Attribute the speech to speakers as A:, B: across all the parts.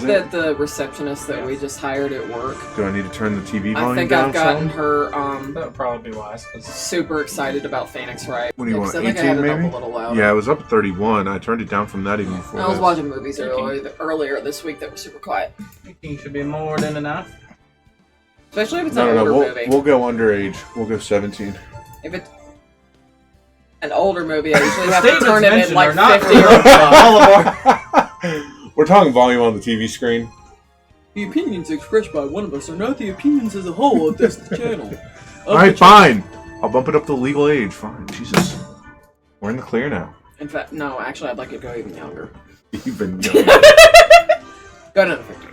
A: That the receptionist that we just hired at work.
B: Do I need to turn the TV volume down?
A: I think I've gotten her
C: that would probably be wise.
A: Super excited about Phoenix Wright.
B: What do you want,
A: I think
B: 18
A: I had it
B: maybe?
A: up a little louder.
B: Yeah, it was up at 31. I turned it down from that even before.
A: I was watching movies earlier this week that were super quiet.
C: 18 should be more than enough.
A: Especially if it's an older movie.
B: We'll go underage. We'll go 17.
A: If it's an older movie, I usually have to turn it in like 50
B: or We're talking volume on the TV screen.
A: The opinions expressed by one of us are not the opinions as a whole of this channel.
B: Alright, fine. I'll bump it up to legal age. Fine. Jesus. We're in the clear now.
A: In fact, no, actually, I'd like it to go even younger.
B: Even younger.
A: Go to the 50.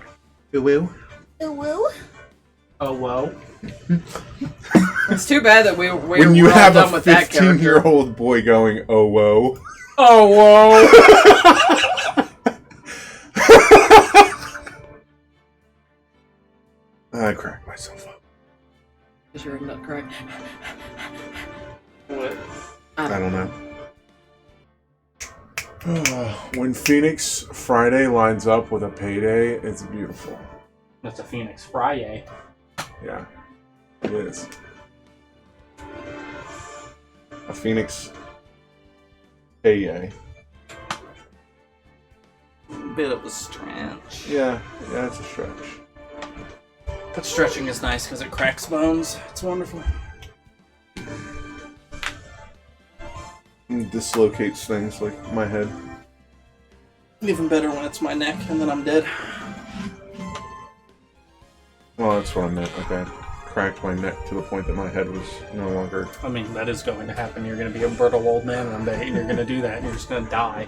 B: Ooh, woo.
A: Ooh, woo.
C: Oh, well.
A: It's too bad that we're
B: when you
A: all
B: have
A: done
B: a
A: with that character.
B: 15-year-old boy going, oh, whoa.
A: Oh, whoa.
B: I cracked myself up.
A: Is your nut crack?
C: What?
B: I don't know. When Phoenix Friday lines up with a payday, it's beautiful.
C: That's a Phoenix Friday.
B: Yeah, it is. A Phoenix payday.
C: Bit of a stretch.
B: Yeah, it's a stretch.
C: But stretching is nice because it cracks bones. It's wonderful.
B: It dislocates things like my head.
C: Even better when it's my neck and then I'm dead.
B: Well, that's what I meant. Like I cracked my neck to the point that my head was no longer...
C: I mean, that is going to happen. You're going to be a brittle old man one day and you're going to do that and you're just going to die.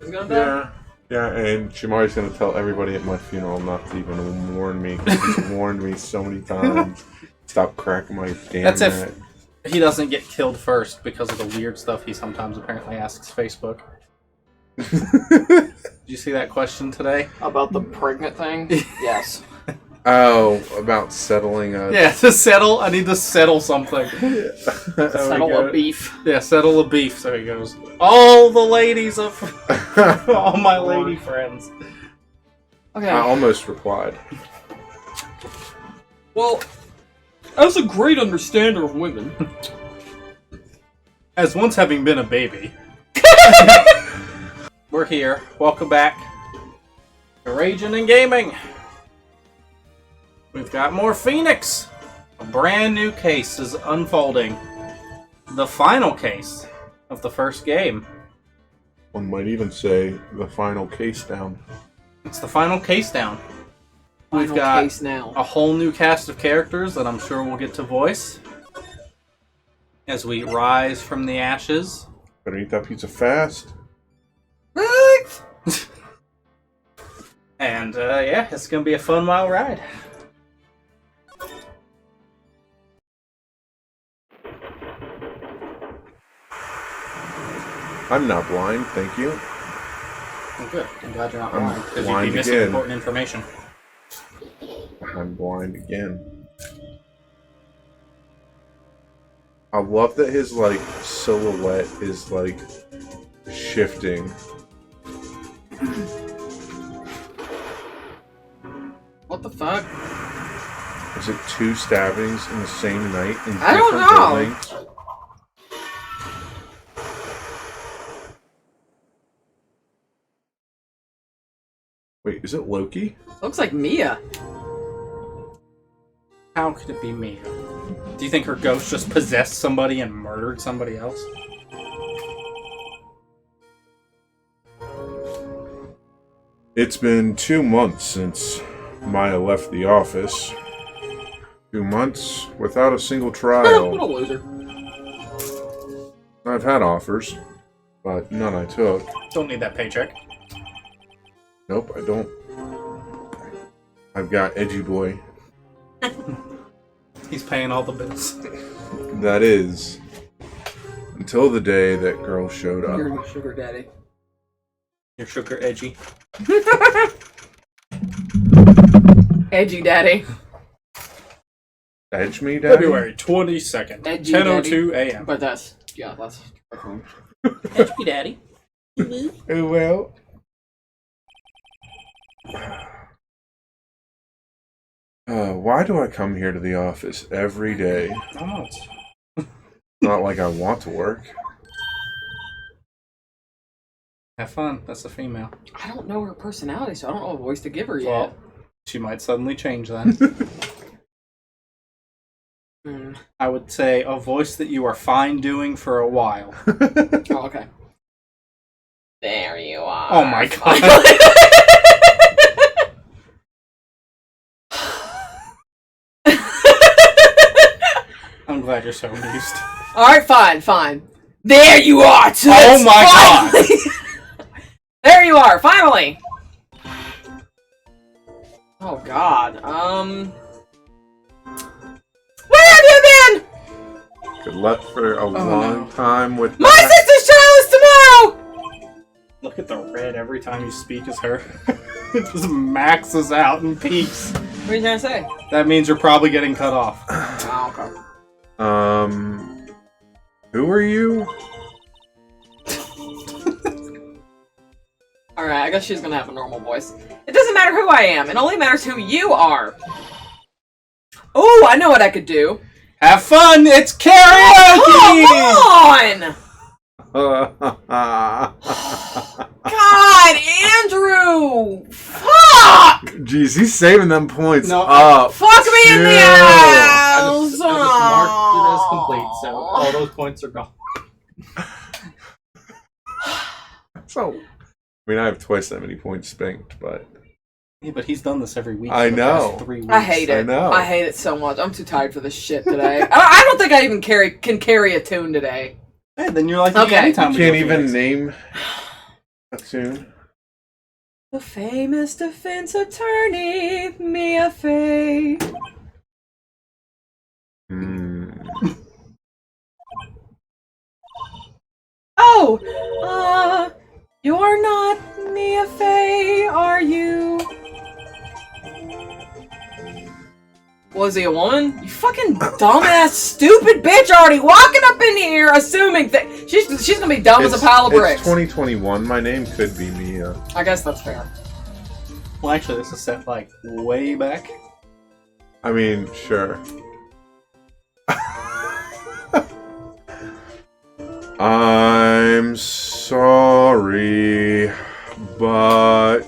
A: He's gonna die?
B: Yeah, and Shamari's gonna tell everybody at my funeral not to even warn me, because he's warned me so many times. Stop cracking my damn
C: That's
B: neck.
C: if he doesn't get killed first because of the weird stuff he sometimes apparently asks Facebook. Did you see that question today?
A: About the pregnant thing? Yes.
B: Oh, about settling a...
C: Yeah, to settle. I need to settle something.
A: Settle a beef.
C: Yeah, settle a beef. So he goes, all the ladies of... all my lady friends.
A: Okay.
B: I almost replied.
A: Well, as a great understander of women...
C: As once having been a baby... We're here. Welcome back to Raging and Gaming. We've got more Phoenix. A brand new case is unfolding. The final case of the first game.
B: One might even say the final case down.
C: It's the final case down.
A: Final
C: We've got
A: case now.
C: a whole new cast of characters that I'm sure we'll get to voice as we rise from the ashes.
B: Better eat that pizza fast.
C: And yeah, it's gonna be a fun wild ride.
B: I'm not blind, thank you.
C: Oh, good. I'm glad you're not
B: I'm
C: blind, because you'd
B: blind
C: be missing
B: again.
C: important information.
B: I'm blind again. I love that his, like, silhouette is, like, shifting.
A: What the fuck?
B: Is it 2 stabbings in the same night in
A: I don't
B: different
A: know.
B: buildings? Wait, is it Loki?
A: Looks like Mia.
C: How could it be Mia? Do you think her ghost just possessed somebody and murdered somebody else?
B: It's been 2 months since Maya left the office. 2 months without a single
A: What a
B: trial.
A: loser.
B: I've had offers, but none I took.
C: Don't need that paycheck.
B: Nope, I don't. I've got Edgy Boy.
C: He's paying all the bills.
B: That is. Until the day that girl showed up.
A: You're your sugar daddy.
C: Your sugar edgy.
A: Edgy daddy.
B: Edge me, Daddy?
C: February 22nd,
A: Edgy
C: 10:02 a.m.
A: But that's... Yeah, that's...
C: Edgy daddy.
B: Oh, well. Why do I come here to the office every day?
C: Oh,
B: Not like I want to work.
C: have fun. That's a female.
A: I don't know her personality, so I don't know a voice to give her yet.
C: Well, she might suddenly change then. I would say a voice that you are fine doing for a while.
A: Oh, okay. There you are.
C: Oh my god. I'm glad you're so amused.
A: Alright, fine. There you are, Toots!
C: Oh my god!
A: There you are, finally! Oh god, where have you been?
B: Good luck for a long time with
A: My
B: that.
A: sister's trial is tomorrow!
C: Look at the red every time you speak as her. It just maxes out and peaks.
A: What are you trying to say?
C: That means you're probably getting cut off.
A: Oh, okay.
B: Who are you?
A: Alright, I guess she's gonna have a normal voice. It doesn't matter who I am, it only matters who you are. Oh, I know what I could do.
C: Have fun! It's karaoke!
A: Come on! God, Andrew! Fuck!
B: Jeez, he's saving them points
C: No,
B: up.
A: Fuck me in the
B: too.
A: ass!
C: I just marked it as complete, so all those points are gone.
B: So, I mean, I have twice that many points spanked, but
C: Yeah, but he's done this every week.
B: I
C: for the
B: know.
C: past 3 weeks.
A: I hate it.
B: I know.
A: I hate it so much. I'm too tired for this shit today. I don't think I even can carry a tune today.
C: Hey, then you're like,
A: Okay.
C: anytime
B: you
C: we
B: can't
C: go
B: even
C: Phoenix.
B: name a tune.
A: The famous defense attorney, Mia Fey. Oh, you're not Mia Fey, are you? Was he a woman? You fucking dumbass, stupid bitch already walking up in here assuming that she's gonna be dumb as a pile of bricks.
B: It's 2021. My name could be Mia.
A: I guess that's fair.
C: Well, actually, this is set like way back.
B: I mean, sure. I'm sorry, but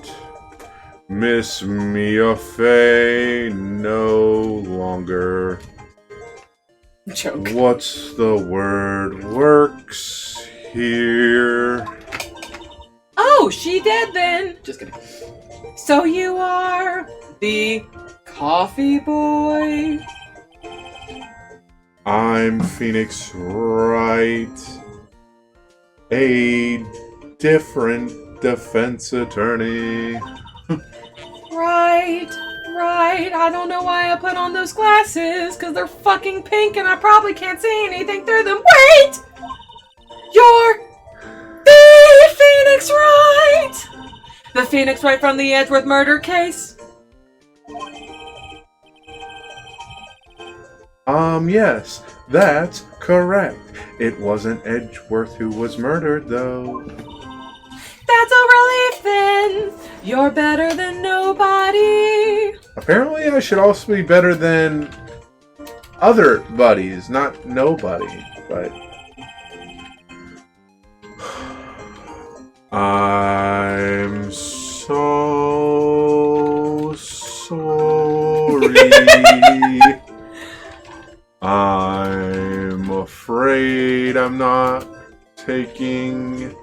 B: Miss Mia Fey no longer.
A: Joke.
B: What's the word? Works here.
A: Oh, she dead then. Just kidding. So you are the coffee boy.
B: I'm Phoenix Wright, a different defense attorney.
A: Right. I don't know why I put on those glasses, because they're fucking pink and I probably can't see anything through them. Wait! You're the Phoenix Wright! The Phoenix Wright from the Edgeworth murder case?
B: Yes, that's correct. It wasn't Edgeworth who was murdered, though.
A: That's a relief then. You're better than nobody.
B: Apparently, I should also be better than other buddies, not nobody, but... I'm so sorry. I'm afraid I'm not taking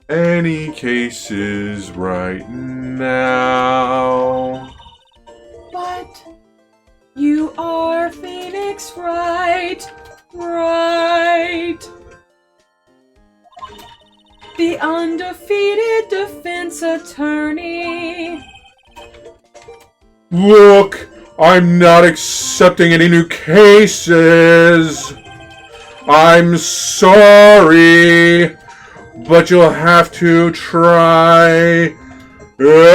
B: any cases right now.
A: But you are Phoenix Wright, right? The undefeated defense attorney.
B: Look, I'm not accepting any new cases. I'm sorry, but you'll have to try elsewhere.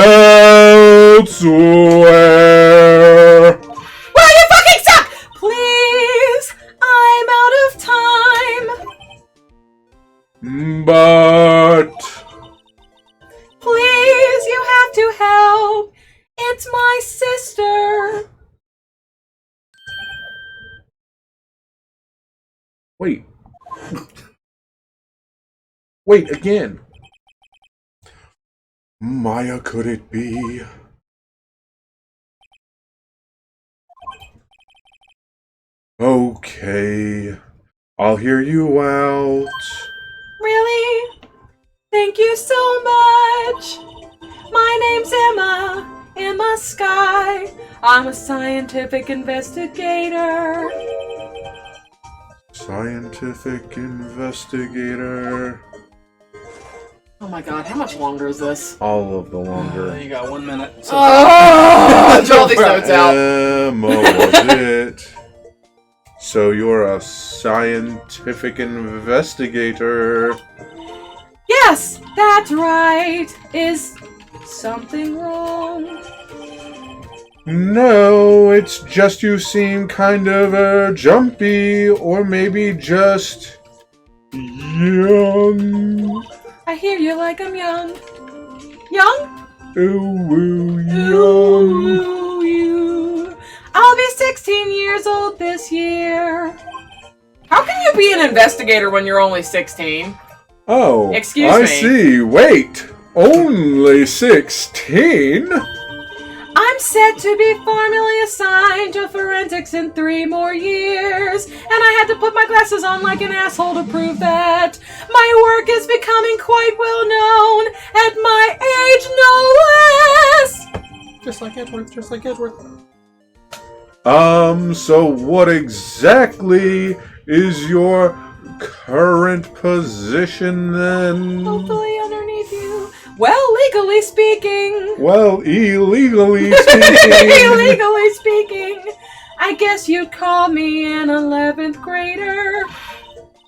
A: Well, you fucking suck! Please, I'm out of time.
B: But
A: Please, you have to help. It's my sister.
B: Wait. Wait, again. Maya, could it be? Okay. I'll hear you out.
A: Really? Thank you so much. My name's Emma Sky. I'm a scientific investigator.
B: Scientific investigator.
A: Oh my god, how much longer is this?
B: All of the longer.
C: You got 1 minute. So
A: draw these notes out.
B: Emma, was it? So you're a scientific investigator.
A: Yes, that's right. Is something wrong?
B: No, it's just you seem kind of jumpy, or maybe just young.
A: I hear you like I'm young. Young?
B: Ooh, young.
A: Ooh, you. I'll be 16 years old this year. How can you be an investigator when you're only 16?
B: Oh,
A: Excuse
B: I
A: me.
B: see. Wait, only 16?
A: I'm set to be formally assigned to forensics in 3 more years, and I had to put my glasses on like an asshole to prove that. My work is becoming quite well known at my age, no less!
C: just like Edgeworth, just like Edgeworth.
B: So what exactly is your current position then?
A: Hopefully underneath you. Well, legally speaking.
B: Well, illegally speaking.
A: Illegally speaking. I guess you'd call me an 11th grader.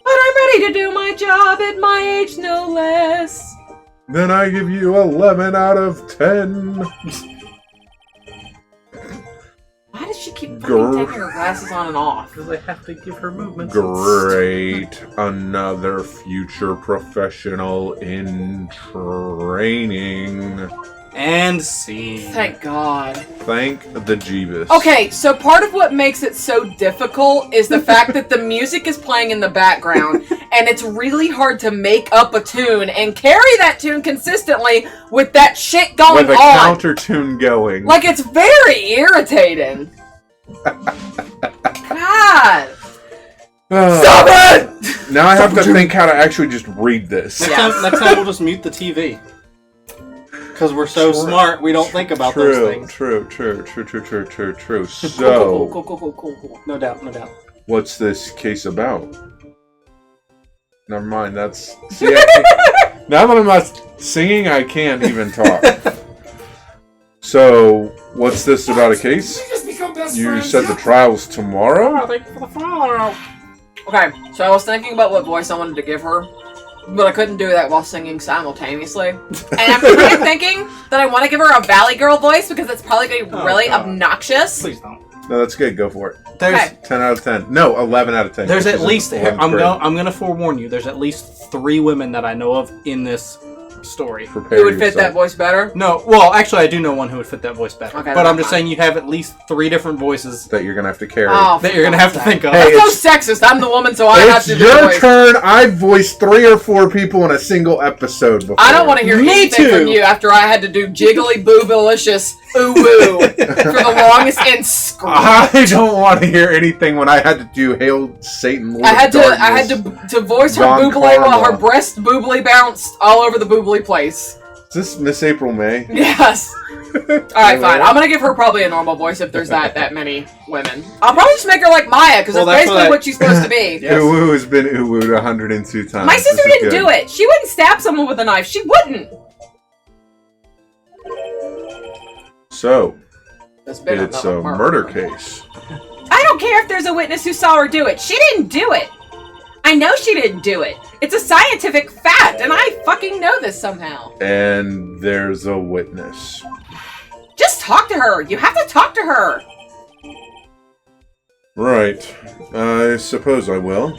A: But I'm ready to do my job at my age, no less.
B: Then I give you 11 out of 10.
A: Why does she keep fucking taking her glasses on and off?
C: Because I have to give her movements.
B: Great. Another future professional in training.
C: And scene.
A: Thank God.
B: Thank the Jeebus.
A: Okay, so part of what makes it so difficult is the fact that the music is playing in the background, and it's really hard to make up a tune and carry that tune consistently with that shit going
B: With a
A: on.
B: counter tune going.
A: Like, it's very irritating. God. Stop it!
B: Now I have to think how to actually just read this.
C: Next time we'll just mute the TV. Because we're so smart, we don't think about those things.
B: True. So,
A: Cool.
C: No doubt, no doubt.
B: what's this case about? Never mind, that's... See, now that I'm not singing, I can't even talk. So, what's this about a case? You said the trial's tomorrow?
C: Thank you for the follow.
A: Okay, so I was thinking about what voice I wanted to give her, but I couldn't do that while singing simultaneously. And I'm really thinking that I want to give her a Valley Girl voice because it's probably going to be really obnoxious.
C: Please don't.
B: No, that's good. Go for it.
C: There's
A: Okay.
B: 10 out of 10. No, 11 out of 10.
C: there's
B: This
C: at
B: is
C: least
B: 11th
C: I'm
B: grade.
C: gonna forewarn you. There's at least 3 women that I know of in this story.
B: Prepare
A: Who would fit
B: yourself.
A: that voice better?
C: No, well, actually, I do know one who would fit that voice better.
A: Okay,
C: but I'm
A: that's
C: just saying you have at least 3 different voices
B: That you're going to have to carry.
A: Oh,
C: that you're gonna have to think of.
B: Hey,
A: That's no sexist. I'm the woman, so I have
B: It's
A: to do the
B: your
A: voice.
B: turn. I voiced 3 or 4 people in a single episode before.
A: I don't want to hear
C: Me
A: anything
C: too.
A: from you after I had to do jiggly boobalicious ooh woo for the longest and scream.
B: I don't want to hear anything when I had to do Hail Satan. Lord
A: I
B: of
A: had
B: Darkness.
A: to voice her
B: Von
A: boobly while
B: Karma.
A: her breast boobly bounced all over the boobly place.
B: Is this Miss April May?
A: Yes. Alright, fine. I'm gonna give her probably a normal voice if there's that many women. I'll probably just make her like Maya, because
C: Well,
A: that's
C: that's
A: basically
C: what
A: what she's supposed to be.
C: Yes.
B: Uwu has been Uwu'd 102 times.
A: My sister didn't do it. She wouldn't stab someone with a knife. She wouldn't.
B: So,
A: That's been
B: it's
A: another
B: a
A: murder.
B: murder case.
A: I don't care if there's a witness who saw her do it. She didn't do it. I know she didn't do it. It's a scientific fact, and I fucking know this somehow.
B: And there's a witness.
A: Just talk to her. You have to talk to her.
B: Right. I suppose I will.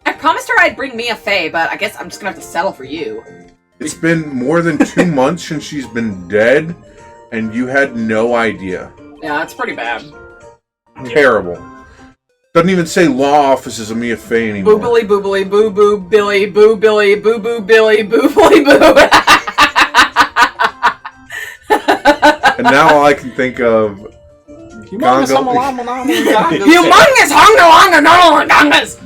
A: I promised her I'd bring Mia Fey, but I guess I'm just gonna have to settle for you.
B: It's been more than 2 months since she's been dead, and you had no idea.
A: Yeah, that's pretty bad.
B: Terrible. Doesn't even say law offices of Mia Fey anymore.
A: Boobily boobily boo boo Billy boo Billy boo boo Billy boobily boo.
B: And now all I can think of
C: Humongous
A: honga longa no dongas.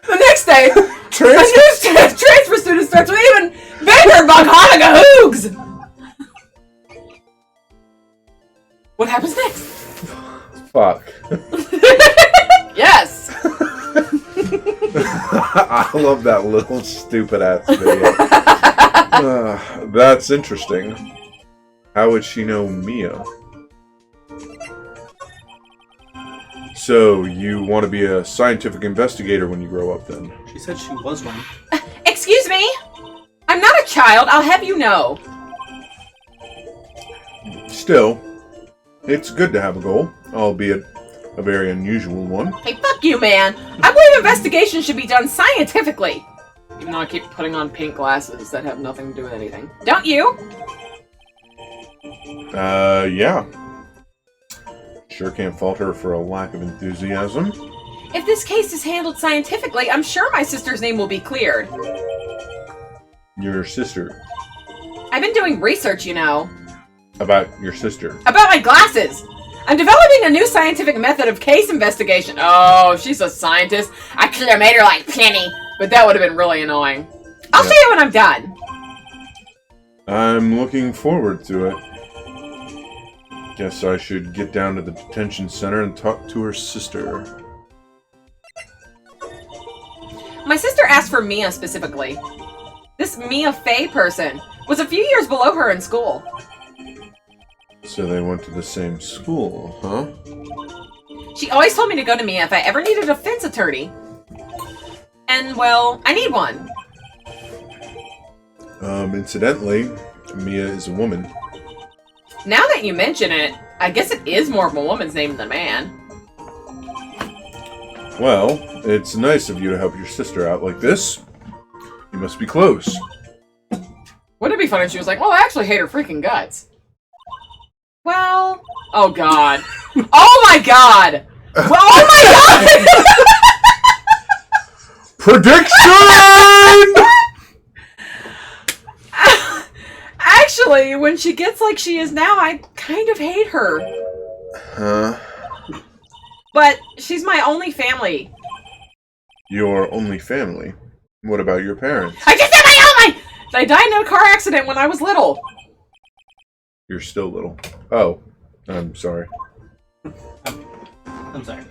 A: The next day, a new transfer student starts with even bigger Boghaga hoogs. What happens next?
B: Fuck.
A: Yes.
B: I love that little stupid ass video. That's interesting. How would she know Mia? So, you want to be a scientific investigator when you grow up, then?
C: She said she was one.
A: Excuse me? I'm not a child, I'll have you know.
B: Still, it's good to have a goal, albeit a very unusual one.
A: Hey, fuck you, man. I believe investigation should be done scientifically. Even though I keep putting on pink glasses that have nothing to do with anything. Don't you?
B: Yeah. Sure can't fault her for a lack of enthusiasm.
A: If this case is handled scientifically, I'm sure my sister's name will be cleared.
B: Your sister.
A: I've been doing research, you know.
B: About your sister.
A: About my glasses! I'm developing a new scientific method of case investigation. Oh, she's a scientist. I could have made her like Penny, but that would have been really annoying. I'll show you when I'm done.
B: I'm looking forward to it. Guess I should get down to the detention center and talk to her sister.
A: My sister asked for Mia specifically. This Mia Fey person was a few years below her in school.
B: So they went to the same school, huh?
A: She always told me to go to Mia if I ever needed a defense attorney. And, well, I need one.
B: Incidentally, Mia is a woman.
A: Now that you mention it, I guess it is more of a woman's name than a man.
B: Well, it's nice of you to help your sister out like this. You must be close.
A: Wouldn't it be funny if she was like, well, I actually hate her freaking guts. Well, oh god. Oh my god! Well, oh my god!
B: Prediction!
A: Actually, when she gets like she is now, I kind of hate her.
B: Huh?
A: But she's my only family.
B: Your only family? What about your parents?
A: I just said my only! They died in a car accident when I was little.
B: You're still little. Oh, I'm sorry.
C: I'm sorry.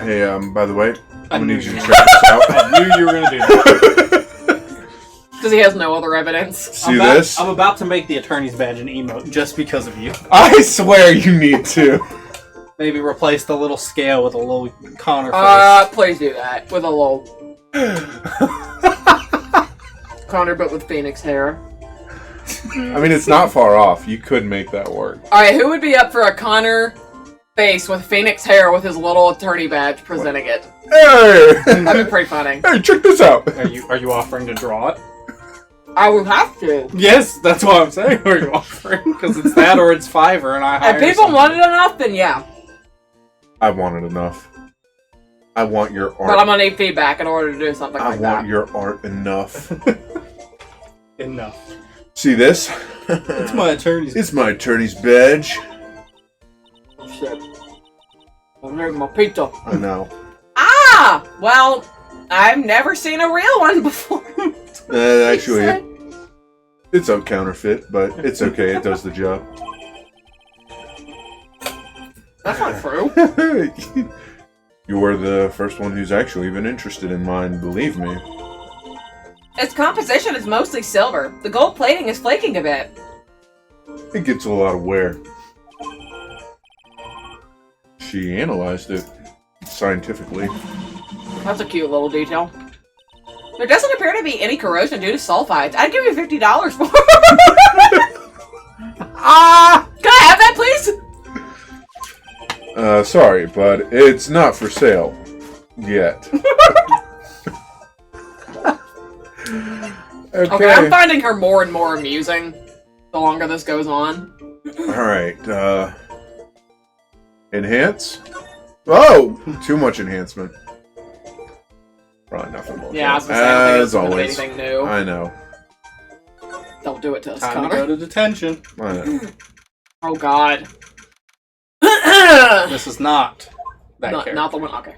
B: Hey, by the way, I'm gonna
C: knew
B: need you to
C: you
B: check this out.
C: I knew you were gonna do that.
A: Because he has no other evidence.
B: See this?
C: I'm about to make the attorney's badge an emote just because of you.
B: I swear you need to.
C: Maybe replace the little scale with a little Connor face.
A: Please do that. With a little... Connor, but with Phoenix hair.
B: I mean, it's not far off. You could make that work.
A: Alright, who would be up for a Connor face with Phoenix hair with his little attorney badge presenting it?
B: Hey!
A: That'd be pretty funny.
B: Hey, check this out!
C: Are you offering to draw it?
A: I would have to.
C: Yes, that's what I'm saying. Are you offering? Because it's that or it's Fiverr, and I hire
A: If people
C: someone.
A: want it enough, then yeah.
B: I want it enough. I want your art.
A: But I'm gonna need feedback in order to do something like that.
B: I want your art enough.
C: Enough.
B: See this?
C: It's my attorney's.
B: It's my attorney's badge.
A: Oh, shit. I'm making my pizza.
B: I know.
A: Ah! Well, I've never seen a real one before.
B: Actually, it's a counterfeit, but it's okay. It does the job.
A: That's not true.
B: You were the first one who's actually been interested in mine, believe me.
A: Its composition is mostly silver. The gold plating is flaking a bit.
B: It gets a lot of wear. She analyzed it scientifically.
A: That's a cute little detail. There doesn't appear to be any corrosion due to sulfides. I'd give you $50 for it. Can I have that, please?
B: Sorry, but it's not for sale. Yet.
A: Okay, I'm finding her more and more amusing the longer this goes on.
B: Alright, enhance? Oh! Too much enhancement. Probably nothing more.
A: Yeah, I was gonna say, I don't think
B: as
A: it's gonna be
B: always.
A: anything new.
B: I know.
A: Don't do it to us,
C: Time to
A: Connor.
C: go to detention.
B: I know.
A: Oh god.
C: This is not that character.
A: Not the one. Okay.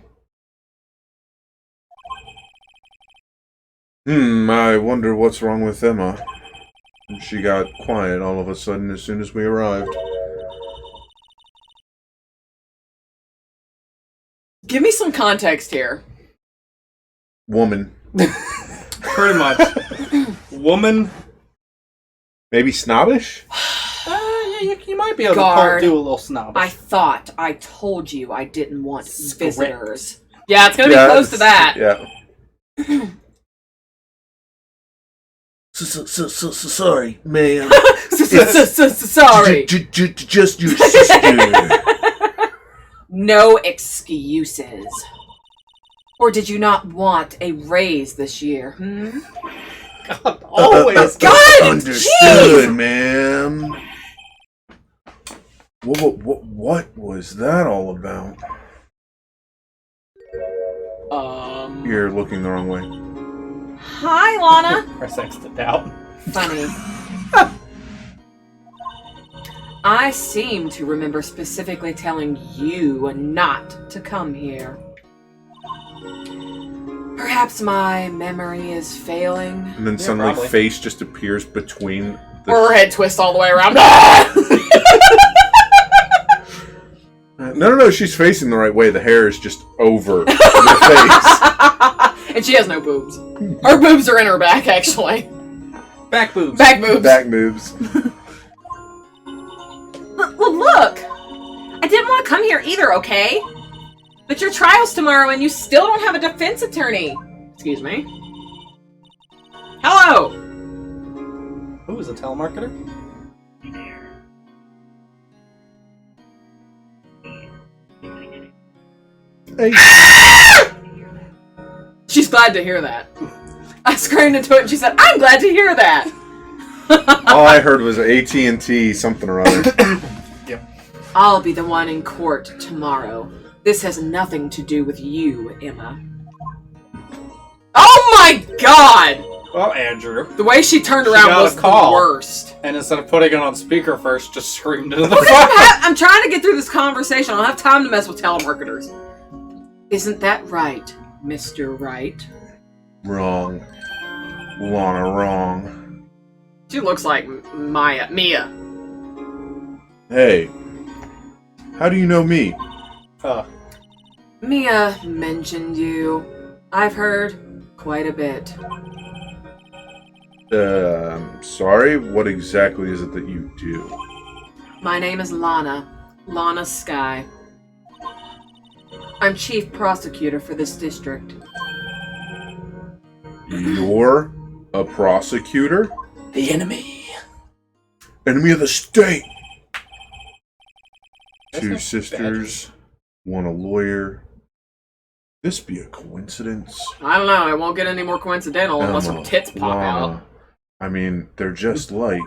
B: I wonder what's wrong with Emma. She got quiet all of a sudden as soon as we arrived.
A: Give me some context here.
B: Woman.
C: Pretty much. Woman.
B: Maybe snobbish?
C: Yeah, you might be able
A: Guard.
C: to do a little snobbish.
A: I thought I told you I didn't want visitors. Yeah, it's gonna be close to that.
B: Yeah.
D: Sorry, ma'am.
A: Sorry.
D: Just your sister.
A: No excuses. Or did you not want a raise this year?
C: God, always.
A: God,
D: Understood, ma'am.
B: What was that all about? You're looking the wrong way.
A: Hi, Lana.
C: Press X to doubt.
A: Funny. I seem to remember specifically telling you not to come here. Perhaps my memory is failing.
B: And then suddenly
C: probably.
B: face just appears between the...
A: Or her head twists all the way around.
B: No, she's facing the right way. The hair is just over the face.
A: And she has no boobs. Her boobs are in her back, actually.
C: Back boobs.
A: Back boobs.
B: Back moves.
A: Look! I didn't want to come here either, okay? But your trial's tomorrow and you still don't have a defense attorney. Excuse me. Hello!
C: Who is a telemarketer?
B: Hey.
A: She's glad to hear that. I screamed into it and she said, I'm glad to hear that!
B: All I heard was AT&T something or other.
C: Yep.
A: I'll be the one in court tomorrow. This has nothing to do with you, Emma. Oh my god!
C: Well, Andrew.
A: The way she turned
C: She
A: around
C: got
A: was
C: a call.
A: the worst.
C: And instead of putting it on speaker first, just screamed into the
A: Okay,
C: phone.
A: I'm trying to get through this conversation. I don't have time to mess with telemarketers. Isn't that right, Mr. Wright?
B: Wrong. Lana, wrong.
A: She looks like Mia.
B: Hey. How do you know me?
A: Mia mentioned you. I've heard quite a bit.
B: Sorry? What exactly is it that you do?
A: My name is Lana. Lana Sky. I'm chief prosecutor for this district.
B: You're a prosecutor?
D: The enemy.
B: Enemy of the state!
C: That's
B: Two
C: not
B: sisters, one a lawyer. This be a coincidence?
A: I don't know. It won't get any more coincidental unless
B: Emma,
A: some tits pop out.
B: Lana. I mean, they're just like...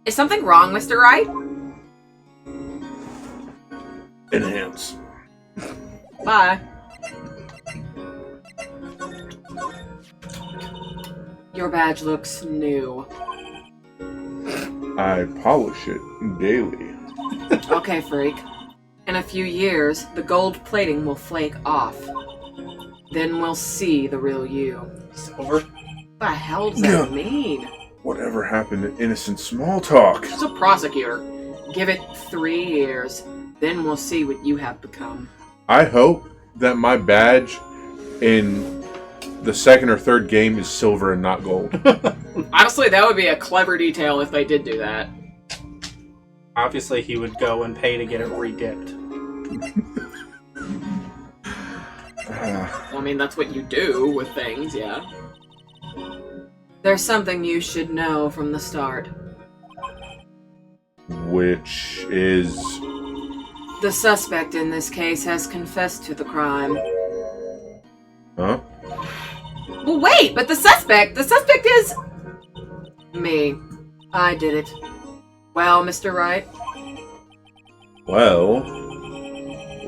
A: Is something wrong, Mr. Wright?
B: Enhance.
A: Bye. Your badge looks new.
B: I polish it daily.
A: Okay, freak. In a few years, the gold plating will flake off. Then we'll see the real you.
C: Silver.
A: What the hell does that mean?
B: Whatever happened to innocent small talk?
A: She's a prosecutor. Give it 3 years, then we'll see what you have become.
B: I hope that my badge in the second or third game is silver and not gold.
A: Honestly, that would be a clever detail if they did do that.
C: Obviously, he would go and pay to get it re-dipped.
A: I mean, that's what you do with things, yeah. There's something you should know from the start.
B: Which is...
A: The suspect in this case has confessed to the crime.
B: Huh?
A: Well, wait, but the suspect is... me. I did it. Well, Mr. Wright?
B: Well,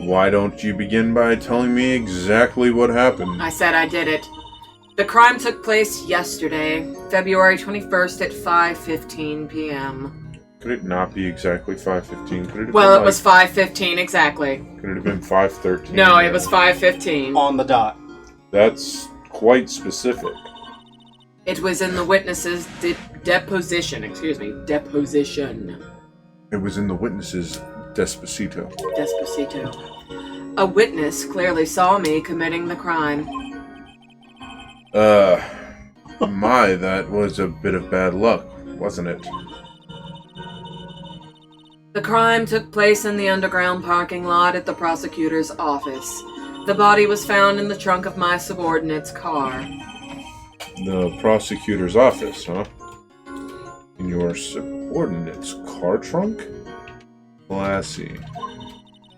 B: why don't you begin by telling me exactly what happened?
A: I said I did it. The crime took place yesterday, February 21st at 5:15 p.m.
B: Could it not be exactly 5:15? Could it have
A: Well,
B: been
A: it was 5:15 exactly.
B: Could it have been 5:13?
A: No, it was 5:15.
C: On the dot.
B: That's quite specific.
A: It was in the witness's deposition. Excuse me, deposition.
B: It was in the witness's Despacito.
A: Despacito. A witness clearly saw me committing the crime.
B: My, that was a bit of bad luck, wasn't it?
A: The crime took place in the underground parking lot at the prosecutor's office. The body was found in the trunk of my subordinate's car.
B: The prosecutor's office, huh? In your subordinate's car trunk? Classy.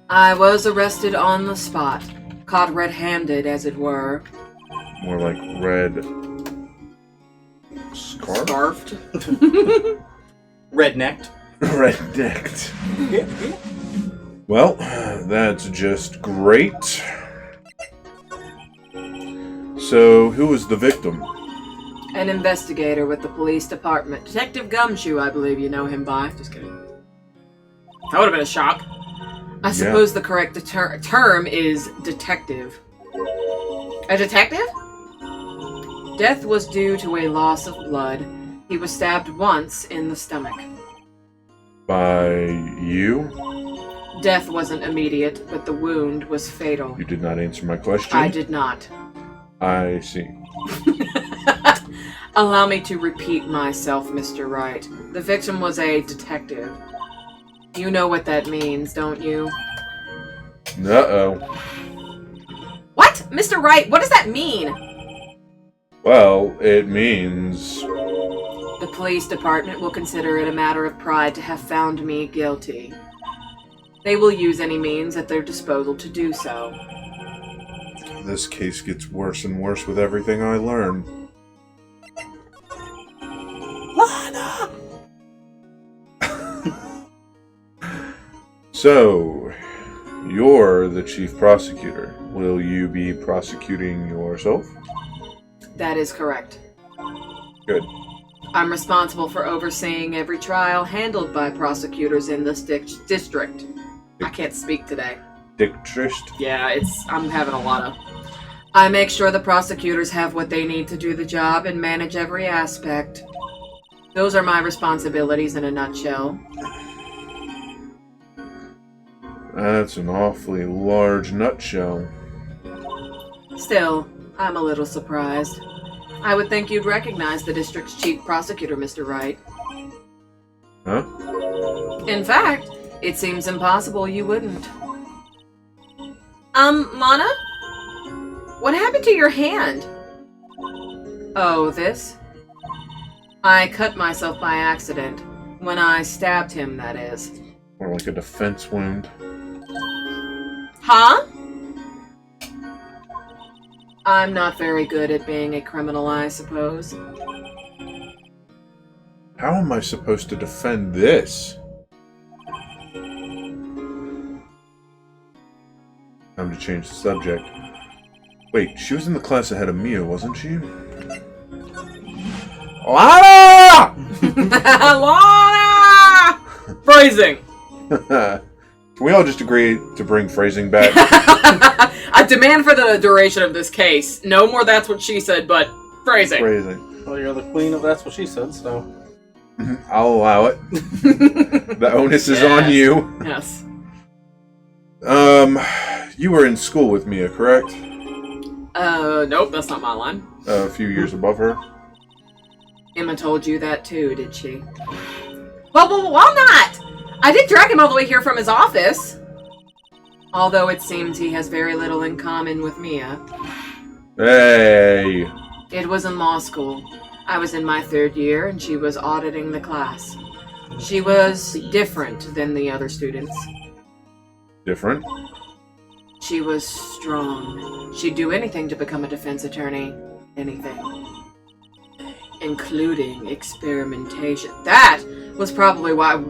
A: I was arrested on the spot, caught red-handed, as it were.
B: More like red... scarf?
A: Scarfed.
C: Rednecked.
B: Red-necked. Well, that's just great. So, who was the victim?
A: An investigator with the police department. Detective Gumshoe, I believe you know him by. Just kidding. That would have been a shock. I suppose the correct term is detective. A detective? Death was due to a loss of blood. He was stabbed once in the stomach.
B: By you?
A: Death wasn't immediate, but the wound was fatal.
B: You did not answer my question.
A: I did not.
B: I see.
A: Allow me to repeat myself, Mr. Wright. The victim was a detective. You know what that means, don't you?
B: Uh-oh.
A: What? Mr. Wright, what does that mean?
B: Well, it means...
A: The police department will consider it a matter of pride to have found me guilty. They will use any means at their disposal to do so.
B: This case gets worse and worse with everything I learn.
D: Lana!
B: So, you're the chief prosecutor. Will you be prosecuting yourself?
A: That is correct.
B: Good.
A: I'm responsible for overseeing every trial handled by prosecutors in this district. I can't speak today.
B: District?
A: Yeah, I'm having a lot of... I make sure the prosecutors have what they need to do the job and manage every aspect. Those are my responsibilities in a nutshell.
B: That's an awfully large nutshell.
A: Still, I'm a little surprised. I would think you'd recognize the district's chief prosecutor, Mr. Wright.
B: Huh?
A: In fact, it seems impossible you wouldn't. Lana? What happened to your hand? Oh, this? I cut myself by accident. When I stabbed him, that is.
B: More like a defense wound.
A: Huh? I'm not very good at being a criminal, I suppose.
B: How am I supposed to defend this? Time to change the subject. Wait, she was in the class ahead of Mia, wasn't she? Lana!
A: Lana! Phrasing!
B: Can we all just agree to bring phrasing back?
A: I demand for the duration of this case. No more that's what she said, but phrasing.
B: Phrasing.
C: Well, you're the queen of that's what she said, so...
B: I'll allow it. The onus is on you.
A: Yes.
B: You were in school with Mia, correct?
A: Nope, that's not my line.
B: A few years above her.
A: Emma told you that too, did she? Well, not! I did drag him all the way here from his office. Although it seems he has very little in common with Mia.
B: Hey!
A: It was in law school. I was in my 3rd year and she was auditing the class. She was different than the other students.
B: Different?
A: She was strong. She'd do anything to become a defense attorney. Anything. Including experimentation. That was probably why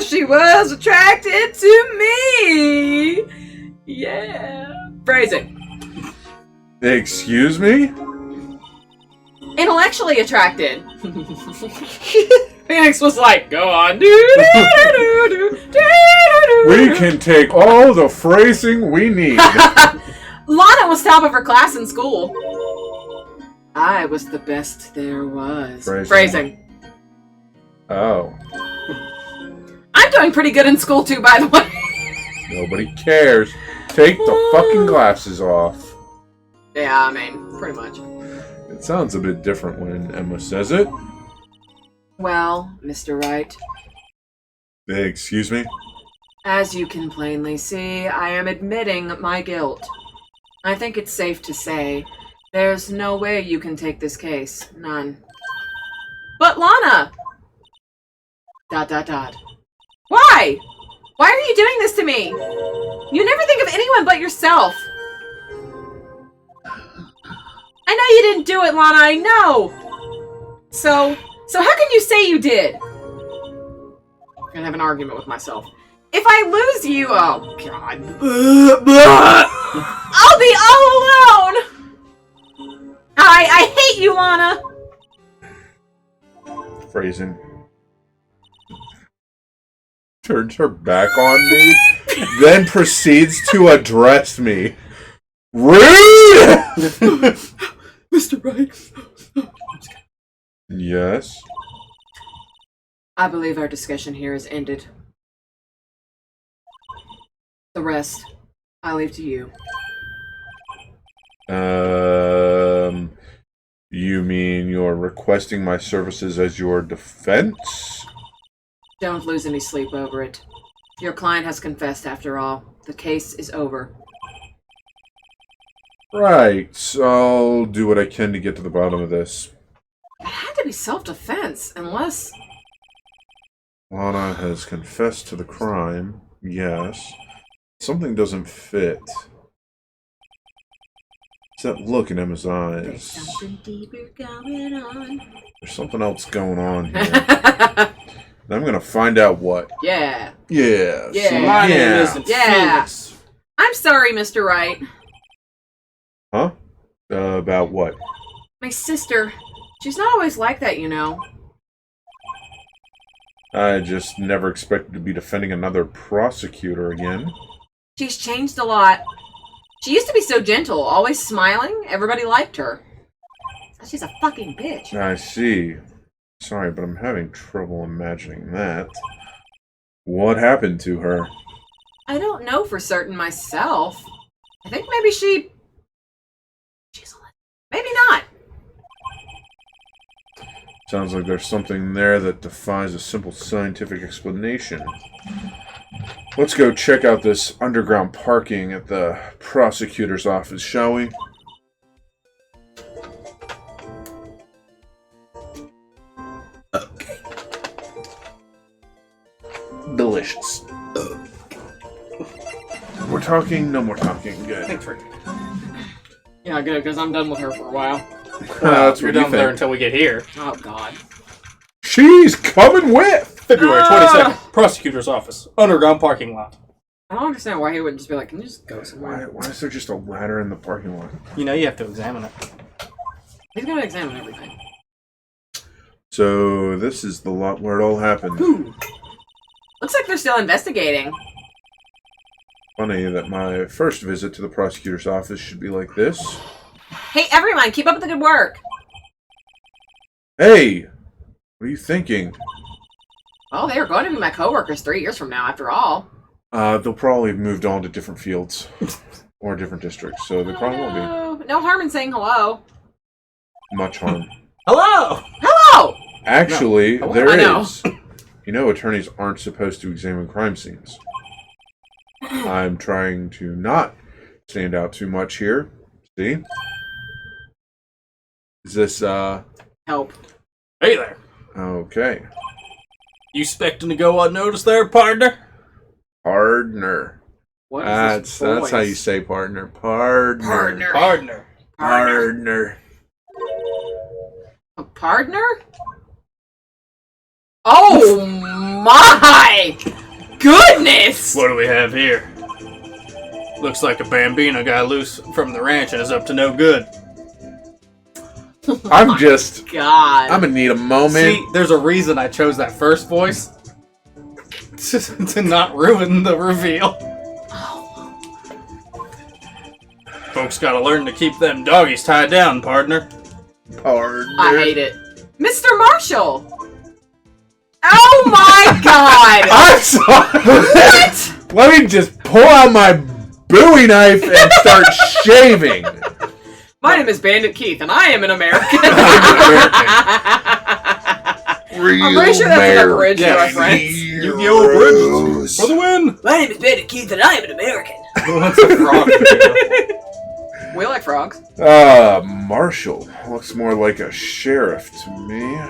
A: she was attracted to me! Yeah. Phrasing.
B: Excuse me?
A: Intellectually attracted. Phoenix was like, go on.
B: We can take all the phrasing we need.
A: Lana was top of her class in school. I was the best there was. Phrasing.
B: Oh.
A: I'm doing pretty good in school too, by the way.
B: Nobody cares. Take the fucking glasses off.
A: Yeah, I mean, pretty much.
B: It sounds a bit different when Emma says it.
A: Well, Mr. Wright.
B: Excuse me?
A: As you can plainly see, I am admitting my guilt. I think it's safe to say there's no way you can take this case. None. But Lana! ... Why? Why are you doing this to me? You never think of anyone but yourself. I know you didn't do it, Lana, I know! So how can you say you did? I'm gonna have an argument with myself. If I lose you, oh god. I'll be all alone! I hate you, Lana!
B: Phrasing. Turns her back on me, then proceeds to address me. Rude!
A: Mr. Wright.
B: Yes?
A: I believe our discussion here is ended. The rest, I leave to you.
B: You mean you're requesting my services as your defense?
A: Don't lose any sleep over it. Your client has confessed after all. The case is over.
B: Right, I'll do what I can to get to the bottom of this.
A: It had to be self-defense, unless...
B: Lana has confessed to the crime, yes. Something doesn't fit. It's that look in Emma's eyes.
A: There's something deeper going on.
B: There's something else going on here. And I'm gonna find out what.
A: Yeah.
B: Yeah.
A: Yeah.
B: So,
C: My name isn't
A: Yeah.
C: Phoenix.
A: I'm sorry, Mr. Wright.
B: Huh? About what?
A: My sister. She's not always like that, you know.
B: I just never expected to be defending another prosecutor again.
A: She's changed a lot. She used to be so gentle, always smiling. Everybody liked her. Now she's a fucking bitch.
B: I see. Sorry, but I'm having trouble imagining that. What happened to her?
A: I don't know for certain myself. I think maybe she's maybe not.
B: Sounds like there's something there that defies a simple scientific explanation. Let's go check out this underground parking at the prosecutor's office, shall we? Okay. Delicious. We're talking, no more talking. Good.
C: Thanks for
A: Yeah, good, because I'm done with her for a while.
B: That's
C: you're
B: what you
C: done there
B: think.
C: until we get here.
A: Oh, God.
B: She's coming with!
C: February 22nd, prosecutor's office, underground parking lot.
A: I don't understand why he wouldn't just be like, can you just go somewhere?
B: Why is there just a ladder in the parking lot?
C: You know you have to examine it.
A: He's gonna examine everything.
B: So, this is the lot where it all happened.
A: Ooh. Looks like they're still investigating.
B: Funny that my first visit to the prosecutor's office should be like this.
A: Hey, everyone, keep up with the good work.
B: Hey! What are you thinking?
A: Well, they are going to be my coworkers 3 years from now, after all.
B: They'll probably have moved on to different fields. Or different districts, so they probably won't
A: No, no harm in saying hello.
B: be much harm.
C: Hello!
A: Hello!
B: Actually,
C: No.
B: there
A: I know.
B: is. You know attorneys aren't supposed to examine crime scenes. I'm trying to not stand out too much here. See? Is this,
A: Help.
C: Hey there.
B: okay.
C: You expecting to go unnoticed there, partner?
B: Partner.
A: What is this
B: That's how you say partner. Partner.
C: Partner.
A: A partner? Oh my goodness!
C: What do we have here? Looks like a Bambino got loose from the ranch and is up to no good.
B: I'm
A: God.
B: gonna need a moment.
C: See, there's a reason I chose that first voice. To not ruin the reveal. Folks gotta learn to keep them doggies tied down, partner.
B: Partner.
A: I hate it. Mr. Marshall! Oh my God!
B: I'm sorry.
A: What?
B: Let me just pull out my Bowie knife and start shaving.
A: My name is Bandit Keith, and I am an American.
B: Real
A: I'm pretty sure that's an abridged
C: Yes.
A: reference.
C: Yu-Gi-Oh! Abridged for the win!
A: My name is Bandit Keith, and I am an American.
C: Well, that's a frog.
A: We like frogs.
B: Marshall. Looks more like a sheriff to me.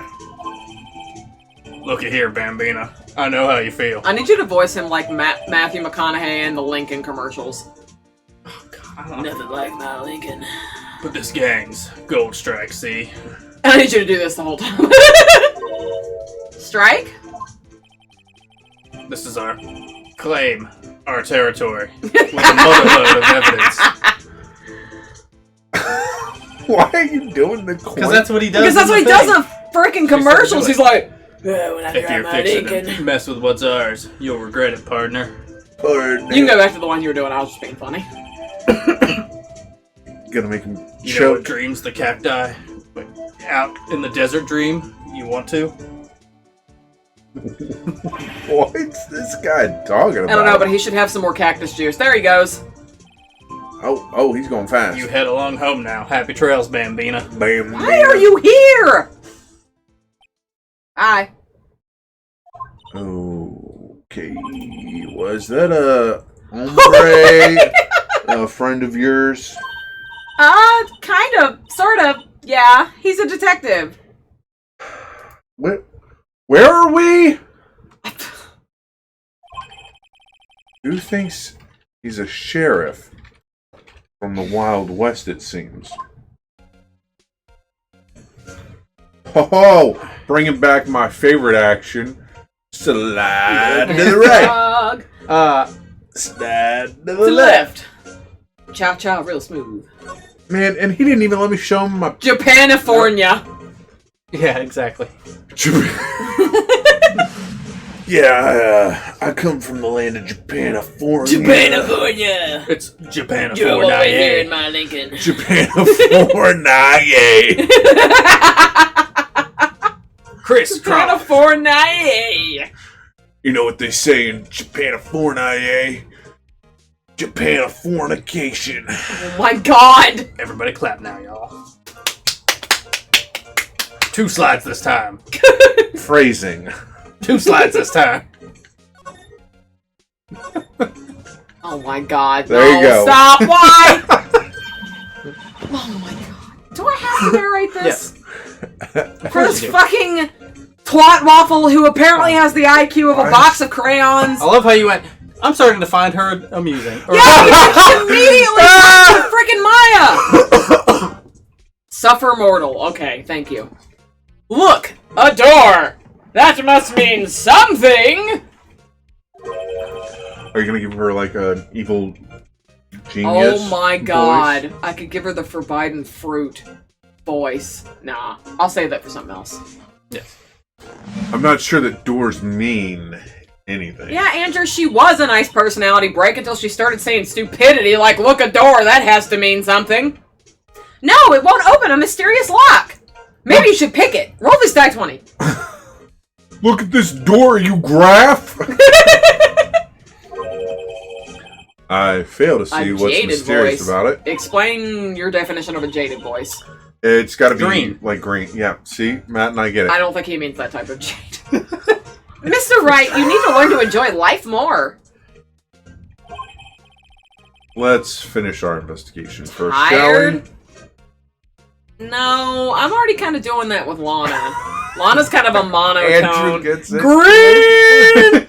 C: Looky here, Bambina. I know how you feel.
A: I need you to voice him like Matthew McConaughey in the Lincoln commercials.
C: Oh, God.
A: Nothing like my Lincoln.
C: But this gang's gold strike, see?
A: I need you to do this the whole time. Strike?
C: This is our claim, our territory, with a motherload of evidence.
B: Why are you doing the
C: Because that's what he does.
A: Because that's what he does in freaking commercials. He's like,
C: If you're fixing to mess with what's ours, you'll regret it, partner.
B: Partner.
A: you can go back to the one you were doing. I was just being funny.
B: Gonna make him
C: You know what
B: choke.
C: dreams the cacti? But out in the desert dream, you want to?
B: What's this guy talking about?
A: I don't know, but he should have some more cactus juice. There he goes.
B: Oh, he's going fast.
C: You head along home now. Happy trails, Bambina.
B: Bam.
A: Why are you here? Hi.
B: Okay. Was that a hombre, a friend of yours?
A: Kind of, sort of. Yeah, he's a detective.
B: Where are we? Who thinks he's a sheriff? From the Wild West, it seems. Ho! Bringing back my favorite action. Slide to the right.
A: Dog.
B: Slide to the
A: To
B: left.
A: left. Chow chow, real smooth.
B: Man, and he didn't even let me show him my...
A: Japanifornia.
C: Yeah, exactly.
B: Yeah, I come from the land of Japanifornia.
A: Japanifornia.
C: It's Japan
A: You're
C: for
A: over here in my Lincoln.
B: Japanifornia.
C: Chris Cross.
A: Japanifornia.
B: You know what they say in Japanifornia? Japanifornication.
A: Oh my God.
C: Everybody clap now, y'all. 2 slides this time.
B: Phrasing.
C: 2 slides this time.
A: Oh my God.
B: There you go.
A: Stop. Why? Oh my God. Do I have to narrate this?
C: Yes.
A: For this fucking twat waffle who apparently has the IQ of a box of crayons.
C: I love how you went, I'm starting to find her amusing. Or-
A: Yeah, you just immediately talked to freaking Maya. Suffer mortal. Okay, thank you. Look, a door. That must mean something.
B: Are you gonna give her like an evil genius?
A: Oh my God. Voice? I could give her the forbidden fruit voice. Nah, I'll save that for something else.
C: Yes.
B: I'm not sure that doors mean anything.
A: Yeah, Andrew, she was a nice personality break until she started saying stupidity like, look, a door, that has to mean something. No, it won't open a mysterious lock. Maybe you should pick it. Roll this die 20.
B: Look at this door, you graph! I fail to see what's mysterious
A: voice.
B: about it.
A: Explain your definition of a jaded voice.
B: It's gotta be
C: green.
B: Like green. Yeah, see? Matt and I get it.
A: I don't think he means that type of jade. Mr. Wright, you need to learn to enjoy life more.
B: Let's finish our investigation first,
A: Tired?
B: shall we?
A: No, I'm already kind of doing that with Lana. Lana's kind of a monotone.
B: Andrew gets it.
A: Green!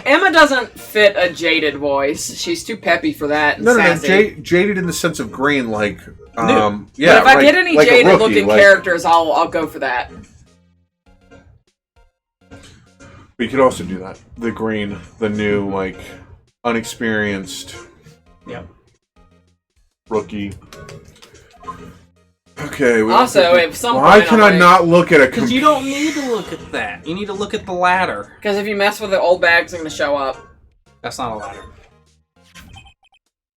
A: Emma Emma doesn't fit a jaded voice. She's too peppy for that. And
B: No,
A: sassy.
B: jaded in the sense of green, like
A: Yeah,
B: yeah.
A: but if I get any
B: like
A: jaded-looking characters, I'll go for that.
B: We could also do that. The green, the new, like, unexperienced.
C: Yep.
B: Rookie. Okay.
A: Also, if some
B: why
A: point
B: can I not look at a
C: Because you don't need to look at that. You need to look at the ladder.
A: Because if you mess with the old bags, they're going to show up.
C: That's not a ladder.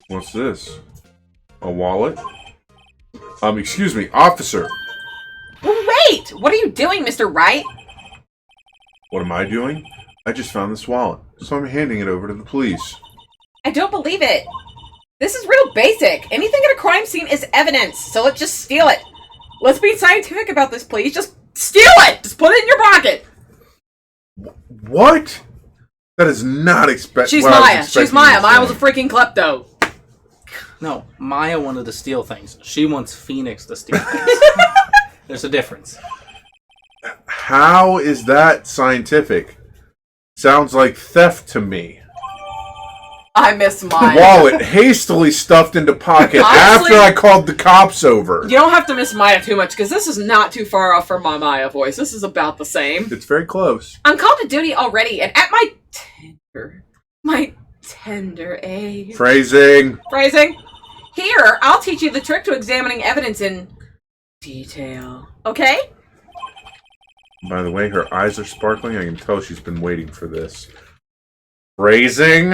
B: What's this? A wallet? Excuse me, officer.
A: Wait! What are you doing, Mr. Wright?
B: What am I doing? I just found this wallet, so I'm handing it over to the police.
A: I don't believe it. This is real basic. Anything at a crime scene is evidence, so let's just steal it. Let's be scientific about this, please. Just steal it! Just put it in your pocket.
B: What? That is not expected.
A: She's Maya. She's Maya. Maya was a freaking klepto.
C: No, Maya wanted to steal things. She wants Phoenix to steal things. There's a difference.
B: How is that scientific? Sounds like theft to me.
A: I miss Maya.
B: Wallet hastily stuffed into pocket
A: Honestly,
B: after I called the cops over.
A: You don't have to miss Maya too much, because this is not too far off from my Maya voice. This is about the same.
B: It's very close.
A: I'm called to duty already, and at my tender age.
B: Phrasing.
A: Here, I'll teach you the trick to examining evidence in detail. Okay?
B: By the way, her eyes are sparkling. I can tell she's been waiting for this. Phrasing.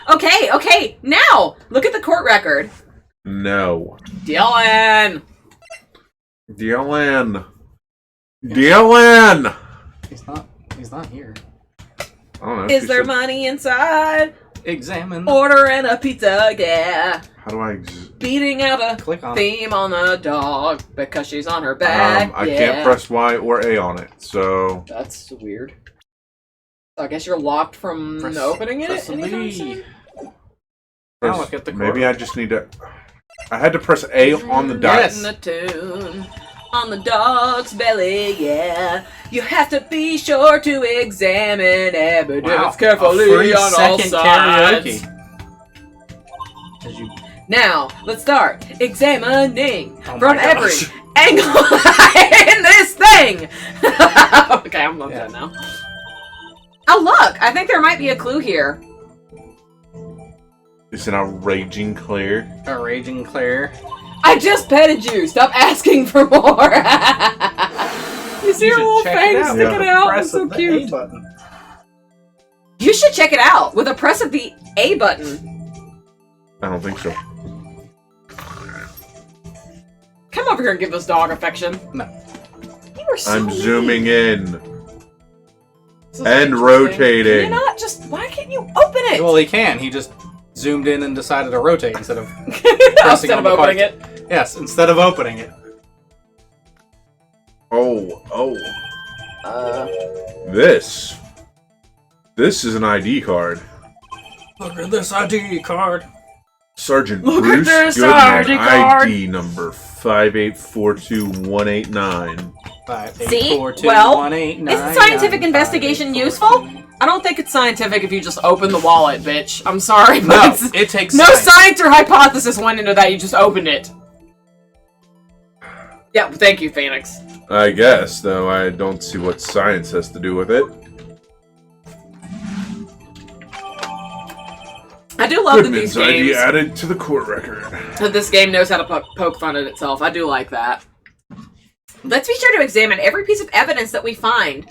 A: Okay. Now, look at the court record.
B: No.
A: Dylan!
C: He's not here.
B: I don't know.
A: Is there money inside?
C: Examine.
A: Ordering a pizza, yeah.
B: How do I...
A: Beating out a
C: Click on
A: theme on the dog because she's on her back.
B: I can't press Y or A on it, so...
A: That's weird. I guess you're locked from opening it anytime soon?
C: Now look at the
B: Maybe
C: court.
B: I just need to... I had to press A on the dice.
A: Yes. The tune on the dog's belly, yeah. You have to be sure to examine evidence carefully
C: a free
A: on all
C: second
A: sides.
C: Karaoke.
A: Now, let's start examining
C: Oh
A: from
C: my
A: every
C: gosh.
A: angle in this thing. Okay, I'm done now. Oh, look! I think there might be a clue here.
B: It's an raging clear.
C: A raging Claire.
A: I just petted you! Stop asking for more! You see her little fangs sticking out? It's so cute. You should check it out with a press of the A button.
B: I don't think so.
A: Come over here and give this dog affection.
C: No.
A: You are so
B: I'm
A: mean.
B: zooming in.
A: This is
B: And
A: interesting.
B: rotating.
A: Can you not just... Why can't you open it?
C: Well, he can. He just zoomed in and decided to rotate instead of
A: Instead of opening it.
C: Yes, instead of opening it.
B: Oh. This is an ID card.
C: Look at this ID card.
B: Sergeant
A: Look at
B: Bruce
A: this
B: Goodman,
A: ID card.
B: ID number 5842189.
A: See? Well, isn't scientific investigation useful? I don't think it's scientific if you just open the wallet, bitch. I'm sorry, but
C: No,
A: it's-
C: it takes
A: no
C: science.
A: science or hypothesis went into that. You just opened it. Yeah, thank you, Phoenix.
B: I guess, though I don't see what science has to do with it.
A: I do love that
B: Goodman's
A: these
B: ID
A: games.
B: added to the court record.
A: That this game knows how to poke fun at itself. I do like that. Let's be sure to examine every piece of evidence that we find.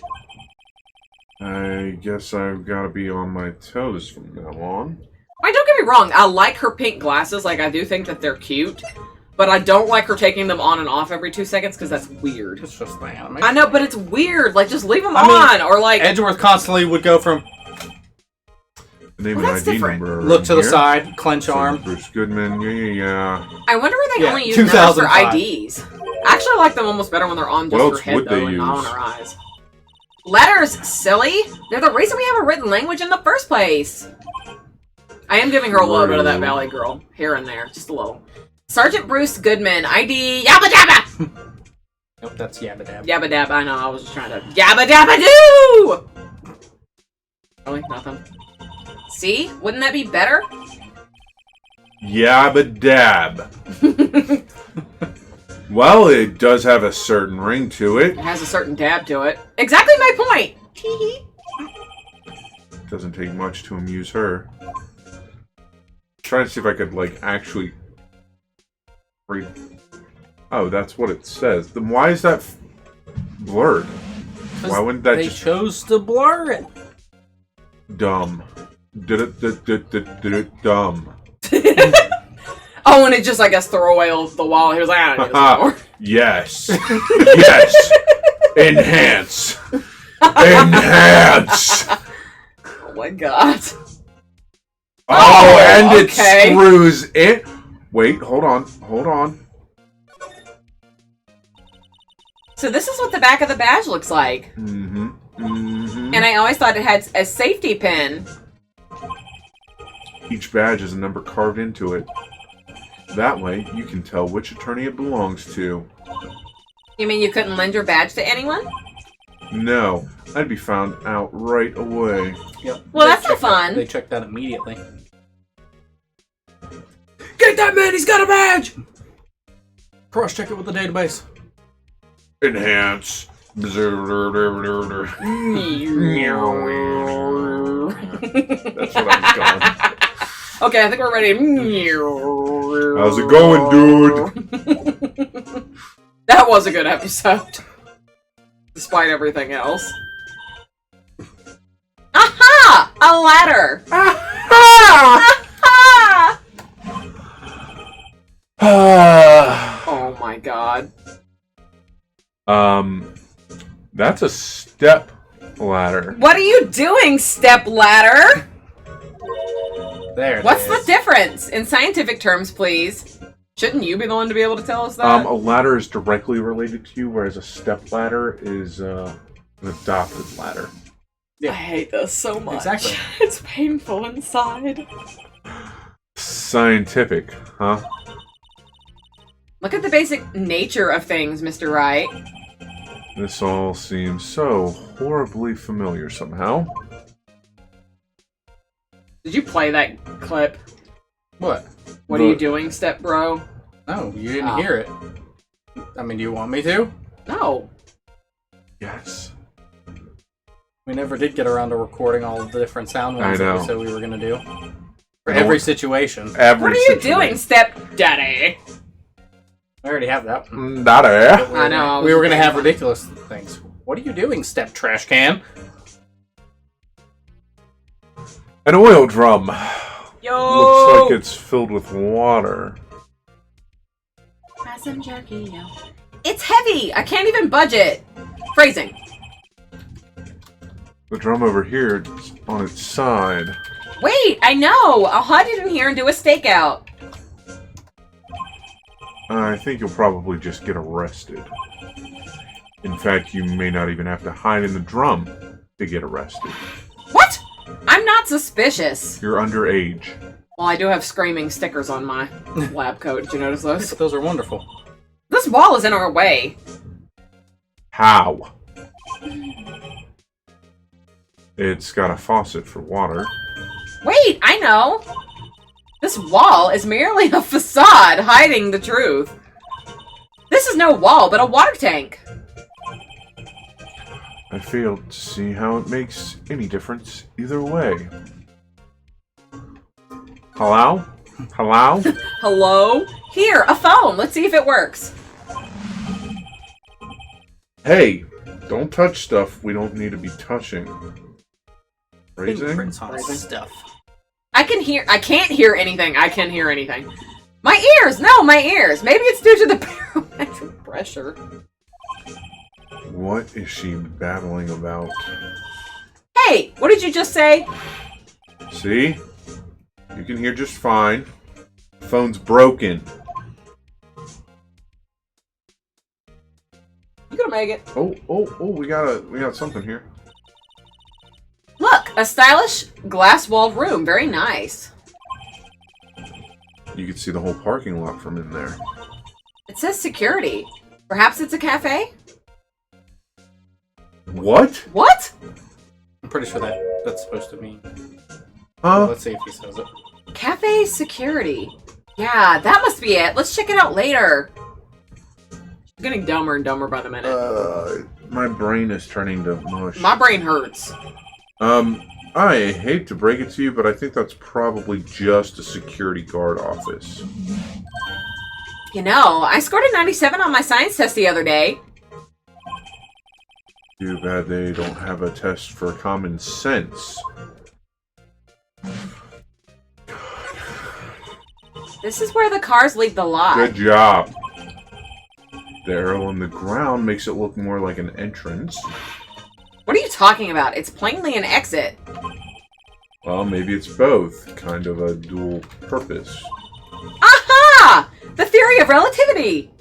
B: I guess I've got to be on my toes from now on.
A: I mean, don't get me wrong. I like her pink glasses. Like, I do think that they're cute. But I don't like her taking them on and off every 2 seconds because that's weird.
C: It's just the animation.
A: I know, but it's weird. Like, just leave them
C: I mean,
A: on. Or, like...
C: Edgeworth constantly would go from
B: Name
A: Well,
B: and
A: that's
B: ID
A: different.
B: number.
C: look to the
B: here.
C: side, clench
B: Sergeant
C: arm.
B: Bruce Goodman, yeah.
A: I wonder where they
C: Yeah,
A: only use numbers for
C: 2005.
A: IDs. I actually like them almost better when they're on just
B: What
A: her
B: else
A: head,
B: would
A: though,
B: they
A: and not on
B: use?
A: her eyes. Letters, silly! They're the reason we have a written language in the first place. I am giving her a little bit of that
B: True.
A: Valley Girl here and there, just a little. Sergeant Bruce Goodman, ID Yabba Dabba!
C: Nope, that's Yabba Dabba.
A: Yabba Dabba, I know, I was just trying to Yabba Dabba Doo! Really? Nothing. See? Wouldn't that be better?
B: Yabba dab. Well, it does have a certain ring to it.
A: It has a certain dab to it. Exactly my point!
B: Doesn't take much to amuse her. Trying to see if I could, like, actually read. Oh, that's what it says. Then why is that blurred? Why wouldn't that
C: they
B: just...
C: chose to blur it.
B: Dumb. Did it dumb.
A: Oh, and it just, I guess, threw away the wall. He was like, I don't need this anymore.
B: Yes. Yes. Enhance. Enhance.
A: Oh my god.
B: Oh, and
A: okay.
B: it screws it. Wait, hold on. Hold on.
A: So this is what the back of the badge looks like.
B: Mm-hmm. Mm-hmm.
A: And I always thought it had a safety pin.
B: Each badge has a number carved into it. That way, you can tell which attorney it belongs to.
A: You mean you couldn't lend your badge to anyone?
B: No, I'd be found out right away.
C: Yep.
A: Well, that's no fun.
C: They checked that immediately.
D: Get that man! He's got a badge!
C: Cross-check it with the database.
B: Enhance. That's what I was going.
A: Okay, I think we're ready.
B: How's it going, dude?
A: That was a good episode. Despite everything else. Aha! A ladder! Aha! Oh my god.
B: That's a step ladder.
A: What are you doing, step ladder?
C: There.
A: What's the difference? In scientific terms, please. Shouldn't you be the one to be able to tell us that?
B: A ladder is directly related to you, whereas a step ladder is an adopted ladder.
C: Yeah.
A: I hate this so much.
C: Exactly.
A: It's painful inside.
B: Scientific, huh?
A: Look at the basic nature of things, Mr. Wright.
B: This all seems so horribly familiar somehow.
A: Did you play that clip?
C: What?
A: What are you doing, step bro?
C: No, you didn't hear it. I mean, do you want me to?
A: No.
B: Yes.
C: We never did get around to recording all of the different sound ones that we said we were going to do. For every situation.
A: What are you doing, step daddy?
C: I already have that one.
B: Daddy.
A: I know.
C: We were going to have ridiculous things. What are you doing, step trash can?
B: An oil drum.
A: Yo!
B: Looks like it's filled with water.
A: Have some jerky, yo. It's heavy! I can't even budge it! Phrasing.
B: The drum over here is on its side.
A: Wait, I know! I'll hide it in here and do a stakeout.
B: I think you'll probably just get arrested. In fact, you may not even have to hide in the drum to get arrested.
A: What? I'm not suspicious.
B: You're underage.
A: Well, I do have screaming stickers on my lab coat. Did you notice those?
C: Those are wonderful.
A: This wall is in our way.
B: How? It's got a faucet for water.
A: Wait, I know. This wall is merely a facade hiding the truth. This is no wall, but a water tank.
B: I fail to see how it makes any difference either way. Hello? Hello?
A: Hello? Here, a phone. Let's see if it works.
B: Hey, don't touch stuff we don't need to be touching. Phrasing?
C: Fingerprints on stuff.
A: I can't hear anything. I can hear anything. My ears! No, my ears! Maybe it's due to the barometric pressure.
B: What is she babbling about?
A: Hey! What did you just say?
B: See? You can hear just fine. The phone's broken.
A: You gonna make it.
B: Oh, we got something here.
A: Look! A stylish glass-walled room. Very nice.
B: You can see the whole parking lot from in there.
A: It says security. Perhaps it's a cafe?
B: What?
A: What?
C: I'm pretty sure that's supposed to mean.
B: Huh?
C: Let's see if he says it.
A: Cafe security. Yeah, that must be it. Let's check it out later. It's getting dumber and dumber by the minute.
B: My brain is turning to mush.
A: My brain hurts.
B: I hate to break it to you, but I think that's probably just a security guard office.
A: You know, I scored a 97 on my science test the other day.
B: Too bad they don't have a test for common sense.
A: This is where the cars leave the lot.
B: Good job. The arrow on the ground makes it look more like an entrance.
A: What are you talking about? It's plainly an exit.
B: Well, maybe it's both. Kind of a dual purpose.
A: Aha! The theory of relativity!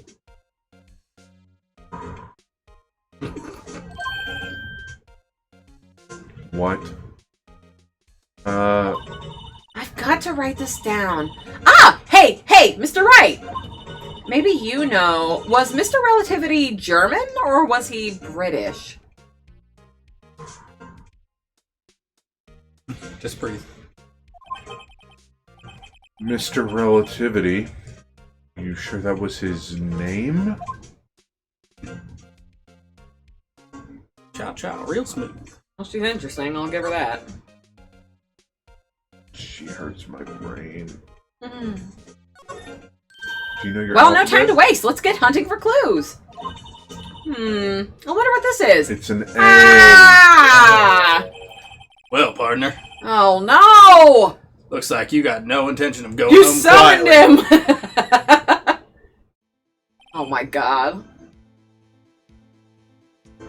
B: What?
A: I've got to write this down. Ah! Hey! Hey! Mr. Wright! Maybe you know, was Mr. Relativity German or was he British?
C: Just breathe.
B: Mr. Relativity. You sure that was his name?
C: Chow chow, real smooth.
A: Well, she's interesting. I'll give her that.
B: She hurts my brain.
A: Mm.
B: Do you know your
A: Well, no
B: alphabet?
A: time to waste. Let's get hunting for clues. I wonder what this is.
B: It's an A.
A: Ah!
C: Well, partner,
A: Oh no!
C: looks like you got no intention of going
A: You
C: home
A: summoned
C: quietly.
A: him! Oh my god.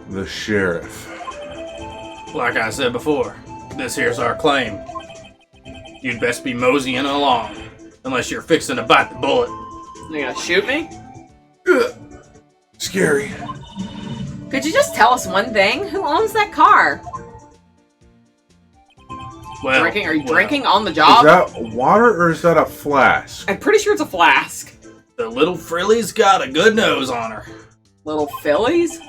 B: The sheriff.
C: Like I said before, this here's our claim. You'd best be moseying along, unless you're fixing to bite the bullet.
A: You gonna shoot me?
B: Ugh. Scary.
A: Could you just tell us one thing? Who owns that car?
C: Well,
A: Are you
C: well,
A: drinking on the
B: Is
A: job?
B: that water or is that a flask?
A: I'm pretty sure it's a flask.
C: The little frilly's got a good nose on her.
A: Little fillies?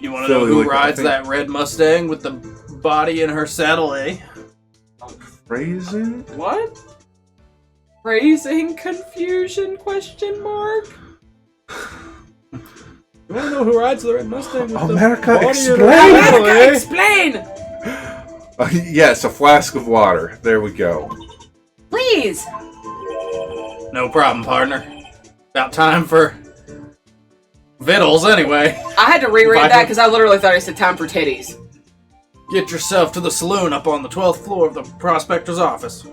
C: You want to know
B: Philly,
C: who
B: like, I
C: rides
B: think-
C: that red Mustang with the body in her saddle, eh?
B: Phrasing?
A: What? Phrasing confusion question mark?
C: You want to know who rides the red Mustang with
B: America,
C: the body
B: explain!
C: in her saddle,
A: America,
C: eh?
A: explain!
B: Yes, a flask of water. There we go.
A: Please!
C: No problem, partner. About time for vittles, anyway.
A: I had to reread
C: Bye.
A: that because I literally thought I said time for titties.
C: Get yourself to the saloon up on the 12th floor of the prospector's office.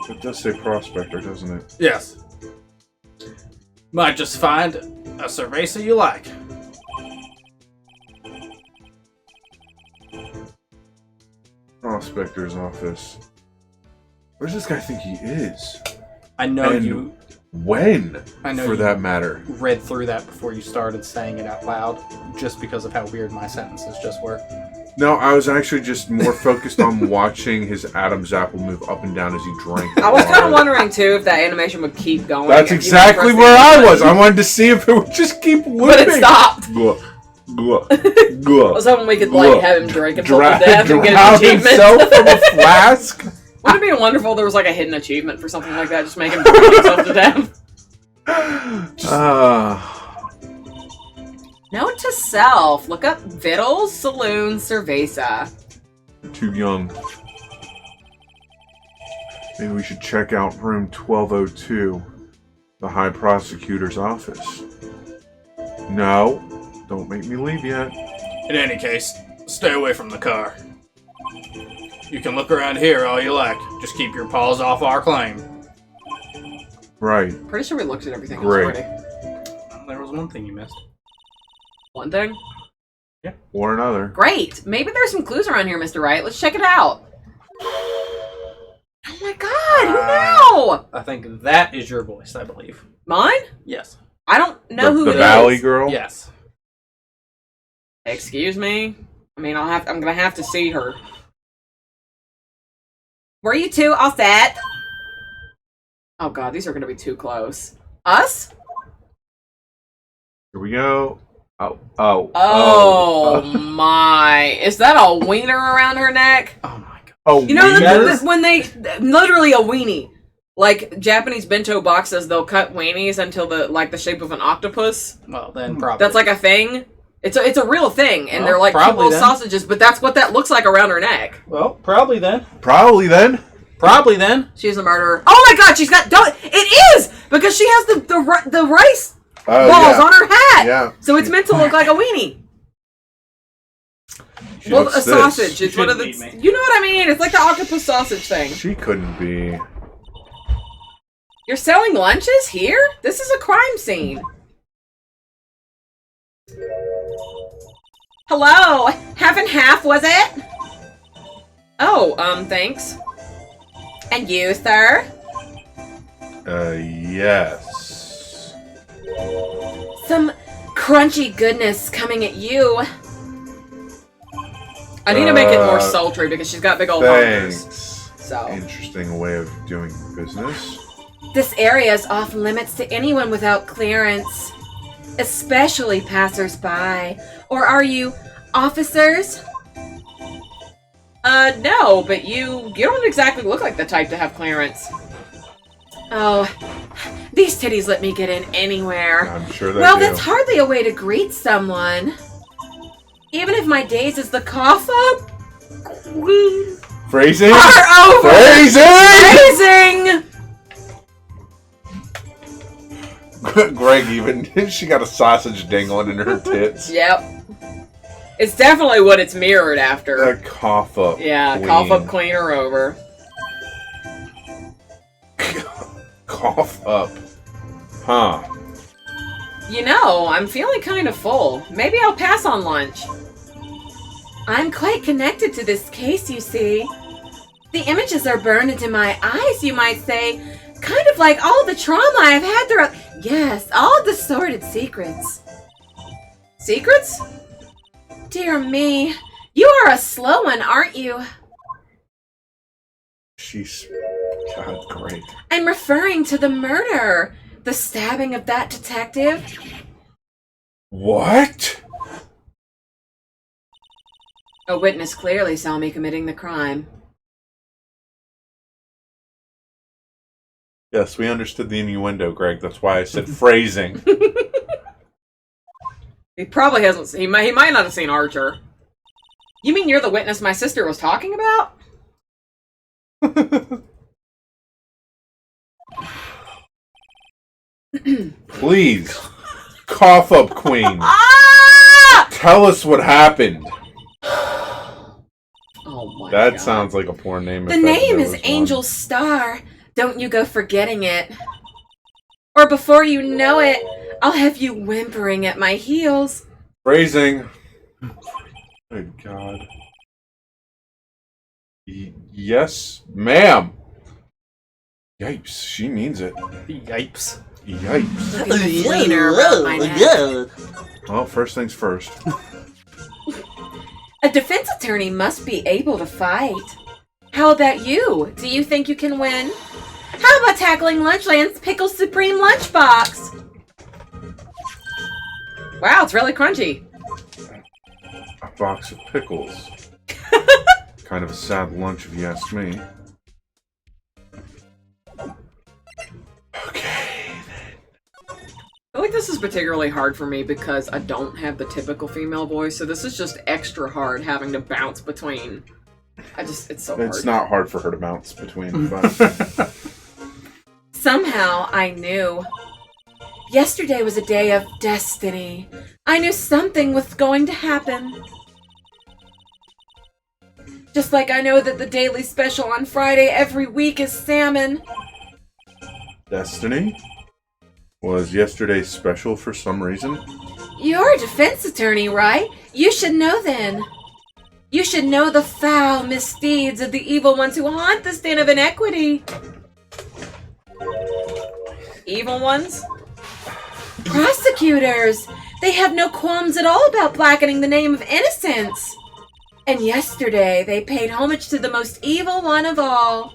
B: It does say prospector, doesn't it?
C: Yes. Might just find a cerveza you like.
B: Prospector's office. Where does this guy think he is?
C: I know
B: And
C: you
B: when?
C: I know
B: for
C: you-
B: that matter.
C: read through that before you started saying it out loud, just because of how weird my sentences just were.
B: No, I was actually just more focused on watching his Adam's apple move up and down as he drank.
A: I was kind
B: water.
A: of wondering too if that animation would keep going.
B: That's
A: even
B: exactly
A: for
B: where
A: the-
B: I was. I wanted to see if it would just keep looping.
A: But it stopped.
B: Glug, glug,
A: I
B: glug.
A: was hoping we could
B: Look,
A: like have him drink himself
B: Drown
A: to death and get an achievement.
B: himself from a flask.
A: Wouldn't it be wonderful if there was like a hidden achievement for something like that? Just make him drink himself to death. Note to self: look up Vittles Saloon Cerveza.
B: Too young. Maybe we should check out room 1202, the High Prosecutor's office. No, don't make me leave yet.
C: In any case, stay away from the car. You can look around here all you like. Just keep your paws off our claim.
B: Right.
A: Pretty sure we looked at everything else
B: Great.
A: already.
C: Well, there was one thing you missed.
A: One thing.
B: Or another.
A: Great. Maybe there's some clues around here, Mr. Wright. Let's check it out. Oh my god, who knew?
C: I think that is your voice, I believe.
A: Mine?
C: Yes.
A: I don't know who
B: The
A: it
B: Valley
A: is.
B: Girl?
C: Yes.
A: Excuse me? I mean, I'm gonna have to see her. Were you two all set? Oh god, these are gonna be too close. Us?
B: Here we go.
A: Oh my! Is that a wiener around her neck?
C: Oh my god.
B: Oh,
A: You know
B: wiener?
A: when they literally a weenie, like Japanese bento boxes, they'll cut weenies until the shape of an octopus.
C: Well, then probably.
A: That's like a thing. It's a real thing, and
C: Well,
A: they're like cute
C: probably
A: little
C: then.
A: sausages. But that's what that looks like around her neck.
C: Well, probably then.
B: Probably then.
C: Probably then.
A: She's a murderer. Oh my god, she's got. It is because she has the rice balls
B: Yeah.
A: on her hat.
B: Yeah.
A: So it's meant to look like a weenie.
B: She
A: Well,
B: looks
A: a
B: this.
A: sausage. It's one of the.
C: Shouldn't eat me.
A: You know what I mean? It's like the octopus sausage thing.
B: She couldn't be.
A: You're selling lunches here? This is a crime scene. Hello, half and half, was it? Oh, thanks. And you, sir?
B: Yes.
A: Some crunchy goodness coming at you. I need to make it more sultry because she's got big old hunters.
B: Thanks.
A: So.
B: Interesting way of doing business.
A: This area is off limits to anyone without clearance, especially passers-by. Or are you officers? No, but you don't exactly look like the type to have clearance. Oh, these titties let me get in anywhere.
B: I'm sure they
A: Well,
B: do.
A: that's hardly a way to greet someone. Even if my days is the cough up.
B: Phrasing?
A: Are over!
B: Phrasing!
A: Phrasing!
B: Greg even, she got a sausage dangling in her tits.
A: Yep. It's definitely what it's mirrored after.
B: A cough up.
A: Yeah,
B: queen.
A: cough up, clean her over.
B: Cough up. Huh.
A: You know, I'm feeling kind of full. Maybe I'll pass on lunch. I'm quite connected to this case, you see. The images are burned into my eyes, you might say. Kind of like all the trauma I've had throughout... Yes, all the sordid secrets. Secrets? Dear me. You are a slow one, aren't you?
B: She's... God, great.
A: I'm referring to the murder. The stabbing of that detective.
B: What?
A: A witness clearly saw me committing the crime.
B: Yes, we understood the innuendo, Greg. That's why I said phrasing.
A: He probably hasn't seen... He might not have seen Archer. You mean you're the witness my sister was talking about?
B: Please. Cough up, queen.
A: Ah!
B: Tell us what happened.
A: Oh my
B: That
A: God.
B: sounds like a porn name.
A: The name is Angel Star. Don't you go forgetting it. Or before you know it, I'll have you whimpering at my heels.
B: Phrasing. Good God. Yes, ma'am. Yipes, she means it.
C: Yipes.
B: Yipes.
A: Look at the fleener around my neck.
B: Well, first things first.
A: A defense attorney must be able to fight. How about you? Do you think you can win? How about tackling Lunchland's Pickle Supreme Lunchbox? Wow, it's really crunchy.
B: A box of pickles. Kind of a sad lunch if you ask me. Okay.
A: I feel like this is particularly hard for me because I don't have the typical female voice, so this is just extra hard having to bounce between. It's so hard.
B: It's not hard for her to bounce between, but...
A: Somehow I knew. Yesterday was a day of destiny. I knew something was going to happen. Just like I know that the daily special on Friday every week is salmon.
B: Destiny? Was yesterday's special for some reason?
A: You're a defense attorney, right? You should know then. You should know the foul misdeeds of the evil ones who haunt the stand of inequity. Evil ones? Prosecutors! They have no qualms at all about blackening the name of innocence. And yesterday, they paid homage to the most evil one of all.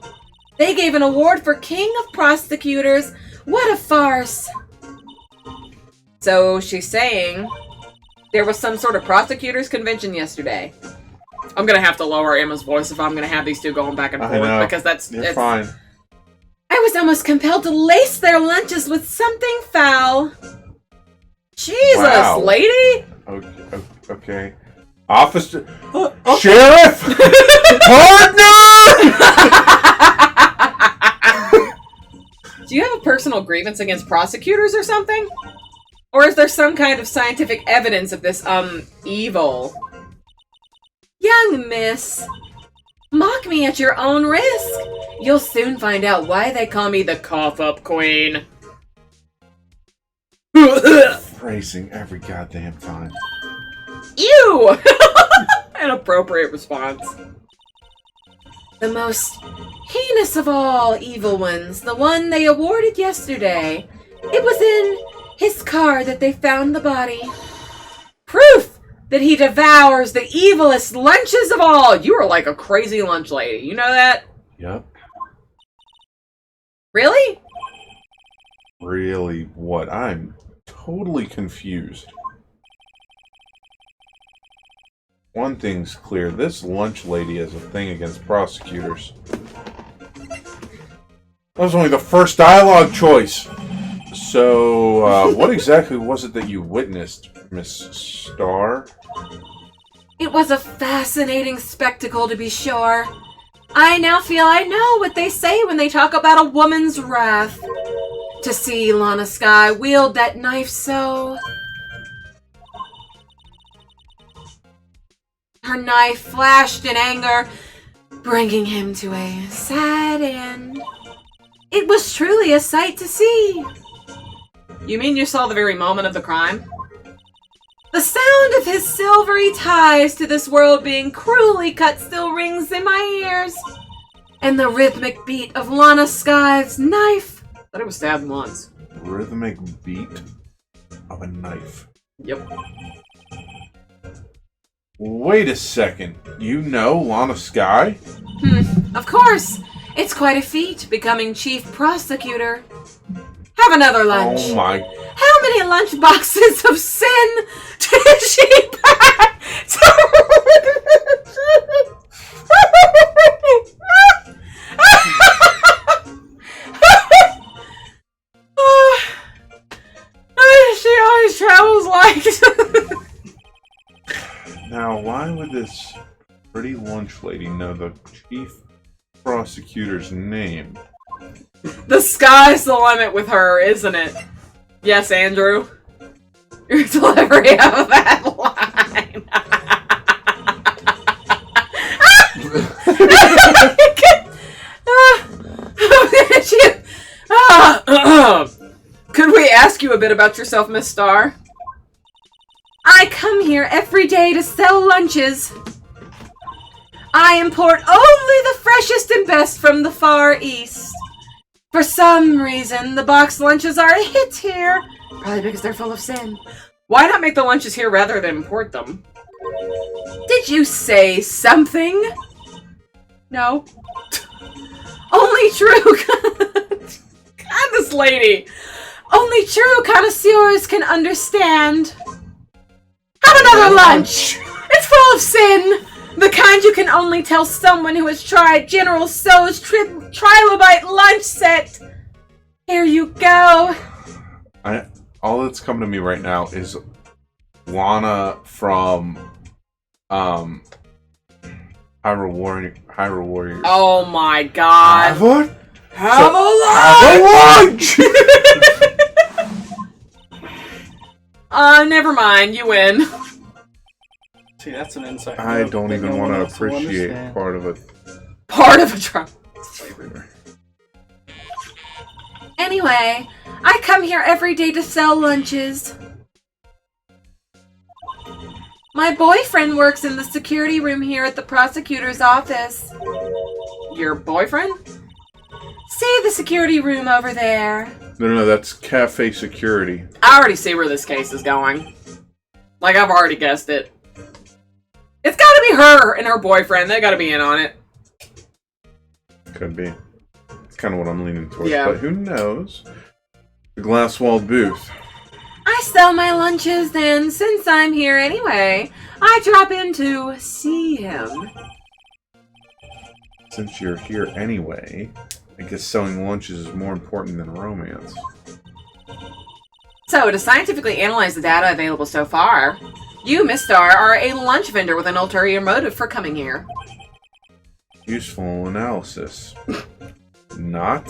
A: They gave an award for King of Prosecutors. What a farce! So she's saying There was some sort of prosecutors convention yesterday. I'm gonna have to lower Emma's voice if I'm gonna have these two going back and forth because that's
B: fine.
A: I was almost compelled to lace their lunches with something foul. Jesus, lady!
B: Okay. Officer... Sheriff! Partner!
A: Do you have a personal grievance against prosecutors or something? Or is there some kind of scientific evidence of this, evil? Young miss, mock me at your own risk. You'll soon find out why they call me the cough-up queen.
B: Phrasing every goddamn time.
A: Ew! An appropriate response. The most heinous of all evil ones, the one they awarded yesterday. It was in his car that they found the body. Proof that he devours the evilest lunches of all. You are like a crazy lunch lady. You know that?
B: Yep.
A: Really?
B: Really what? I'm totally confused. One thing's clear, this lunch lady has a thing against prosecutors. That was only the first dialogue choice! So, what exactly was it that you witnessed, Miss Starr?
A: It was a fascinating spectacle, to be sure. I now feel I know what they say when they talk about a woman's wrath. To see Lana Skye wield that knife so... Her knife flashed in anger, bringing him to a sad end. It was truly a sight to see. You mean you saw the very moment of the crime? The sound of his silvery ties to this world being cruelly cut still rings in my ears. And the rhythmic beat of Lana Skye's knife. I thought it was stabbed once.
B: Rhythmic beat of a knife.
A: Yep.
B: Wait a second. You know Lana Skye?
A: Of course. It's quite a feat, becoming chief prosecutor. Have another lunch.
B: Oh my...
A: How many lunch boxes of sin did she pack? She always travels like...
B: Now, why would this pretty lunch lady know the chief prosecutor's name?
A: The sky's the limit with her, isn't it? Yes, Andrew. Your delivery of that line. Could we ask you a bit about yourself, Miss Starr? I come here every day to sell lunches. I import only the freshest and best from the Far East. For some reason, the box lunches are a hit here. Probably because they're full of sin. Why not make the lunches here rather than import them? Did you say something? No. Only true... God, this lady. Only true connoisseurs can understand. Have another lunch! It's full of sin! The kind you can only tell someone who has tried General Tso's trilobite lunch set. Here you go.
B: All that's coming to me right now is Lana from Hyrule Warrior.
A: Oh my god.
B: Have a lunch!
A: Never mind, you win.
C: See, that's an insight.
B: I don't even want to appreciate part of it.
A: Part of a trial. Anyway, I come here every day to sell lunches. My boyfriend works in the security room here at the prosecutor's office. Your boyfriend? See the security room over there.
B: No, that's cafe security.
A: I already see where this case is going. Like, I've already guessed it. It's gotta be her and her boyfriend. They gotta be in on it.
B: Could be. It's kind of what I'm leaning towards.
A: Yeah.
B: But who knows? The glass-walled booth.
A: I sell my lunches, then since I'm here anyway, I drop in to see him.
B: Since you're here anyway, I guess selling lunches is more important than romance.
A: So, to scientifically analyze the data available so far, you, Miss Star, are a lunch vendor with an ulterior motive for coming here.
B: Useful analysis. Not.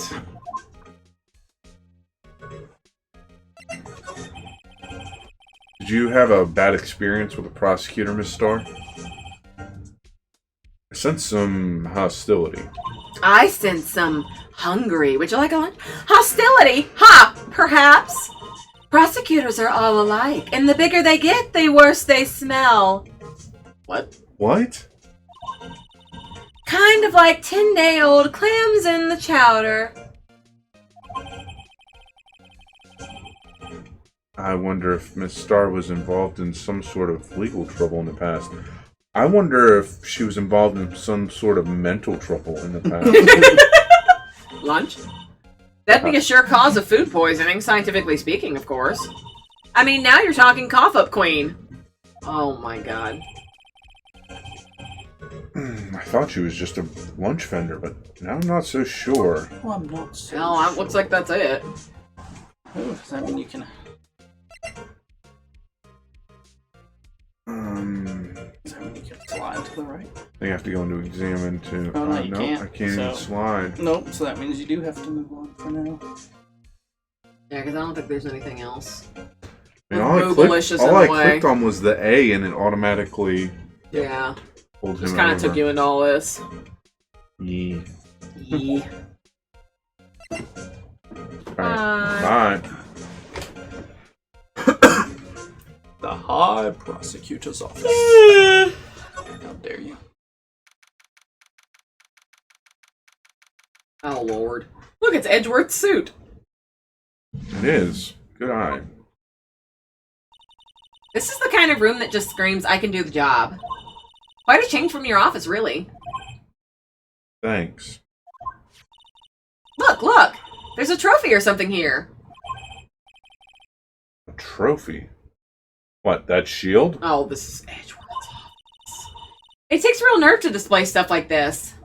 B: Did you have a bad experience with a prosecutor, Miss Starr? I sense some hostility.
A: I sense some hungry. Would you like a lunch? Hostility? Ha! Perhaps. Prosecutors are all alike, and the bigger they get, the worse they smell. What?
B: What?
A: Kind of like 10-day-old clams in the chowder.
B: I wonder if Miss Starr was involved in some sort of legal trouble in the past. I wonder if she was involved in some sort of mental trouble in the past.
A: Lunch? That'd be a sure cause of food poisoning, scientifically speaking, of course. I mean, now you're talking cough-up queen. Oh my god.
B: I thought she was just a lunch vendor, but now I'm not so sure.
C: Well, I'm not so
A: No, it looks like that's it.
C: Oh, does that mean you can... Does that mean you can slide to the right?
B: I have to go into examine to...
C: Oh, no, you
B: no,
C: can't.
B: I can't even slide.
C: Nope, so that means you do have to move on for now.
A: Yeah, because I don't think there's anything else.
B: I mean, all I clicked on was the A, and it automatically
A: Yeah.
B: pulled him
A: Just kind of
B: over.
A: took you into all this.
B: Yeah.
A: Yee.
B: Alright, bye.
C: The High Prosecutor's Office. How dare you.
A: Oh, Lord. Look, it's Edgeworth's suit.
B: It is. Good eye.
A: This is the kind of room that just screams, I can do the job. Quite a change from your office, really.
B: Thanks.
A: Look! There's a trophy or something here.
B: A trophy? What, that shield?
A: Oh, this is Edgeworth's office. It takes real nerve to display stuff like this.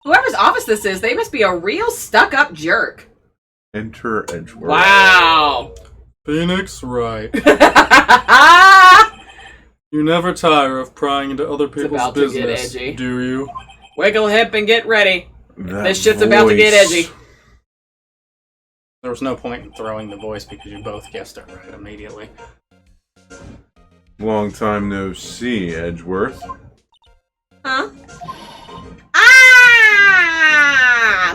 A: Whoever's office this is, they must be a real stuck-up jerk.
B: Enter Edgeworth.
A: Wow!
C: Phoenix Wright. You never tire of prying into other people's
A: about to get
C: business,
A: edgy.
C: do you?
A: Wiggle hip and get ready.
B: That
A: This shit's about to get
B: voice.
A: edgy.
C: There was no point in throwing the voice because you both guessed it right immediately.
B: Long time no see, Edgeworth.
A: Huh? Ah!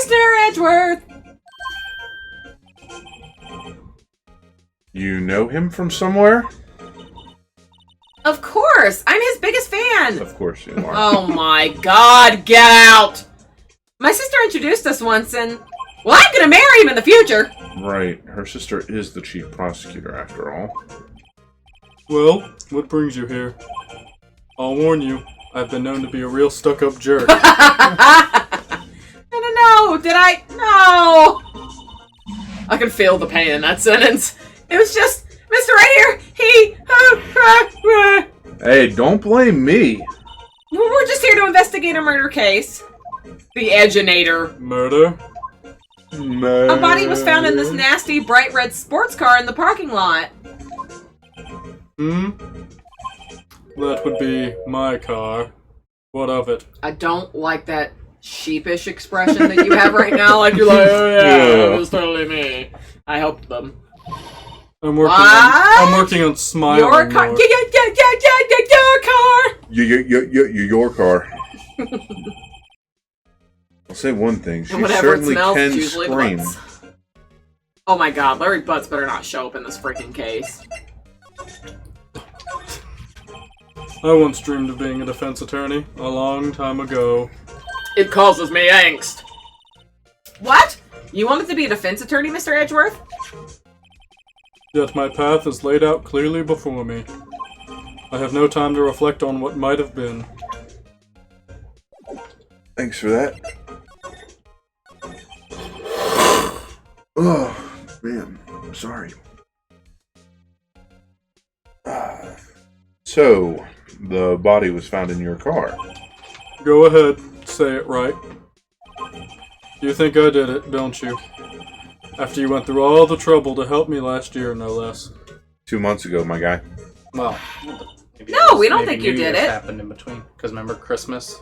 A: Mr. Edgeworth!
B: You know him from somewhere?
A: Of course! I'm his biggest fan!
B: Of course you are.
A: Oh my god, get out! My sister introduced us once and... Well, I'm gonna marry him in the future!
B: Right. Her sister is the chief prosecutor, after all.
C: Well, what brings you here? I'll warn you, I've been known to be a real stuck-up jerk.
A: No, did I? No! I can feel the pain in that sentence. It was just, Mr. Right here,
B: Hey, don't blame me.
A: We're just here to investigate a murder case. The Edgeinator.
C: Murder?
A: A body was found in this nasty bright red sports car in the parking lot.
C: Hmm? That would be my car. What of it?
A: I don't like that sheepish expression that you have right now. Like you're like, oh yeah, it was totally me. I helped them.
C: I'm working on smiling
A: Your car?
C: more.
A: Your car!
B: Your car. I'll say one thing. She
A: And whatever it
B: certainly
A: smells,
B: can
A: it's usually
B: scream.
A: butts. Oh my god, Larry Butts better not show up in this freaking case.
C: I once dreamed of being a defense attorney, a long time ago.
A: It causes me angst. What? You wanted to be a defense attorney, Mr. Edgeworth?
C: Yet my path is laid out clearly before me. I have no time to reflect on what might have been.
B: Thanks for that. Oh, man. I'm sorry. So, the body was found in your car.
E: Go ahead, say it right. You think I did it, don't you? After you went through all the trouble to help me last year, no less.
B: 2 months ago, my guy.
C: Well, maybe
A: No, we don't think you
C: New
A: did
C: Year's
A: it.
C: happened in between. Because remember Christmas?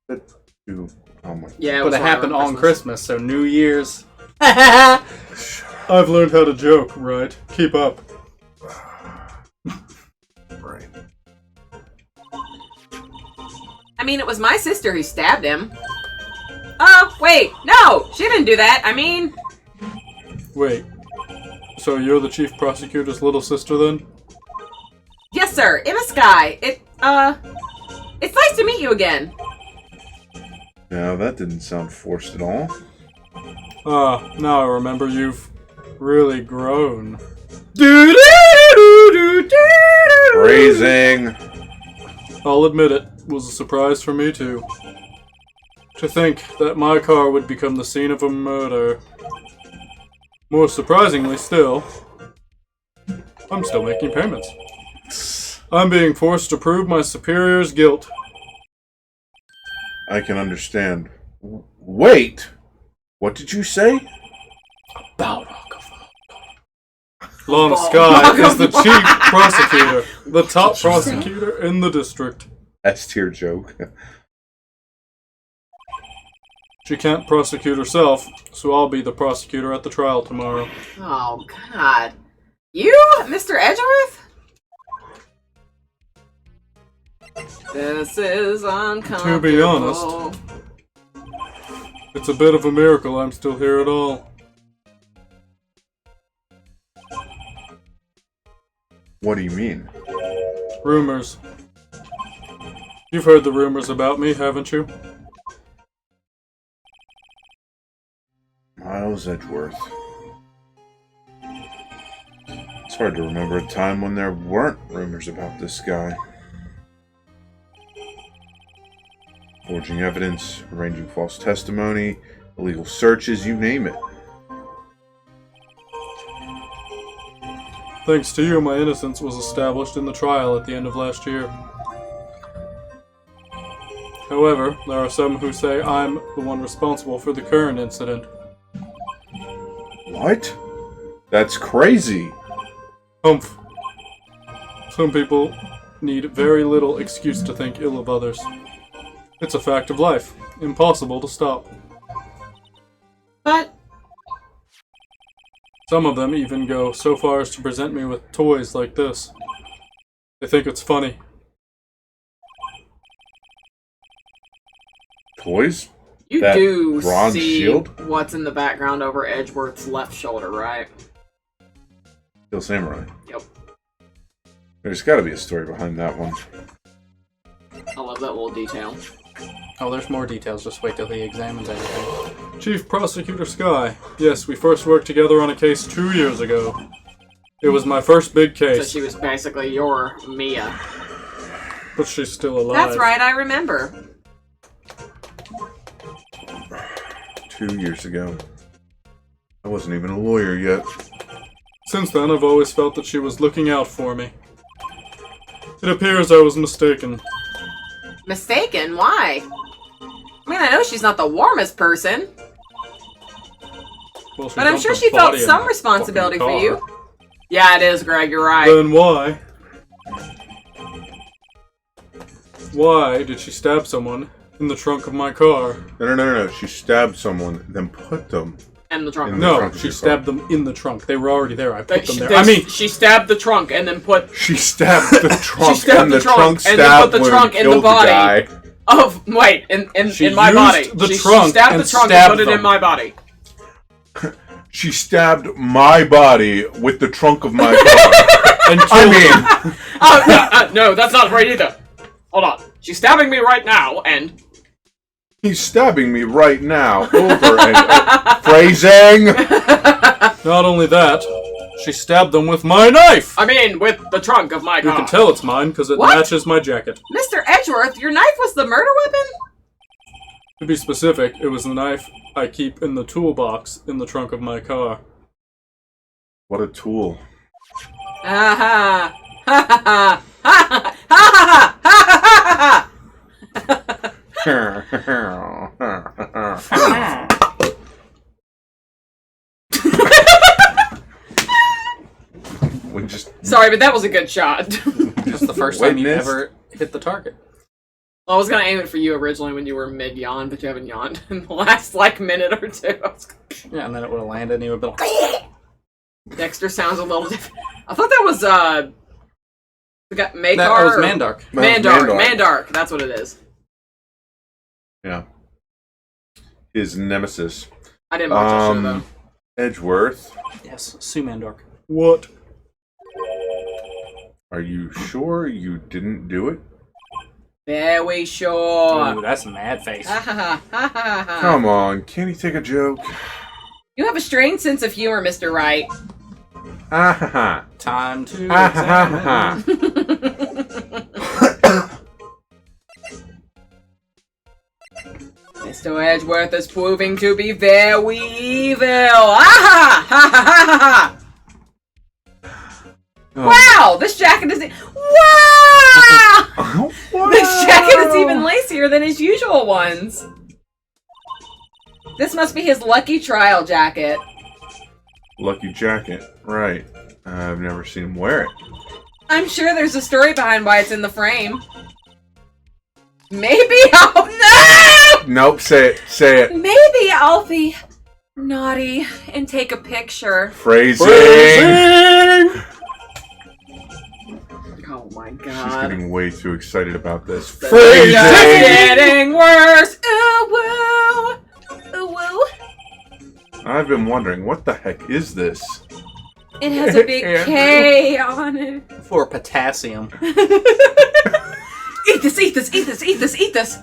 B: Oh my.
A: Yeah,
C: But it happened on Christmas, so New Year's.
E: I've learned how to joke, right? Keep up.
B: Right.
A: I mean, it was my sister who stabbed him. Oh, wait, no, she didn't do that. I mean,
E: Wait. So you're the chief prosecutor's little sister then?
A: yes, sir. Emma Sky. It's nice to meet you again.
B: Now, that didn't sound forced at all.
E: Ah, now I remember you've really grown.
B: Phrasing.
E: I'll admit it was a surprise for me too. To think that my car would become the scene of a murder. More surprisingly still, I'm still making payments. I'm being forced to prove my superior's guilt.
B: I can understand. Wait! What did you say?
E: Lana Sky is the chief prosecutor, the top prosecutor in the district.
B: S-tier joke.
E: She can't prosecute herself, so I'll be the prosecutor at the trial tomorrow.
A: Oh, God. You, Mr. Edgeworth? This is uncomfortable.
E: To be honest, it's a bit of a miracle I'm still here at all.
B: What do you mean?
E: Rumors. You've heard the rumors about me, haven't you?
B: Miles Edgeworth. It's hard to remember a time when there weren't rumors about this guy. Forging evidence, arranging false testimony, illegal searches, you name it.
E: Thanks to you, my innocence was established in the trial at the end of last year. However, there are some who say I'm the one responsible for the current incident.
B: What? That's crazy.
E: Humph. Some people need very little excuse to think ill of others. It's a fact of life. Impossible to stop.
A: But
E: Some of them even go so far as to present me with toys like this. They think it's funny.
B: Toys?
A: you
B: That
A: do
B: bronze
A: see
B: shield?
A: what's in the background over Edgeworth's left shoulder, right?
B: Still Samurai.
A: Yep.
B: There's gotta be a story behind that one.
A: I love that little detail.
C: Oh, there's more details. Just wait till he examines everything.
E: Chief Prosecutor Sky. Yes, we first worked together on a case 2 years ago. It was my first big
A: So
E: case,
A: she was basically your Mia.
E: but she's still alive.
A: That's right, I remember.
B: 2 years ago. I wasn't even a lawyer yet.
E: Since then, I've always felt that she was looking out for me. It appears I was mistaken.
A: Mistaken? Why? I mean, I know she's not the warmest person,
E: Well, she
A: but I'm
E: dumped
A: sure
E: her
A: she felt
E: body in
A: some
E: that
A: responsibility for
E: fucking
A: you.
E: car.
A: Yeah, it is, Greg, you're right.
E: Then why? Why did she stab someone in the trunk of my car?
B: No. She stabbed someone, then put them.
A: And the trunk.
B: In the
E: No,
B: trunk of
E: she
B: your
E: stabbed them in the trunk. They were already there. I put them
A: She-
E: there. I mean,
A: she stabbed the trunk and then put
B: She stabbed the trunk,
A: stabbed
B: and
A: the
B: the
A: trunk,
B: trunk
A: and then
B: stab
A: put the
B: wound
A: trunk in the
B: killed
A: body.
B: guy.
A: of wait in
E: She
A: my body.
E: used the
A: She
E: trunk
A: stabbed
E: and
A: the trunk and
E: stabbed
A: put it in
E: them.
A: my body.
B: She stabbed my body with the trunk of my car.
E: and
B: I
E: killed
B: mean,
E: them.
A: Oh, no, that's not right either. Hold on. She's stabbing me right now, and
B: he's stabbing me right now. Over and phrasing.
E: Not only that, she stabbed them with my knife.
A: I mean, with the trunk of my
E: You
A: car.
E: can tell it's mine because it
A: What?
E: matches my jacket.
A: Mr. Edgeworth, your knife was the murder weapon?
E: To be specific, it was the knife I keep in the toolbox in the trunk of my car.
B: What a tool.
A: Ha ha ha ha ha ha ha ha
B: We just
A: Sorry, but that was a good shot.
C: That's the first time you
B: Witness.
C: ever hit the target.
A: I was gonna aim it for you originally when you were mid-yawn, but you haven't yawned in the last, minute or two.
C: Yeah, and then it would have landed and you would have been like...
A: Dexter sounds a little different. I thought that was, we got Makar.
C: That was Mandark.
A: Mandark. That's what it is.
B: Yeah. His nemesis.
A: I didn't watch that show, though.
B: Edgeworth.
C: Yes, Sue Mandark.
E: What?
B: Are you sure you didn't do it?
A: Very sure.
C: Ooh, that's mad face.
A: Ha ha ha ha ha ha.
B: Come on, can't he take a joke?
A: You have a strange sense of humor, Mr. Wright.
B: Ha ha ha.
C: Time to
B: Ha ha ha ha.
A: Mr. Edgeworth is proving to be very evil. Ah ha ha ha ha ha. Wow, this jacket is wow. This jacket is even lacier than his usual ones. This must be his lucky trial jacket.
B: Lucky jacket, right. I've never seen him wear it.
A: I'm sure there's a story behind why it's in the frame. Maybe I'll... No!
B: Nope, say it, say it.
A: Maybe I'll be naughty and take a picture.
B: Phrasing!
A: Oh my
B: She's
A: god.
B: getting way too excited about this.
A: It's just
B: Phrasing!
A: getting worse. Ooh woo. Ooh woo.
B: I've been wondering, what the heck is this?
A: It has a big K on it.
C: For potassium.
A: Eat this, eat this, eat this, eat this, eat this.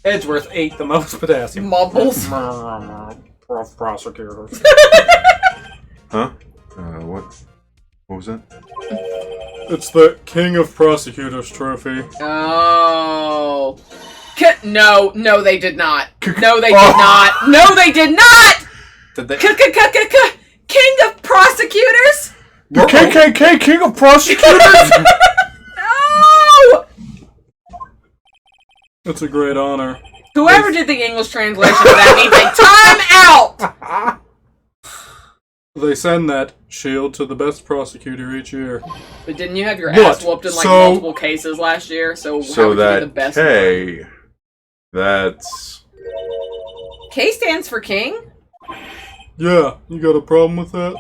C: Edgeworth ate the most potassium.
A: Mumbles.
C: Prosecutors.
B: Huh? What? What was that?
E: It's the King of Prosecutors trophy.
A: Oh. No, no, they did not. No, they did not. No, they did not.
C: Did they?
A: King of prosecutors?
B: The KKK King of Prosecutors?
A: No!
E: It's a great honor.
A: Whoever did the English translation of that needs a time out!
E: They send that shield to the best prosecutor each year.
A: But didn't you have your
E: What?
A: ass whooped in multiple cases last year? So how
B: So
A: would you be the
B: that
A: best?
B: K, that's...
A: K stands for king?
E: Yeah, you got a problem with that?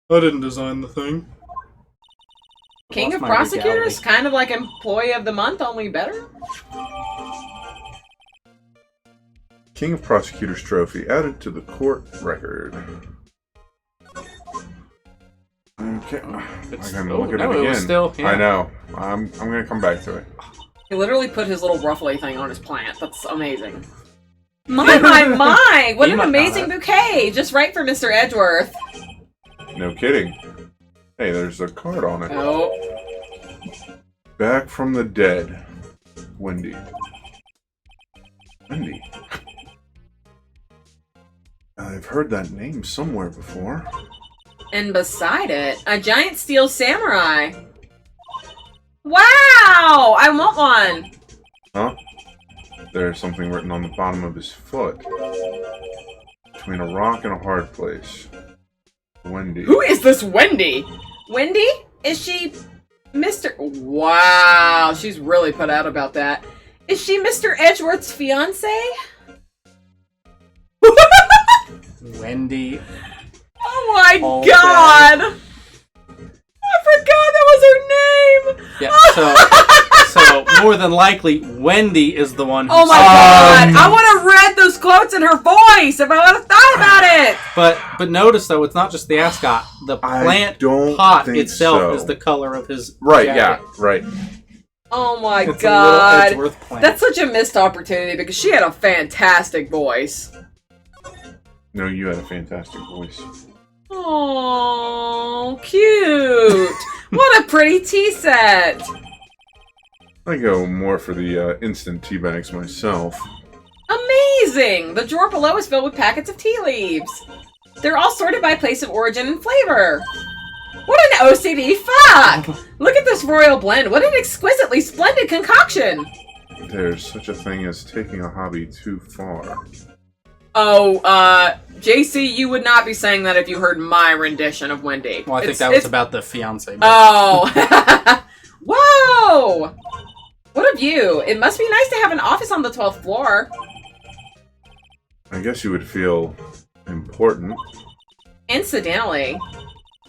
E: I didn't design the thing.
A: King
C: Lost
A: of
C: my
A: prosecutors?
C: legality.
A: Kind of like employee of the month, only better?
B: King of Prosecutors trophy added to the court record. Okay,
C: It's-
B: I gotta
C: oh,
B: look at
C: no,
B: it
C: it
B: again.
C: was still- yeah.
B: I know. I'm gonna come back to it.
A: He literally put his little ruffly thing on his plant. That's amazing. My, my! What
C: He
A: an
C: might
A: amazing
C: not.
A: bouquet! Just right for Mr. Edgeworth.
B: No kidding. Hey, there's a card on it.
A: Oh.
B: Back from the dead. Wendy. Wendy. I've heard that name somewhere before.
A: And beside it, a giant steel samurai. Wow! I want one!
B: Huh? There's something written on the bottom of his foot. Between a rock and a hard place. Wendy.
A: Who is this Wendy? Wendy? Is she Mr. Wow, she's really put out about that. Is she Mr. Edgeworth's fiance?
C: Wendy.
A: Oh my
C: All
A: god! I forgot that was her name!
C: Yeah, so more than likely, Wendy is the one who
A: Oh my god! I would have read those quotes in her voice if I would have thought about it!
C: But notice though, it's not just the ascot. The
B: I
C: plant
B: don't
C: pot
B: think
C: itself
B: so.
C: is the color of his
B: Right,
C: jacket.
B: yeah, right.
A: Oh my
C: It's a little
A: god.
C: Edgeworth plant.
A: That's such a missed opportunity because she had a fantastic voice.
B: No, you had a fantastic voice.
A: Oh, cute! What a pretty tea set!
B: I go more for the instant tea bags myself.
A: amazing! The drawer below is filled with packets of tea leaves. They're all sorted by place of origin and flavor. What an OCD fuck! Look at this royal blend. What an exquisitely splendid concoction!
B: There's such a thing as taking a hobby too far.
A: Oh, JC, you would not be saying that if you heard my rendition of Wendy.
C: Well, I think that was about the fiancé.
A: Oh! Whoa! What a view. It must be nice to have an office on the 12th floor.
B: I guess you would feel important.
A: Incidentally,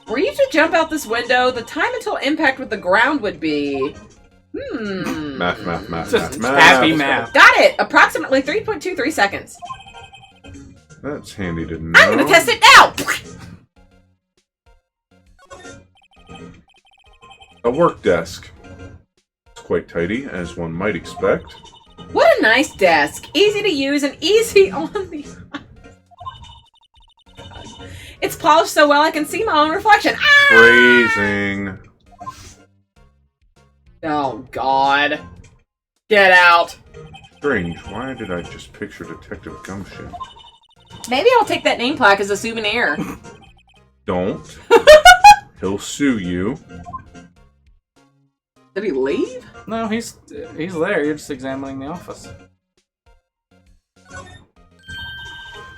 A: were you to jump out this window, the time until impact with the ground would be...
B: Math.
C: Happy math.
A: Got it! Approximately 3.23 seconds.
B: That's handy to know.
A: I'm gonna test it now!
B: A work desk. It's quite tidy, as one might expect.
A: What a nice desk. Easy to use and easy on the... It's polished so well I can see my own reflection. Ah!
B: Phrasing.
A: Oh, God. Get out.
B: Strange, why did I just picture Detective Gumshoe?
A: Maybe I'll take that name plaque as a souvenir.
B: Don't. He'll sue you.
A: Did he leave?
C: No, he's there. You're just examining the office.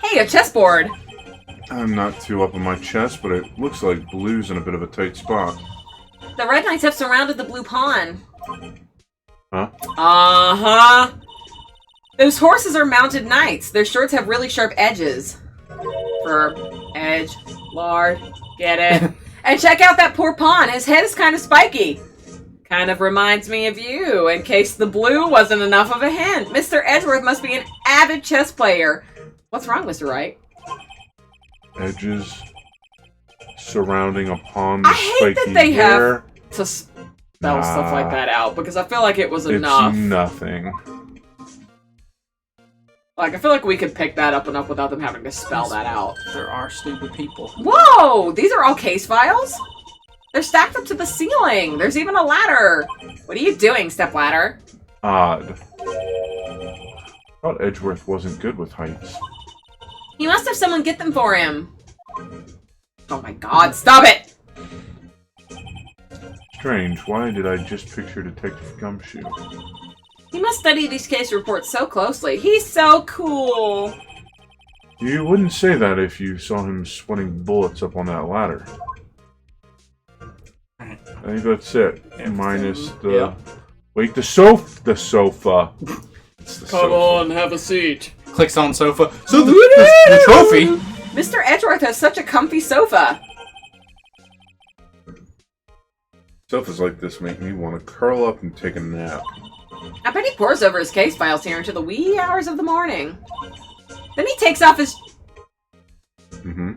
A: Hey, a chessboard.
B: I'm not too up on my chest, but it looks like Blue's in a bit of a tight spot.
A: The Red Knights have surrounded the Blue Pawn.
B: Huh?
A: Uh-huh. Those horses are mounted knights. Their shirts have really sharp edges. Verb, edge, lard, get it? And check out that poor pawn. His head is kind of spiky. Kind of reminds me of you, in case the blue wasn't enough of a hint. Mr. Edgeworth must be an avid chess player. What's wrong, Mr. Wright?
B: Edges surrounding a pawn.
A: I hate that they
B: hair.
A: have to spell stuff like that out, because I feel like it was enough.
B: It's nothing.
A: Like, I feel like we could pick that up enough without them having to spell that out.
C: There are stupid people.
A: Whoa! These are all case files? They're stacked up to the ceiling. There's even a ladder. What are you doing, stepladder?
B: Odd. Thought Edgeworth wasn't good with heights.
A: He must have someone get them for him. Oh my god, stop it!
B: Strange, why did I just picture Detective Gumshoe?
A: He must study these case reports so closely. He's so cool.
B: You wouldn't say that if you saw him sweating bullets up on that ladder. I think that's it. Minus the...
E: Yeah.
B: Wait, the sofa! The sofa. It's the
E: Come
B: sofa.
E: on, have a seat.
C: Clicks on sofa. So the trophy.
A: Mr. Edgeworth has such a comfy sofa.
B: Sofas like this make me want to curl up and take a nap.
A: I bet he pores over his case files here until the wee hours of the morning. Then he takes off his...
B: Mm-hmm.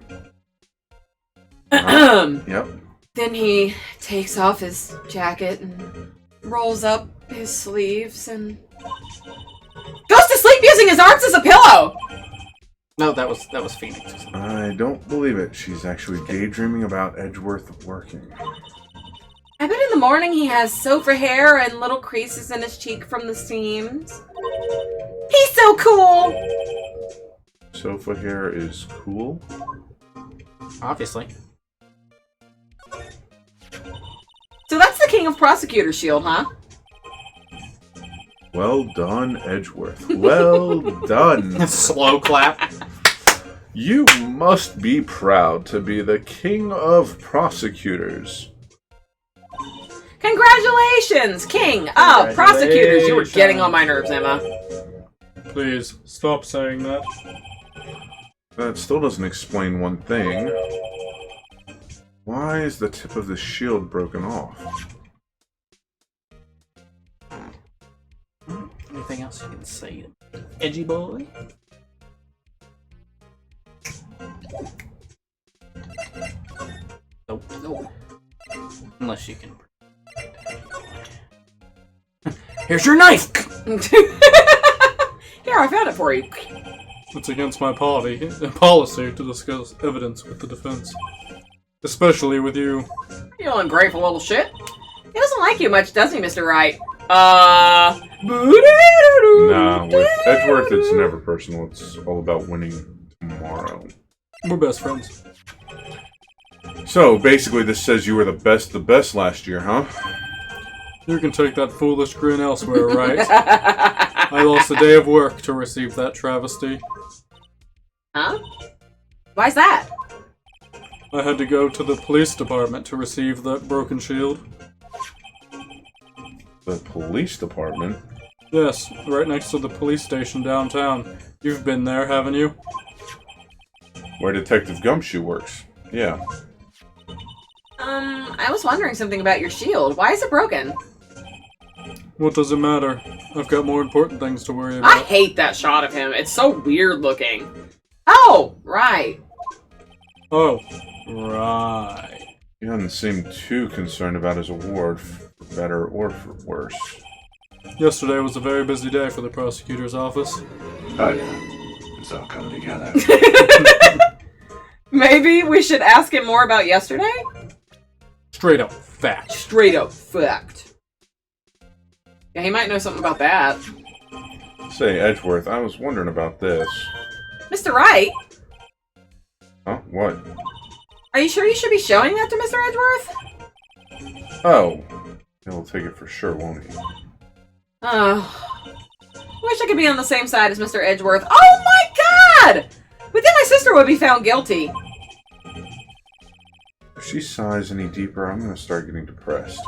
B: Yep.
A: Then he takes off his jacket and rolls up his sleeves and... goes to sleep using his arms as a pillow!
C: No, that was Phoenix.
B: I don't believe it. She's actually daydreaming about Edgeworth working.
A: I bet in the morning he has sofa hair and little creases in his cheek from the seams. He's so cool!
B: Sofa hair is cool.
C: Obviously.
A: So that's the King of Prosecutors shield, huh?
B: Well done, Edgeworth. Well done.
C: Slow clap.
B: You must be proud to be the King of Prosecutors.
A: Congratulations, King of Prosecutors! You were getting on my nerves, Emma.
E: Please, stop saying that.
B: That still doesn't explain one thing. Why is the tip of the shield broken off?
C: Anything else you can say? Edgy boy? Nope. Nope. Unless you can... Here's your knife!
A: Here, I found it for you.
E: It's against my policy to discuss evidence with the defense. Especially with you.
A: You ungrateful little shit. He doesn't like you much, does he, Mr. Wright?
B: Nah, with Edgeworth, it's never personal. It's all about winning tomorrow.
E: We're best friends.
B: So, basically, this says you were the best last year, huh?
E: You can take that foolish grin elsewhere, right? I lost a day of work to receive that travesty.
A: Huh? Why's that?
E: I had to go to the police department to receive that broken shield.
B: The police department?
E: Yes, right next to the police station downtown. You've been there, haven't you?
B: Where Detective Gumshoe works. Yeah.
A: I was wondering something about your shield. Why is it broken?
E: What does it matter? I've got more important things to worry
A: I
E: about.
A: hate that shot of him. It's so weird looking. Oh, right.
E: Oh, right.
B: He doesn't seem too concerned about his award, for better or for worse.
E: Yesterday was a very busy day for the prosecutor's office.
F: Oh yeah, it's all coming together.
A: Maybe we should ask him more about yesterday?
E: Straight up fact.
A: Straight up fact. Yeah, he might know something about that.
B: Say, Edgeworth, I was wondering about this.
A: Mr. Wright,
B: Huh? What?
A: are you sure you should be showing that to Mr. Edgeworth?
B: Oh. He'll take it for sure, won't he?
A: Wish I could be on the same side as Mr. Edgeworth. Oh my god! But then my sister would be found guilty.
B: If she sighs any deeper, I'm gonna start getting depressed.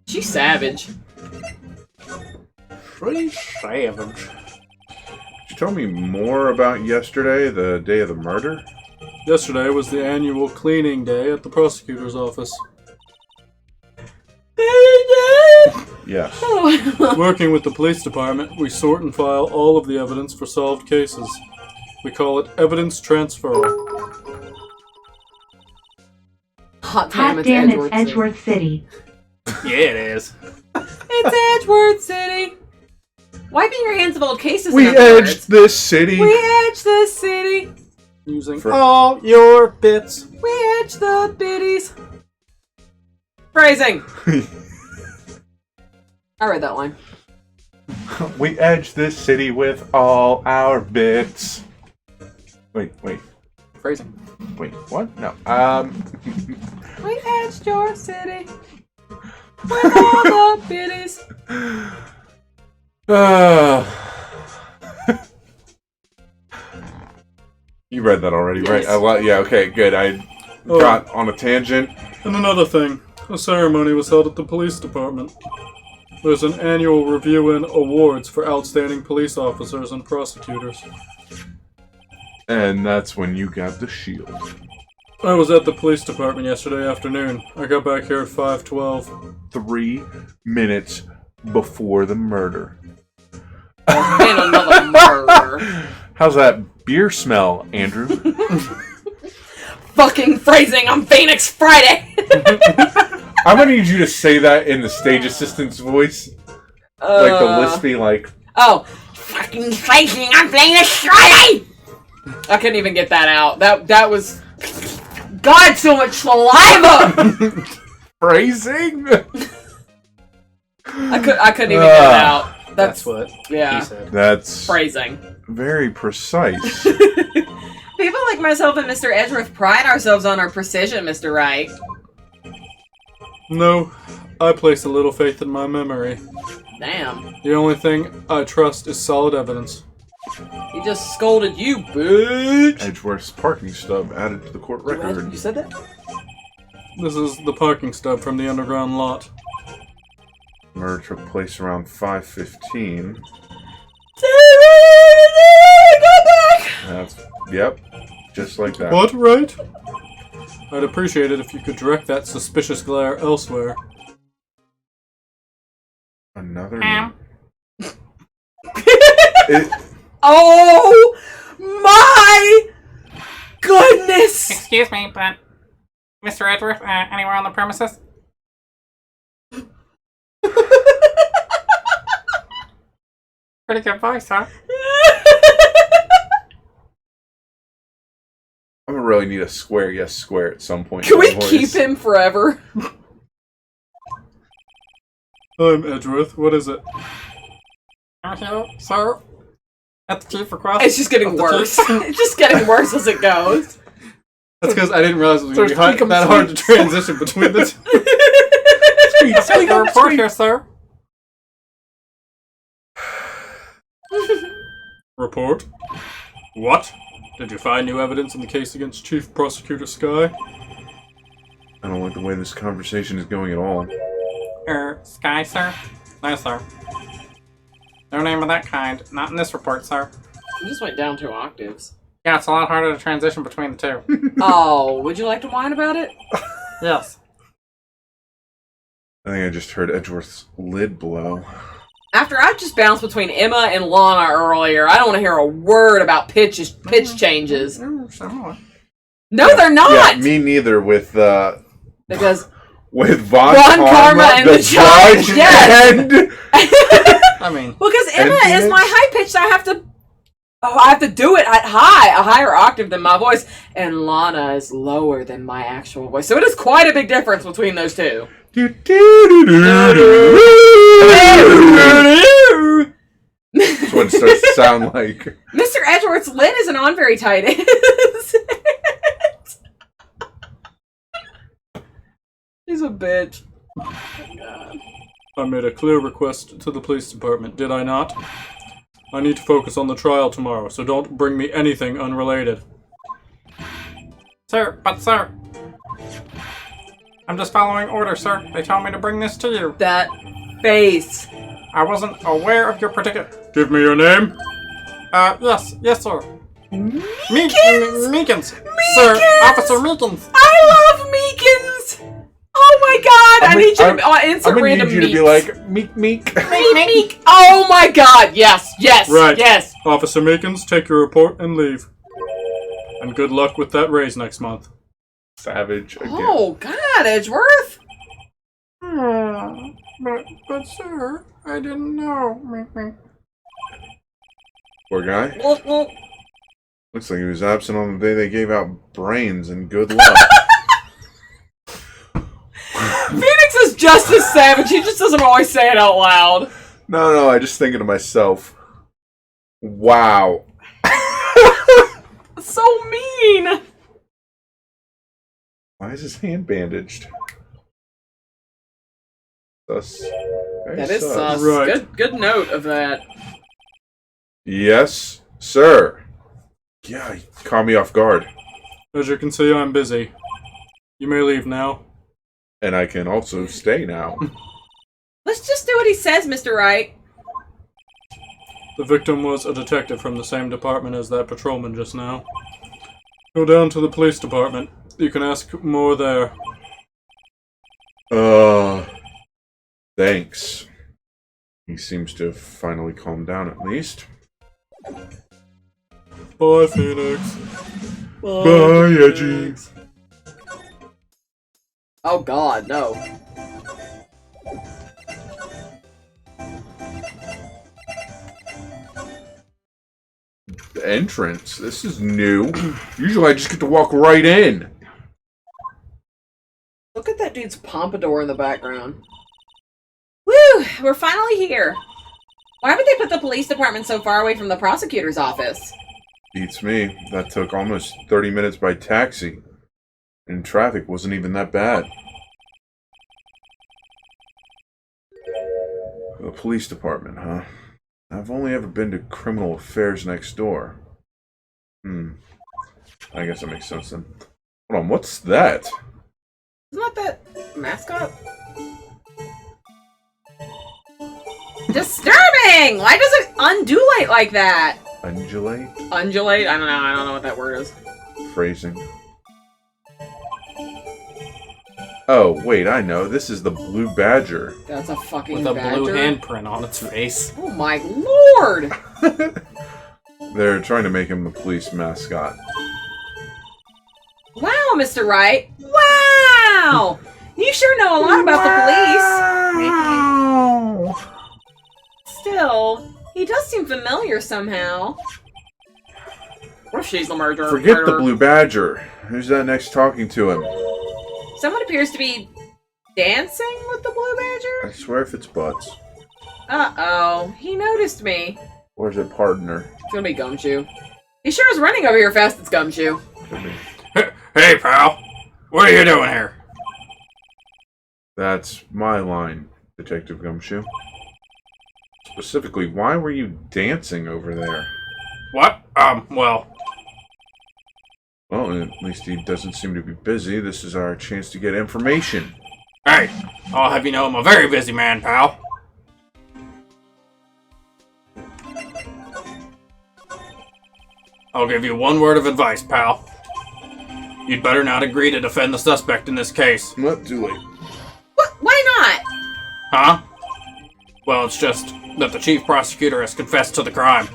A: She's savage.
C: Pretty savage.
B: Could you tell me more about yesterday, the day of the murder?
E: Yesterday was the annual cleaning day at the prosecutor's office.
B: Yes.
E: Working with the police department, we sort and file all of the evidence for solved cases. We call it evidence transferal.
A: Hot
G: Hot damn, it's Edgeworth City.
C: Yeah, it is.
A: It's Edgeworth City. Wiping your hands of old cases.
B: We
A: in other words.
B: edged this city!
A: We edged the city.
E: Using
B: For-
E: all your bits.
A: We edged the biddies. Phrasing. I read that line.
B: We edged this city with all our bits. Wait.
C: Phrasing.
B: Wait, what? No.
A: We edged your city with all the biddies.
B: You read that already,
A: Yes.
B: right? Yeah, okay, good. I got on a tangent.
E: And another thing, a ceremony was held at the police department. There's an annual review and awards for outstanding police officers and prosecutors.
B: And that's when you got the shield.
E: I was at the police department yesterday afternoon. I got back here at 5:12.
B: 3 minutes before the murder.
A: And another murder.
B: How's that beer smell, Andrew?
A: Fucking phrasing on Phoenix Friday.
B: I'm gonna need you to say that in the stage assistant's voice. Like the lispy, like...
A: Oh, fucking phrasing on Phoenix Friday. I couldn't even get that out. That was... God, so much saliva.
B: Phrasing?
A: I couldn't even get it out.
C: That's what
A: Yeah.
C: he said.
B: That's
A: Phrasing.
B: very precise.
A: People like myself and Mr. Edgeworth pride ourselves on our precision, Mr. Wright.
E: No, I place a little faith in my memory.
A: Damn.
E: The only thing I trust is solid evidence.
A: He just scolded you, bitch.
B: Edgeworth's parking stub added to the court record.
A: You said that?
E: This is the parking stub from the underground lot.
B: Murder took place around 5:15.
A: Go back!
B: That's... Yep. Just like that.
E: What, right? I'd appreciate it if you could direct that suspicious glare elsewhere.
B: Another...
A: Oh my goodness!
C: Excuse me, but Mr. Edgeworth, anywhere on the premises? Pretty good voice, huh?
B: I'm gonna really need a square yes square at some point.
A: Can
B: in
A: we
B: my voice.
A: keep him forever?
E: I'm Edgeworth. What is it? Hello, sir. At the chief request.
A: It's just getting worse. It's just getting worse as it goes.
E: That's because I didn't realize it was going to be that hard to transition between the two. Speak a report here, sir. Report? What? Did you find new evidence in the case against Chief Prosecutor Sky?
B: I don't like the way this conversation is going at all.
C: Sky, sir? No, sir. No name of that kind. Not in this report, sir.
A: You just went down 2 octaves.
C: Yeah, it's a lot harder to transition between the two.
A: Oh, would you like to whine about it?
C: Yes.
B: I think I just heard Edgeworth's lid blow.
A: After I just bounced between Emma and Lana earlier, I don't want to hear a word about pitch changes. No, they're not!
B: Yeah, me neither with,
A: Because...
B: with Von
A: Karma and the Judge, yes!
B: And...
C: I mean...
A: Well, because Emma is my high-pitched, I have to do it at a higher octave than my voice, and Lana is lower than my actual voice. So it is quite a big difference between those two.
B: That's what it starts to sound like.
A: Mr. Edgeworth's lid isn't on very tight, is it? He's a bitch.
E: I made a clear request to the police department, did I not? I need to focus on the trial tomorrow, so don't bring me anything unrelated.
C: Sir, I'm just following orders, sir. They told me to bring this to you.
A: That face.
C: I wasn't aware of your particular...
E: Give me your name.
C: Yes, sir.
A: Meekins!
C: Sir, Officer Meekins!
A: I love Meekins! Oh my god, I need you to insert
B: I'm
A: random
B: need you to be like, Meek.
A: Meek. Oh my god, yes.
E: Right.
A: Yes.
E: Officer Meekins, take your report and leave. And good luck with that raise next month.
B: Savage again.
A: Oh god, Edgeworth!
C: But sir, I didn't know.
B: Poor guy. Looks like he was absent on the day they gave out brains, and good luck.
A: Phoenix is just as savage, he just doesn't always say it out loud.
B: No, I just thinking to myself, wow.
A: So mean!
B: Why is his hand bandaged? Sus.
A: That is sus.
E: Right.
A: Good note of that.
B: Yes, sir. Yeah, he caught me off guard.
E: As you can see, I'm busy. You may leave now.
B: And I can also stay now.
A: Let's just do what he says, Mr. Wright.
E: The victim was a detective from the same department as that patrolman just now. Go down to the police department. You can ask more there.
B: Thanks. He seems to have finally calmed down at least.
E: Bye, Phoenix.
B: Bye, Edgy.
A: Oh god, no.
B: The entrance. This is new. Usually I just get to walk right in.
A: Look at that dude's pompadour in the background. Woo! We're finally here. Why would they put the police department so far away from the prosecutor's office?
B: Beats me. That took almost 30 minutes by taxi. And traffic wasn't even that bad. The police department, huh? I've only ever been to criminal affairs next door. I guess that makes sense then. Hold on, what's that?
A: Isn't that mascot? Disturbing! Why does it undulate like that?
B: Undulate?
A: Undulate? I don't know what that word is.
B: Phrasing. Oh, wait, I know. This is the blue badger.
A: That's a fucking
C: With a
A: badger.
C: blue handprint on its face.
A: Oh my lord!
B: They're trying to make him the police mascot.
A: Wow, Mr. Wright! Wow! You sure know a lot about the police. Still, he does seem familiar somehow. What if she's the murderer?
B: Forget the blue badger. Who's that next talking to him?
A: Someone appears to be dancing with the blue badger?
B: I swear if it's butts.
A: Uh-oh. He noticed me.
B: Or is it partner?
A: It's gonna be Gumshoe. He sure is running over here fast as Gumshoe.
B: Could be.
E: Hey, pal. What are you doing here?
B: That's my line, Detective Gumshoe. Specifically, why were you dancing over there?
E: What? Well...
B: Well, at least he doesn't seem to be busy. This is our chance to get information.
E: Hey, I'll have you know I'm a very busy man, pal. I'll give you one word of advice, pal. You'd better not agree to defend the suspect in this case.
B: Not too late.
A: What? Why not?
E: Huh? Well, it's just that the chief prosecutor has confessed to the crime.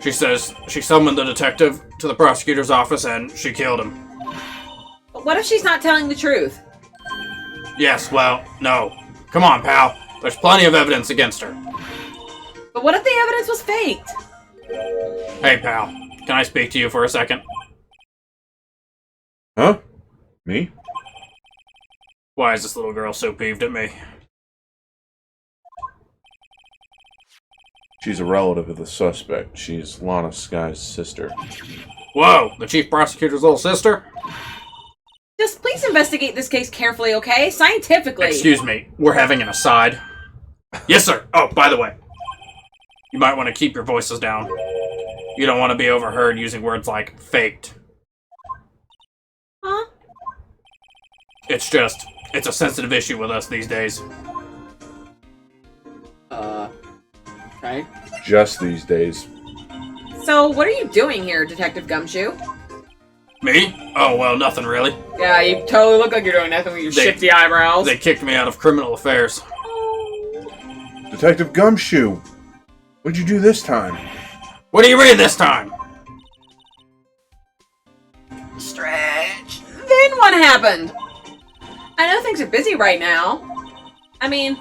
E: She says she summoned the detective to the prosecutor's office and she killed him.
A: But what if she's not telling the truth?
E: Yes, well, no. Come on, pal. There's plenty of evidence against her.
A: But what if the evidence was faked?
E: Hey, pal. Can I speak to you for a second?
B: Huh? Me?
E: Why is this little girl so peeved at me?
B: She's a relative of the suspect. She's Lana Sky's sister.
E: Whoa! The chief prosecutor's little sister?
A: Just please investigate this case carefully, okay? Scientifically.
E: Excuse me, we're having an aside. Yes, sir! Oh, by the way, you might want to keep your voices down. You don't want to be overheard using words like faked.
A: Huh?
E: It's a sensitive issue with us these days.
A: Okay.
B: Just these days.
A: So, what are you doing here, Detective Gumshoe?
E: Me? Oh, well, nothing really.
A: Yeah, you totally look like you're doing nothing with your shifty eyebrows.
E: They kicked me out of criminal affairs.
B: Detective Gumshoe! What'd you do this time?
E: What do you read this time?
A: Stretch. Then what happened? I know things are busy right now. I mean...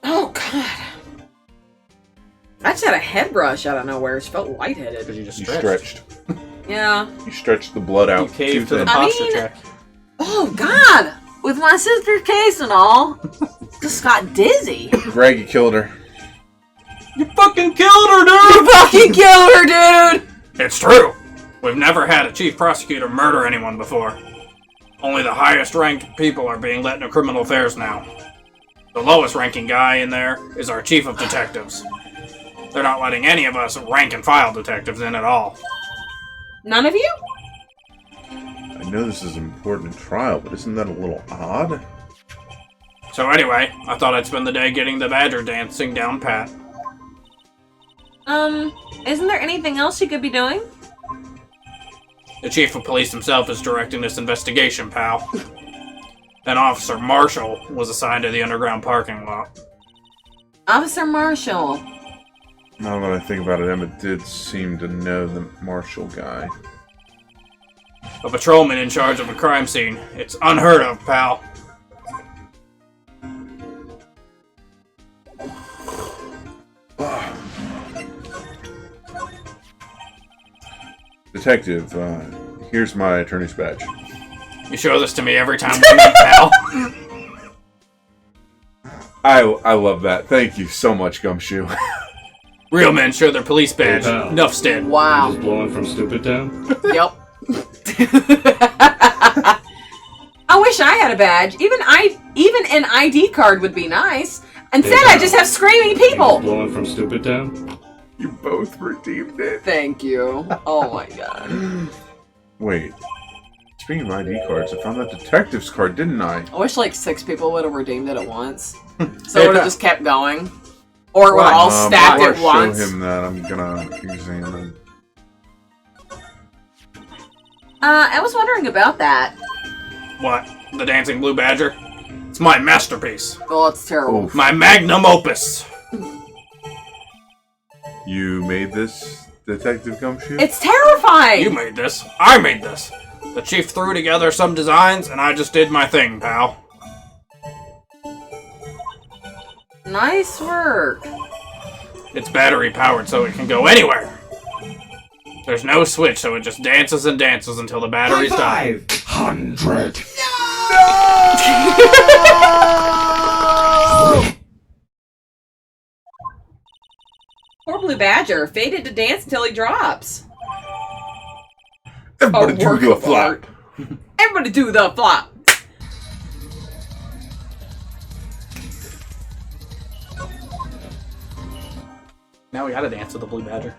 A: Oh, God. I just had a head rush out of nowhere. She felt lightheaded.
E: Because you just
B: You
E: stretched.
B: stretched.
A: Yeah.
B: You stretched the blood out.
E: You caved
B: too
E: to the
B: thin.
E: posture check.
A: Oh, God! With my sister's case and all, just got dizzy.
B: Greg, you killed her.
E: You fucking killed her, dude!
A: You fucking killed her, dude!
E: It's true. We've never had a chief prosecutor murder anyone before. Only the highest ranked people are being let into criminal affairs now. The lowest ranking guy in there is our chief of detectives. They're not letting any of us rank and file detectives in at all.
A: None of you?
B: I know this is an important trial, but isn't that a little odd?
E: So anyway, I thought I'd spend the day getting the badger dancing down pat.
A: Isn't there anything else you could be doing?
E: The chief of police himself is directing this investigation, pal. Then Officer Marshall was assigned to the underground parking lot.
A: Officer Marshall.
B: Now that I think about it, Emma did seem to know the Marshall guy.
E: A patrolman in charge of a crime scene. It's unheard of, pal.
B: Detective, here's my attorney's badge.
E: You show this to me every time we meet, pal.
B: I love that. Thank you so much, Gumshoe.
E: Real men show their police badge.
F: Hey, pal.
E: Enough dead.
F: You
A: Wow.
F: just blowing from Stupid Town?
A: Yep. I wish I had a badge. Even an ID card would be nice. Instead, I just have screaming
F: You just
A: people.
F: blowing from Stupid Town?
B: You both redeemed it.
A: Thank you. Oh my god.
B: Wait. Speaking of ID cards, I found that detective's card, didn't I?
A: I wish like 6 people would have redeemed it at once. So
E: Hey,
A: it would have
E: pal.
A: just kept going. Or it would have all stacked
B: before
A: at
B: I
A: once.
B: show him that, I'm gonna examine.
A: I was wondering about that.
E: What? The dancing blue badger? It's my masterpiece.
A: Oh, it's terrible.
B: Oof.
E: My magnum opus.
B: You made this, Detective Gumshoe?
A: It's terrifying!
E: You made this. I made this. The chief threw together some designs, and I just did my thing, pal.
A: Nice work.
E: It's battery powered, so it can go anywhere. There's no switch, so it just dances and dances until the batteries die.
F: 500.
A: Poor Blue Badger, fated to dance until he drops.
B: Everybody
A: A
B: do
A: work
B: the
A: of
B: flop.
A: art. Everybody do the flop.
C: Now we gotta dance with the Blue Badger.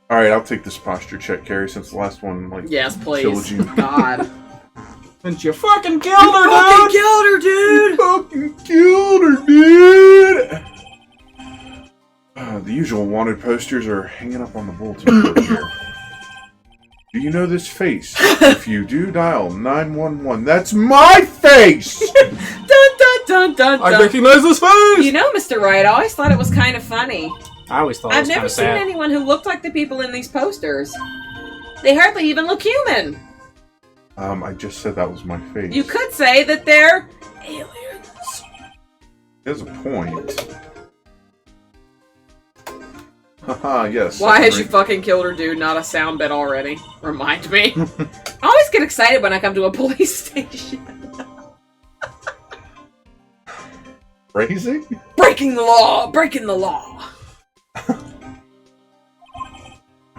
B: All right, I'll take this posture check, Carrie, since the last one
A: Yes, please.
B: killed you.
A: God.
C: And you fucking killed her,
A: Fucking
C: dude!
A: killed her, dude!
B: Fucking killed her, dude! The usual wanted posters are hanging up on the bulletin board here. Do you know this face? If you do, dial 911. That's my face!
A: Dun dun dun dun
E: I
A: dun.
E: recognize this face!
A: You know, Mr. Wright, I always thought it was kind of funny.
C: I always thought it
A: I've
C: was
A: never
C: kinda
A: seen
C: sad.
A: anyone who looked like the people in these posters. They hardly even look human.
B: I just said that was my face.
A: You could say that they're aliens.
B: There's a point. Haha, yes.
A: Why has
B: second
A: you fucking killed her, dude? Not a sound bit already. Remind me. I always get excited when I come to a police station.
B: Crazy?
A: Breaking the law! Breaking the law!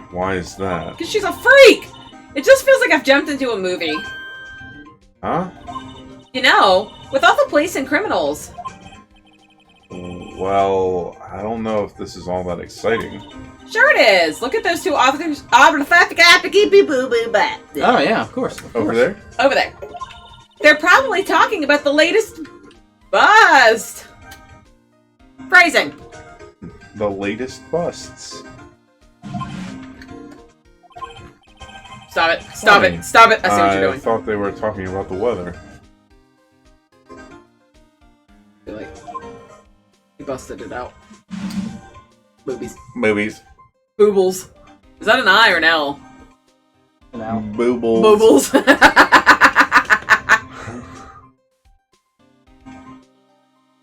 B: Why is that?
A: Because she's a freak! It just feels like I've jumped into a movie.
B: Huh?
A: You know, with all the police and criminals.
B: Well, I don't know if this is all that exciting.
A: Sure it is! Look at those two officers.
C: Oh yeah, of course.
B: Over there?
A: Over there. They're probably talking about the latest bust. Phrasing.
B: The latest busts.
A: Stop it. Stop it. Stop it. I see what you're
B: I
A: doing.
B: thought they were talking about the weather.
A: You're like, you busted it out. Boobies.
B: Movies.
A: Boobles. Is that an I or an L?
C: Now.
B: Boobles.
A: Boobles.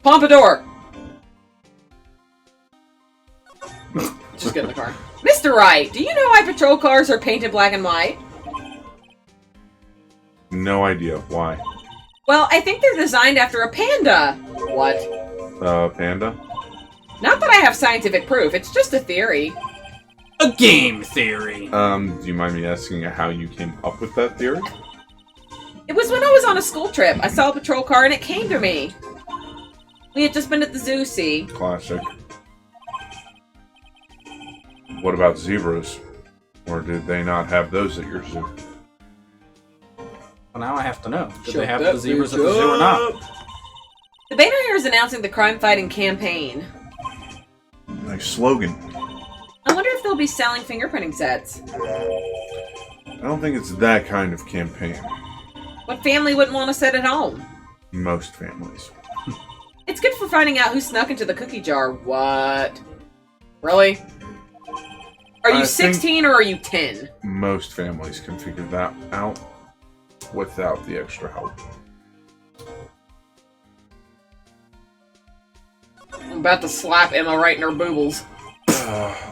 A: Pompadour. Just get in the car. Mr. Wright, do you know why patrol cars are painted black and white?
B: No idea. Why?
A: Well, I think they're designed after a panda. What?
B: Panda?
A: Not that I have scientific proof, it's just a theory.
C: A game theory.
B: Do you mind me asking how you came up with that theory?
A: It was when I was on a school trip. I saw a patrol car and it came to me. We had just been at the zoo, see?
B: Classic. What about zebras? Or did they not have those at your zoo?
C: Well, now I have to know. Did
A: Shut
C: they have
A: that
C: the zebras at
A: bitch
C: the zoo or not?
A: The banner here is announcing the crime-fighting campaign.
B: Nice slogan.
A: I wonder if they'll be selling fingerprinting sets.
B: I don't think it's that kind of campaign.
A: What family wouldn't want a set at home?
B: Most families.
A: It's good for finding out who snuck into the cookie jar. What? Really? Are you
B: I
A: 16 or are you 10?
B: Most families can figure that out without the extra help.
A: I'm about to slap Emma right in her boobles.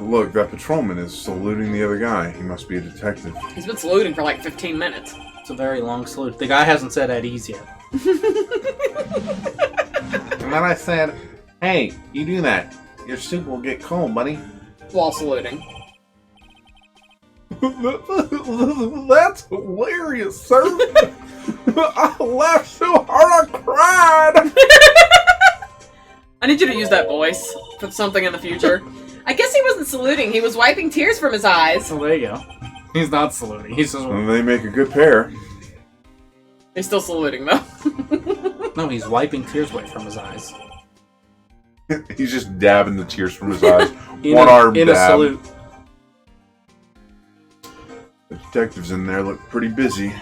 B: Look, that patrolman is saluting the other guy. He must be a detective.
A: He's been saluting for like 15 minutes.
C: It's a very long salute. The guy hasn't said at ease yet.
B: And then I said, hey, you do that. Your soup will get cold, buddy.
A: While saluting.
B: That's hilarious, sir. I laughed so hard I cried.
A: I need you to use that voice for something in the future. I guess he wasn't saluting, he was wiping tears from his eyes.
C: So there you go. He's not saluting. He's just...
B: And they make a good pair.
A: He's still saluting, though.
C: No, he's wiping tears away from his eyes.
B: He's just dabbing the tears from his eyes.
C: In
B: One
C: a,
B: arm
C: in
B: dab.
C: a salute.
B: The detectives in there look pretty busy.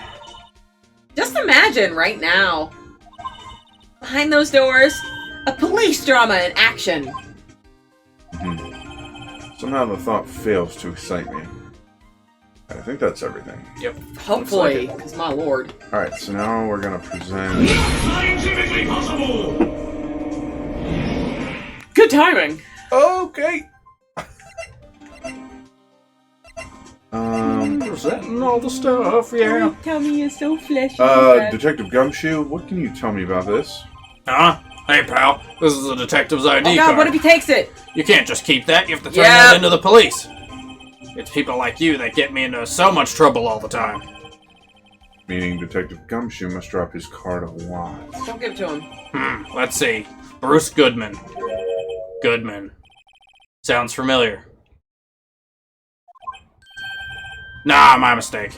A: Just imagine right now. Behind those doors, a police drama in action.
B: Somehow the thought fails to excite me. I think that's everything.
C: Yep.
A: Hopefully, because my lord.
B: Alright, so now we're gonna present...
F: Scientifically possible!
A: Good timing.
B: Okay!
C: Presenting all the stuff, yeah.
A: Tummy is so fleshy.
B: Detective Gumshoe, what can you tell me about this?
C: Huh?
E: Hey, pal, this is a detective's ID
A: Oh god,
E: card.
A: what if he takes it?
E: You can't just keep that. You have to turn that into the police. It's people like you that get me into so much trouble all the time.
B: Meaning Detective Gumshoe must drop his card a lot.
A: Don't give it to him.
E: Let's see. Bruce Goodman. Goodman. Sounds familiar. Nah, my mistake.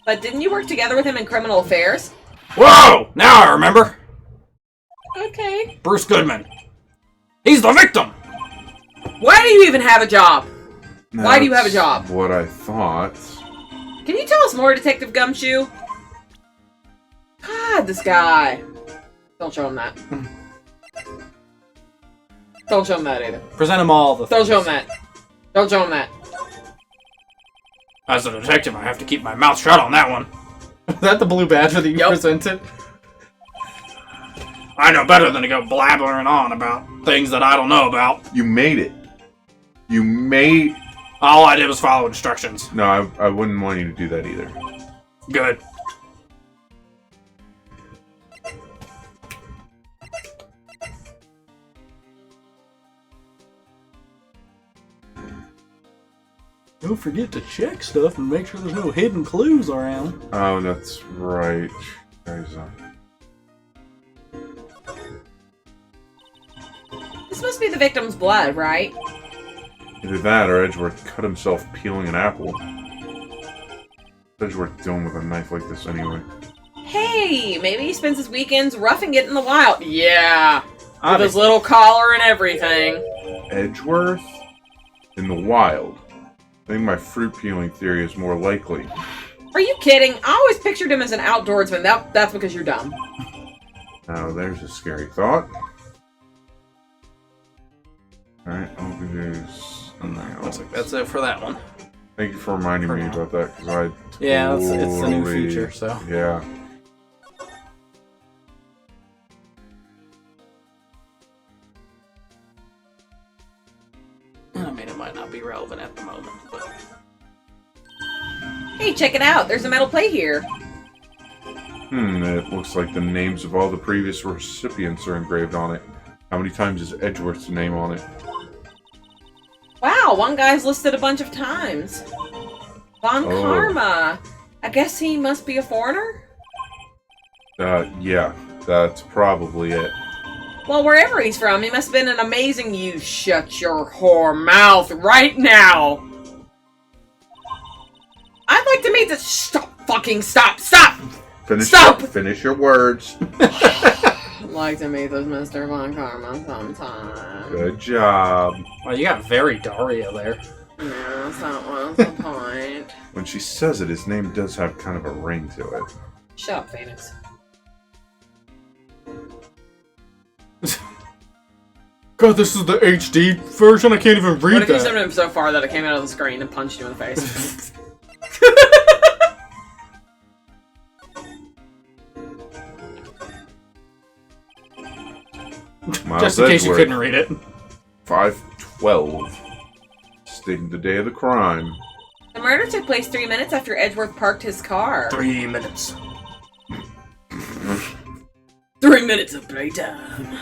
A: But didn't you work together with him in criminal affairs?
E: Whoa! Now I remember.
A: Okay.
E: Bruce Goodman. He's the victim!
A: Why do you even have a job? Why do you have a job?
B: What I thought.
A: Can you tell us more, Detective Gumshoe? God, this guy. Don't show him that. Don't show him that either.
C: Present him all the
A: Don't
C: things.
A: show him that. Don't show him that.
E: As a detective, I have to keep my mouth shut on that one.
C: Is that the blue badger that you
A: Yep.
C: presented?
E: I know better than to go blabbering on about things that I don't know about.
B: You made it. You made...
E: All I did was follow instructions.
B: No, I wouldn't want you to do that either.
E: Good. Don't forget to check stuff and make sure there's no hidden clues around.
B: Oh, that's right. Guys,
A: This must be the victim's blood, right?
B: either that or Edgeworth cut himself peeling an apple. What's Edgeworth doing with a knife like this anyway?
A: Hey, maybe he spends his weekends roughing it in the wild. Yeah. With his
C: Obviously.
A: little collar and everything.
B: Edgeworth? In the wild. I think my fruit peeling theory is more likely.
A: Are you kidding? I always pictured him as an outdoorsman. That's because you're dumb.
B: Now, there's a scary thought. Alright, OBJs.
C: Looks like that's it for that one.
B: Thank you for reminding
C: For
B: me
C: now.
B: about that, because I
C: Yeah, it's a new
B: totally-
C: feature, so.
B: Yeah.
C: I mean, it might not be relevant at the moment, but...
A: Hey, check it out. There's a metal plate here.
B: It looks like the names of all the previous recipients are engraved on it. How many times is Edgeworth's name on it?
A: Wow, one guy's listed a bunch of times. Von
B: Oh.
A: Karma. I guess he must be a foreigner?
B: Yeah, that's probably it.
A: Well, wherever he's from, he must have been an amazing... You shut your whore mouth right now! I'd like to meet the... Stop! Fucking stop! Stop! Stop!
B: Finish your words.
A: I'd like to meet this Mr. Von Karma sometime.
B: Good job.
C: Well, you got very Daria there.
A: Yes, that was the point.
B: When she says it, his name does have kind of a ring to it.
A: Shut up, Phoenix.
E: God, this is the HD version? I can't even read
A: What if you
E: that.
A: summoned him so far that it came out of the screen and punched you in the face?
B: Miles
C: Just in case you
B: Edgeworth,
C: couldn't read it.
B: 512. Stating the day of the crime.
A: The murder took place 3 minutes after Edgeworth parked his car.
C: 3 minutes.
A: 3 minutes of playtime.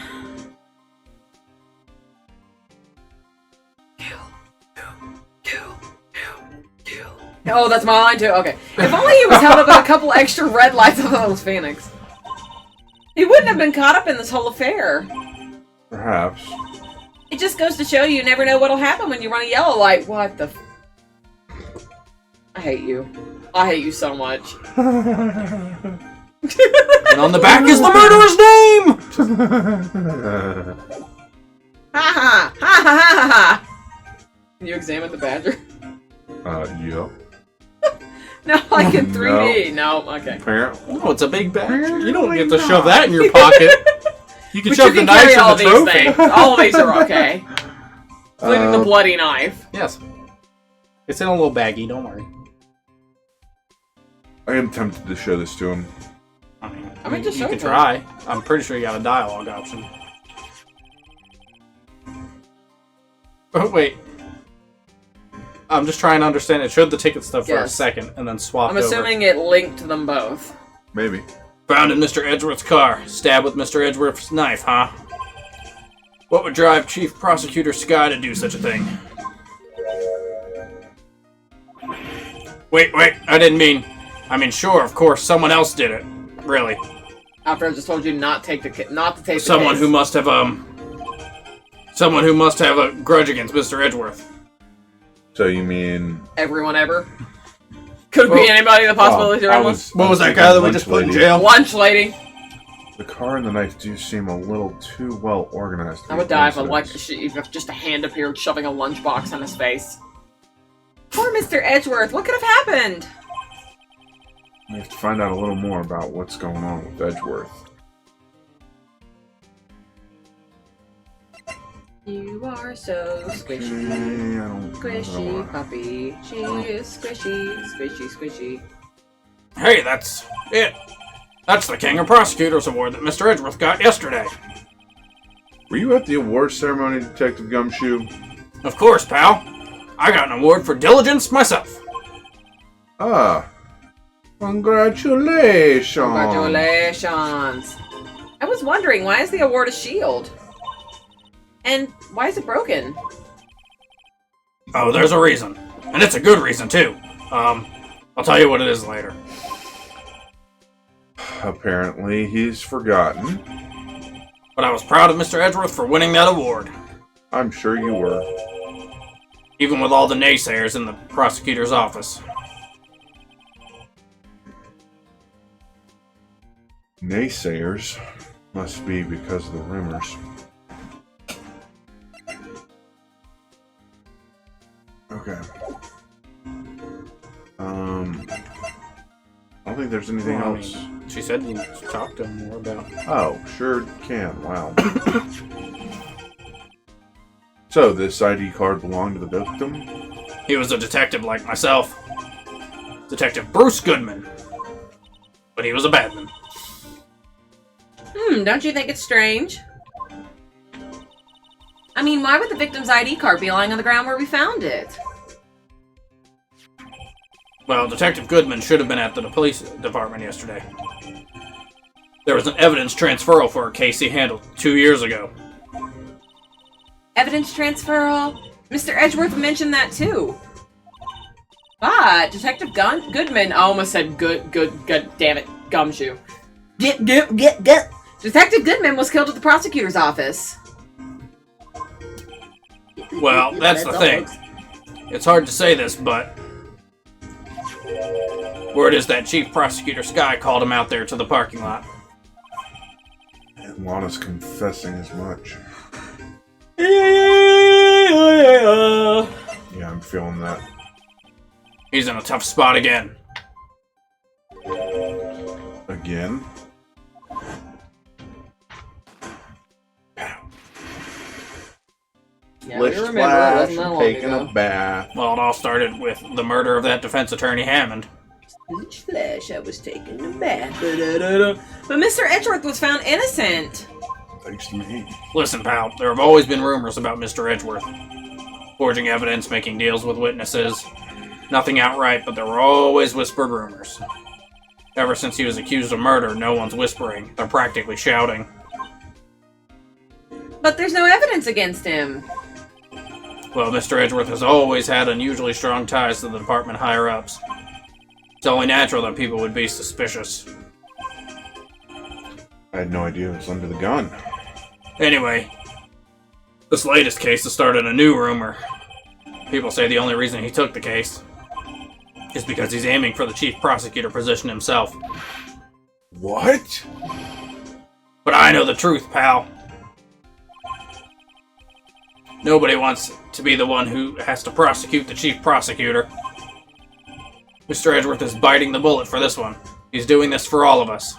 A: Oh, that's my line too. Okay. If only he was held up with a couple extra red lights. I thought it was Phoenix. He wouldn't have been caught up in this whole affair.
B: Perhaps.
A: It just goes to show you never know what'll happen when you run a yellow light. What the f... I hate you. I hate you so much.
C: And on the back is the murderer's name!
A: Ha ha! Ha ha ha ha ha! Can you examine the badger?
B: Yep.
A: No, like in 3D. No, okay.
B: Apparently.
C: No, it's a big badger.
E: You don't get to shove that in your pocket. You can
A: But
E: shove
A: you
E: the
A: can
E: knife
A: carry all
E: in the
A: these
E: trophy.
A: things. All of these are okay. Including the bloody knife.
C: Yes. It's in a little baggie, don't worry.
B: I am tempted to show this to him.
C: I mean,
A: just
C: you
A: show
C: could
A: it to
C: try. I'm pretty sure you got a dialogue option. Oh, wait. I'm just trying to understand. It showed the ticket stuff for a
A: Yes.
C: second and then swapped
A: I'm
C: over.
A: assuming it linked them both.
B: Maybe.
E: Found in Mr. Edgeworth's car. Stabbed with Mr. Edgeworth's knife, huh? What would drive Chief Prosecutor Sky to do such a thing? Wait, I didn't mean... I mean, sure, of course, someone else did it. Really.
A: After I just told you not to take the case.
E: Someone who must have, Someone who must have a grudge against Mr. Edgeworth.
B: So you mean...
A: Everyone ever? Could be anybody, the possibility around us.
E: What was that guy that we just put in jail?
A: Lunch lady!
B: The car and the knife do seem a little too well organized.
A: I would die if just a hand appeared shoving a lunchbox on his face. Poor Mr. Edgeworth, what could have happened?
B: We have to find out a little more about what's going on with Edgeworth.
A: You are so squishy.
B: I don't
A: Squishy puppy. She is squishy, squishy, squishy.
E: Hey, that's it. That's the King of Prosecutors Award that Mr. Edgeworth got yesterday.
B: Were you at the award ceremony, Detective Gumshoe?
E: Of course, pal. I got an award for diligence myself.
B: Ah. Congratulations.
A: Congratulations. I was wondering, why is the award a shield? And why is it broken?
E: Oh, there's a reason. And it's a good reason, too. I'll tell you what it is later.
B: Apparently, he's forgotten.
E: But I was proud of Mr. Edgeworth for winning that award.
B: I'm sure you were.
E: Even with all the naysayers in the prosecutor's office.
B: Naysayers? Must be because of the rumors. Okay. I don't think there's anything else.
E: She said you talk to him more about.
B: Oh, sure can. Wow. So, this ID card belonged to the victim?
E: He was a detective like myself. Detective Bruce Goodman. But he was a bad man.
A: Don't you think it's strange? I mean, why would the victim's ID card be lying on the ground where we found it?
E: Well, Detective Goodman should have been at the police department yesterday. There was an evidence transferal for a case he handled 2 years ago.
A: Evidence transferal? Mr. Edgeworth mentioned that too. But Detective Goodman, I almost said good, damn it, Gumshoe. Get. Detective Goodman was killed at the prosecutor's office.
E: Well, that's the thing. It's hard to say this, but word is that Chief Prosecutor Sky called him out there to the parking lot.
B: And Lana's confessing as much. Yeah, I'm feeling that.
E: He's in a tough spot again.
B: Again?
A: Yeah, we remember, it wasn't that long
B: taking
A: ago.
B: a bath.
E: Well, it all started with the murder of that defense attorney Hammond.
A: Huge flash, I was taking a bath. But Mr. Edgeworth was found innocent.
B: Thanks to me.
E: Listen, pal, there have always been rumors about Mr. Edgeworth. Forging evidence, making deals with witnesses. Nothing outright, but there were always whispered rumors. Ever since he was accused of murder, no one's whispering. They're practically shouting.
A: But there's no evidence against him.
E: Well, Mr. Edgeworth has always had unusually strong ties to the department higher-ups. It's only natural that people would be suspicious.
B: I had no idea it was under the gun.
E: Anyway, this latest case has started a new rumor. People say the only reason he took the case is because he's aiming for the chief prosecutor position himself.
B: What?
E: But I know the truth, pal. Nobody wants to be the one who has to prosecute the chief prosecutor. Mr. Edgeworth is biting the bullet for this one. He's doing this for all of us.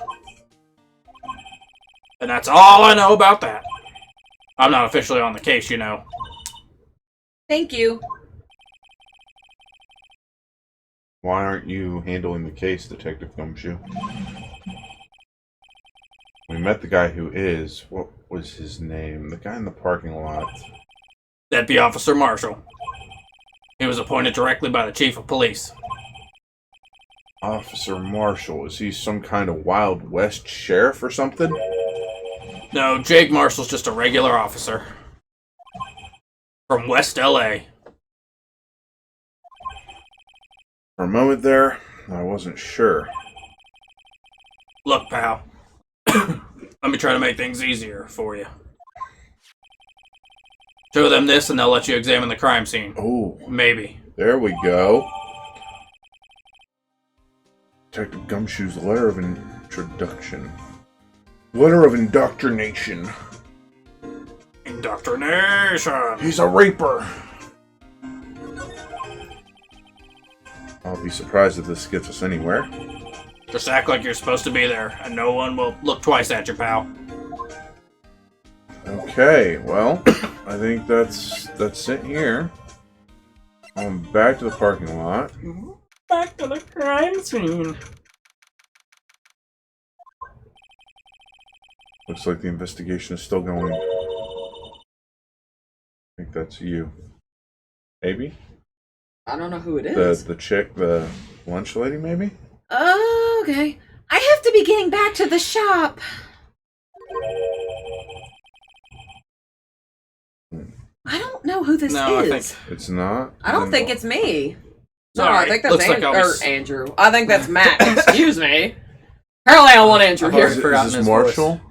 E: And that's all I know about that. I'm not officially on the case, you know.
A: Thank you.
B: Why aren't you handling the case, Detective Gumshoe? We met the guy who is. What was his name? The guy in the parking lot.
E: That'd be Officer Marshall. He was appointed directly by the chief of police.
B: Officer Marshall. Is he some kind of Wild West sheriff or something?
E: No, Jake Marshall's just a regular officer. From West LA.
B: For a moment there, I wasn't sure.
E: Look, pal. Let me try to make things easier for you. Show them this and they'll let you examine the crime scene.
B: Oh,
E: Maybe.
B: there we go. Detective Gumshoe's letter of introduction. Letter of indoctrination.
E: Indoctrination!
B: He's a raper. I'll be surprised if this gets us anywhere.
E: Just act like you're supposed to be there, and no one will look twice at you, pal.
B: Okay, well, I think that's it here. I'm back to the parking lot.
E: Back to the crime scene.
B: Looks like the investigation is still going. I think that's you. Maybe?
A: I don't know who it is.
B: The chick, the lunch lady, maybe?
A: Oh, okay. I have to be getting back to the shop. I don't know who this
E: No,
A: is.
E: I think
B: It's not?
A: I don't think it's me. No,
E: Sorry,
A: I think that's
E: looks like I was-
A: Andrew. I think that's Matt. Excuse me. Apparently I want Andrew
E: I've
A: here.
E: already forgotten
B: Is
E: his
B: this Marshall?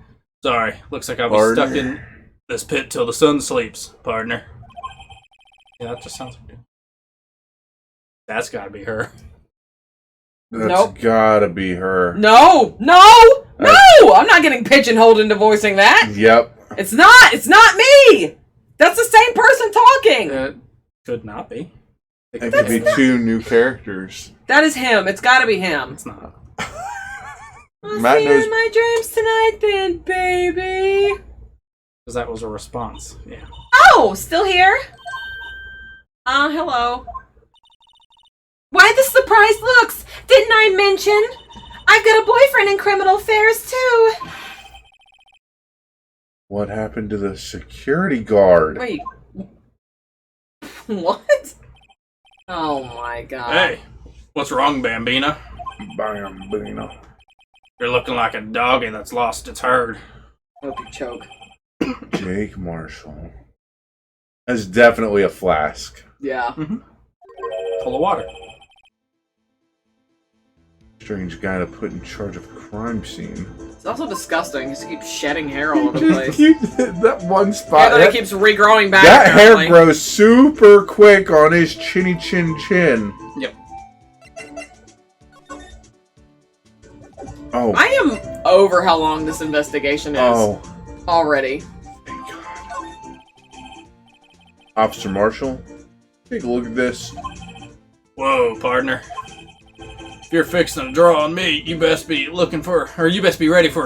E: Sorry, looks like I'll be stuck
B: Partner.
E: in this pit till the sun sleeps, partner. Yeah, that just sounds weird. That's gotta be her.
B: That's
A: Nope.
B: gotta be her.
A: No! I'm not getting pigeonholed into voicing that.
B: Yep.
A: It's not me! That's the same person talking!
E: It could not be.
B: It could be two new characters.
A: That is him. It's gotta be him.
E: It's not.
A: I'll
B: Matt
A: see you
B: knows-
A: in my dreams tonight then, baby.
E: Because that was a response. Yeah.
A: Oh, still here? Hello. Why the surprised looks? Didn't I mention? I've got a boyfriend in criminal affairs, too.
B: What happened to the security guard?
A: Wait. What? Oh my god.
E: Hey, what's wrong, Bambina?
B: Bambino.
E: You're looking like a doggy that's lost its herd.
A: Hope you choke.
B: Jake Marshall. That's definitely a flask.
A: Yeah.
E: Full of water.
B: Strange guy to put in charge of a crime scene.
A: It's also disgusting. He just keeps shedding hair all over the place.
B: That one
A: Hair
B: spot.
A: that keeps regrowing back.
B: That hair
A: apparently.
B: grows super quick on his chinny chin chin.
E: Yep.
B: Oh.
A: I am over how long this investigation is
B: Oh.
A: already.
B: Thank God. Officer Marshall, take a look at this.
E: Whoa, partner. If you're fixing to draw on me, you best be ready for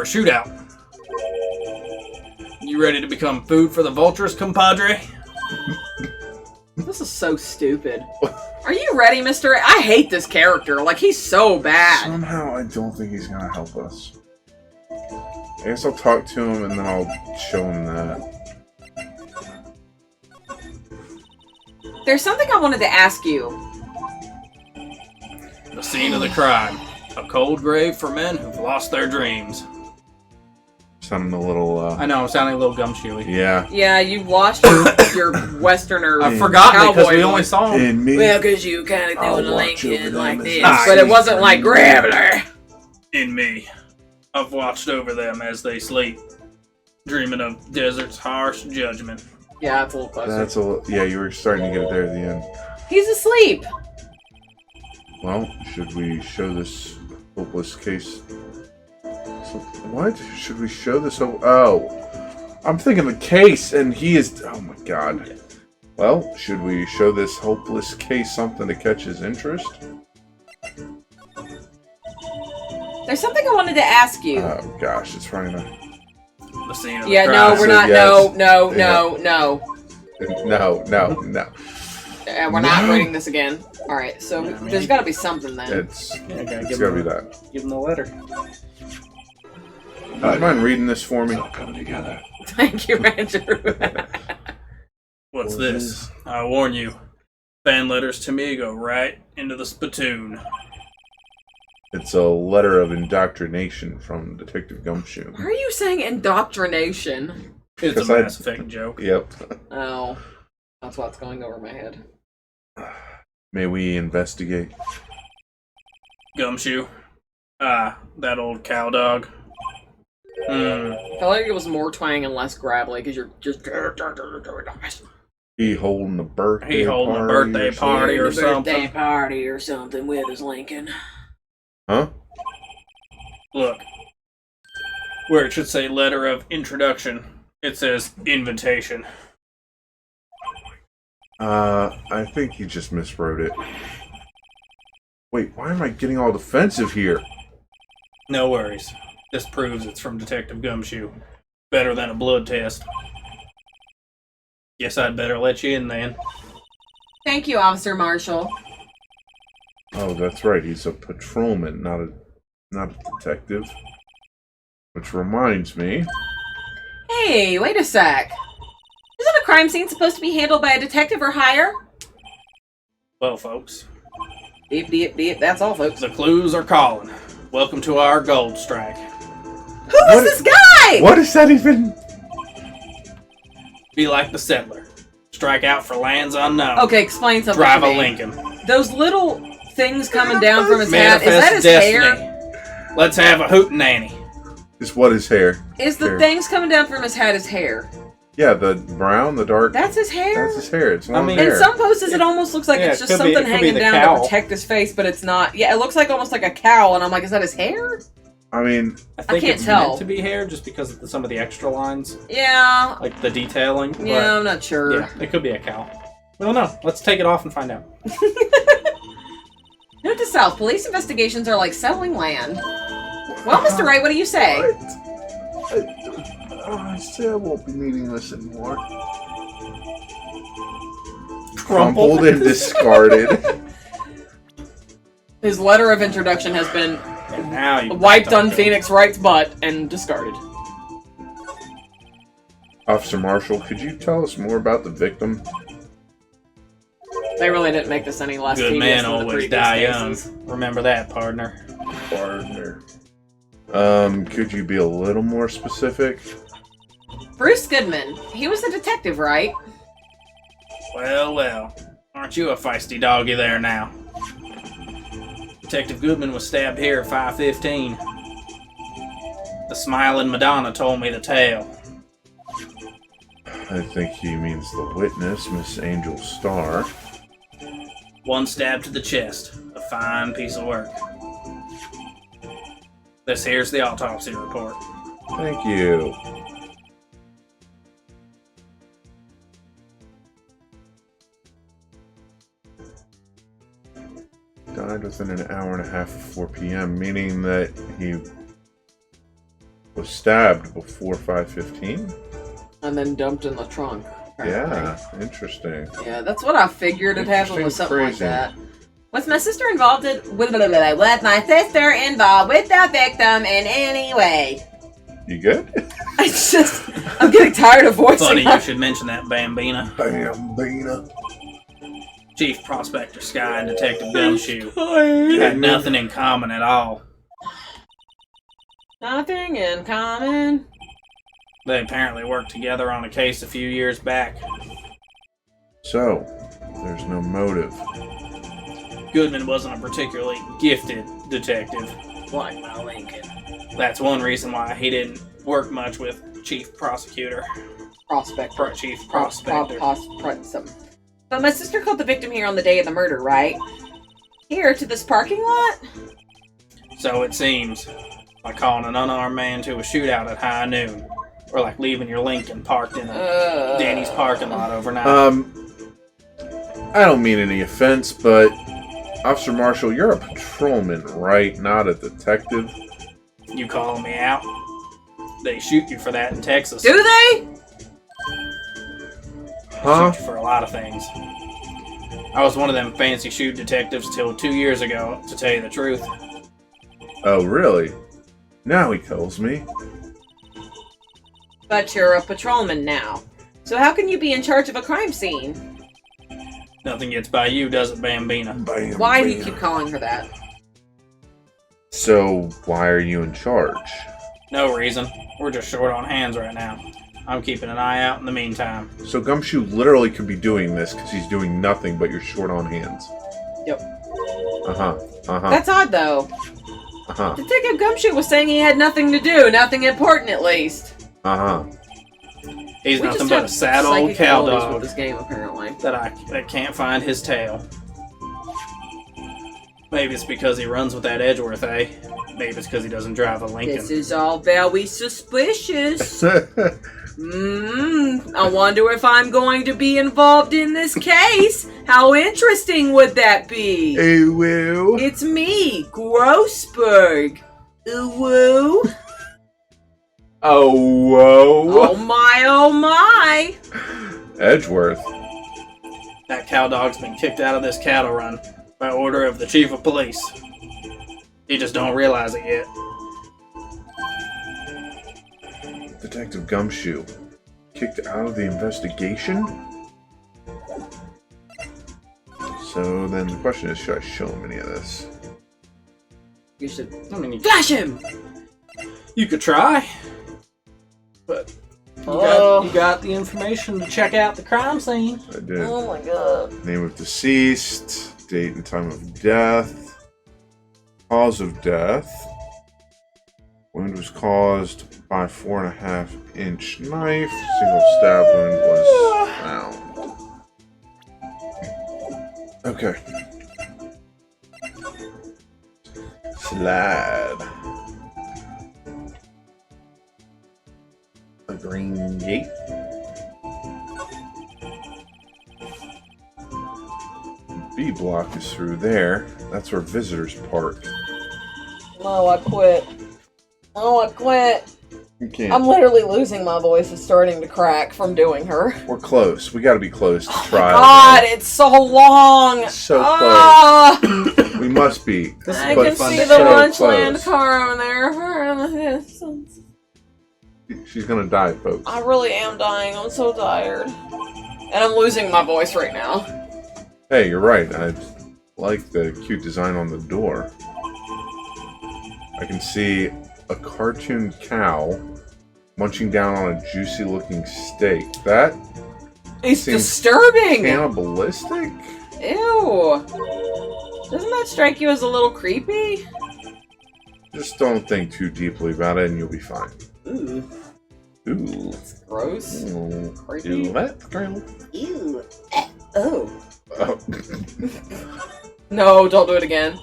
E: a shootout. You ready to become food for the vultures, compadre?
A: This is so stupid. Are you ready, Mr. I hate this character. Like, he's so bad.
B: Somehow, I don't think he's gonna help us. I guess I'll talk to him and then I'll show him that.
A: There's something I wanted to ask you.
E: The scene of the crime. A cold grave for men who've lost their dreams.
B: Sounding a little,
E: I know, I'm sounding a little gumshoey.
B: yeah.
A: Yeah, you lost your Westerner.
E: I've forgotten because
A: cowboy
E: we only
A: voice.
E: saw him.
B: And me.
A: Well, because you kind of
B: I'll
A: doing a
B: watch over
A: Lincoln
B: them
A: like
B: as
A: this.
B: they
A: But it
B: sleep.
A: wasn't like Graveler.
E: In me. I've watched over them as they sleep, dreaming of desert's harsh judgment.
A: Yeah, it's a little closer.
B: That's a yeah. You were starting to get it there at the end.
A: He's asleep.
B: Well, should we show this hopeless case? What? Should we show this? Oh, I'm thinking the case, and he is. Oh my god. Well, should we show this hopeless case something to catch his interest?
A: There's something I wanted to ask you.
B: Oh gosh, it's trying to.
E: The scene of
A: Yeah,
E: the
A: no,
E: crime.
A: we're
B: So,
A: not.
B: yes.
A: No.
B: No.
A: We're not reading this again. All right, so
E: Yeah, I mean,
A: there's got to be something then.
B: It's
E: Yeah, gotta
B: it's
E: give
B: gotta be
E: him
B: that.
E: Give him the letter.
B: Do you mind reading this for me?
F: Coming together.
A: Thank you, Andrew.
E: What's
B: What
E: this?
B: is-
E: I warn you. Fan letters to me go right into the spittoon.
B: It's a letter of indoctrination from Detective Gumshoe.
A: Why are you saying indoctrination?
C: It's a
B: Because I-
C: Mass Effect joke.
B: Yep.
A: Oh, that's what's going over my head.
B: May we investigate?
C: Gumshoe. That old cow dog.
A: I felt like it was more twang and less gravelly because you're just.
B: He holding a birthday
C: He holding a birthday party or something.
A: Birthday party or something with his Lincoln.
B: Huh?
C: Look. Where it should say letter of introduction, it says invitation.
B: I think he just miswrote it. Wait, why am I getting all defensive here?
C: No worries. This proves it's from Detective Gumshoe. Better than a blood test. Guess I'd better let you in then.
A: Thank you, Officer Marshall.
B: Oh, that's right. He's a patrolman, not a detective. Which reminds me.
A: Hey, wait a sec. Isn't a crime scene supposed to be handled by a detective or higher?
C: Well, folks,
A: Deep, deep, deep. That's all, folks.
C: the clues are calling. Welcome to our gold strike.
A: Who is this guy?
B: What is that even?
C: Be like the settler. Strike out for lands unknown.
A: Okay, explain something
C: Drive
A: to
C: a
A: me.
C: Lincoln.
A: Those little things coming down from his hat, is that
C: Manifest
A: his
C: destiny.
A: hair?
C: Let's have a hootenanny.
B: Is what his hair?
A: Is the
B: Hair.
A: things coming down from his hat his hair?
B: Yeah, the brown, the dark.
A: That's his hair?
B: That's his hair. It's long
C: mean-
B: hair.
A: In some poses, it almost looks like
C: Yeah,
A: it's
C: it
A: just
C: could be-
A: something
C: it could be
A: hanging
C: the
A: down
C: cowl.
A: to protect his face, but it's not. Yeah, it looks like almost like a cowl, and I'm like, is that his hair?
B: I mean,
C: I think
A: can't
C: it's
A: tell.
C: meant to be hair just because of some of the extra lines,
A: Yeah.
C: like the detailing.
A: Yeah, I'm not sure.
C: Yeah, it could be a cow. I don't know. Let's take it off and find out.
A: Note to self, police investigations are like selling land. Well, Mr. Wright, what do you say?
B: I say I won't be needing this anymore.
C: Crumpled.
B: And discarded.
A: His letter of introduction has been
C: And now you
A: wiped on Phoenix Wright's butt and discarded.
B: Officer Marshall, could you tell us more about the victim?
A: They really didn't make this any less
C: Good
A: tedious
C: men
A: than the
C: always
A: previous
C: die young.
A: cases.
C: Remember that, partner.
B: Partner. Could you be a little more specific?
A: Bruce Goodman. He was a detective, right?
C: Well, well. Aren't you a feisty doggy there now? Detective Goodman was stabbed here at 5:15. The smiling Madonna told me the tale.
B: I think he means the witness, Miss Angel Starr.
C: One stab to the chest. A fine piece of work. This here's the autopsy report.
B: Thank you. Died within an hour and a half of 4 p.m., meaning that he was stabbed before 5:15?
A: And then dumped in the trunk. apparently.
B: Yeah, interesting.
A: Yeah, that's what I figured it happened with
B: Interesting,
A: something like
B: crazy.
A: that. Was my sister involved in was my sister involved with the victim in any way?
B: You good?
A: It's just I'm getting tired of voicing
C: Funny you
A: that.
C: should mention that, Bambina.
B: Bambina.
C: Chief Prospector Sky and Detective Gumshoe had nothing in common at all.
A: Nothing in common.
C: They apparently worked together on a case a few years back.
B: So, there's no motive.
C: Goodman wasn't a particularly gifted detective.
A: Like my Lincoln.
C: That's one reason why he didn't work much with Chief Prosecutor.
A: Prospector.
C: Chief Prospector.
A: Something. But my sister called the victim here on the day of the murder, right? Here, to this parking lot?
C: So it seems. Like calling an unarmed man to a shootout at high noon. Or like leaving your Lincoln parked in a Danny's parking lot overnight.
B: I don't mean any offense, but Officer Marshall, you're a patrolman, right? Not a detective.
C: You calling me out? They shoot you for that in Texas.
A: Do they?
B: Huh?
C: Shoot you for a lot of things. I was one of them fancy shoot detectives till 2 years ago, to tell you the truth.
B: Oh, really? Now he tells me.
A: But you're a patrolman now. So how can you be in charge of a crime scene?
C: Nothing gets by you, does it, Bambina?
B: Bam,
A: Why do you
B: bam.
A: keep calling her that?
B: So, why are you in charge?
C: No reason. We're just short on hands right now. I'm keeping an eye out in the meantime.
B: So Gumshoe literally could be doing this because he's doing nothing, but you're short on hands.
A: Yep. That's odd, though. Detective Gumshoe was saying he had nothing to do, nothing important at least.
C: He's
A: We
C: nothing
A: just
C: but
A: have
C: a sad old
A: psychic
C: cow
A: abilities
C: dog
A: with this game, apparently.
C: that can't find his tail. Maybe it's because he runs with that Edgeworth, eh? Maybe it's because he doesn't drive a Lincoln.
A: This is all very suspicious. I wonder if I'm going to be involved in this case. How interesting would that be?
B: Hey, Will.
A: It's me, Grossberg. Ooh.
B: Oh, whoa.
A: Oh my.
B: Edgeworth.
C: That cow dog's been kicked out of this cattle run by order of the chief of police. He just don't realize it yet.
B: Detective Gumshoe. Kicked out of the investigation? So then the question is, should I show him any of this?
A: You should.
C: I mean,
A: Flash him!
C: you could try, but you got the information to check out the crime scene.
B: I did.
A: Oh my god.
B: Name of deceased, date and time of death, cause of death. Wound was caused by 4.5-inch knife. Single stab wound was found. Okay. Slide. A green gate. B block is through there. That's where visitors park.
A: No, I quit. Oh, I quit.
B: You can't.
A: I'm literally losing my voice. It's starting to crack from doing her.
B: We're close. We gotta be close to trial.
A: God, it's so long.
B: So
A: Ah!
B: close. We must be.
A: I
B: but
A: can see
B: so
A: the Lunchland
B: close.
A: car over there.
B: She's gonna die, folks.
A: I really am dying. I'm so tired. And I'm losing my voice right now.
B: Hey, you're right. I like the cute design on the door. I can see a cartoon cow munching down on a juicy looking steak. That
A: It's
B: seems
A: disturbing.
B: cannibalistic?
A: Ew. Doesn't that strike you as a little creepy?
B: Just don't think too deeply about it and you'll be fine.
A: Ooh.
B: Ooh.
A: Gross.
B: Ooh.
A: Creepy.
B: Ew, that kind of-
A: Ew. Oh.
B: Oh.
A: No, don't do it again.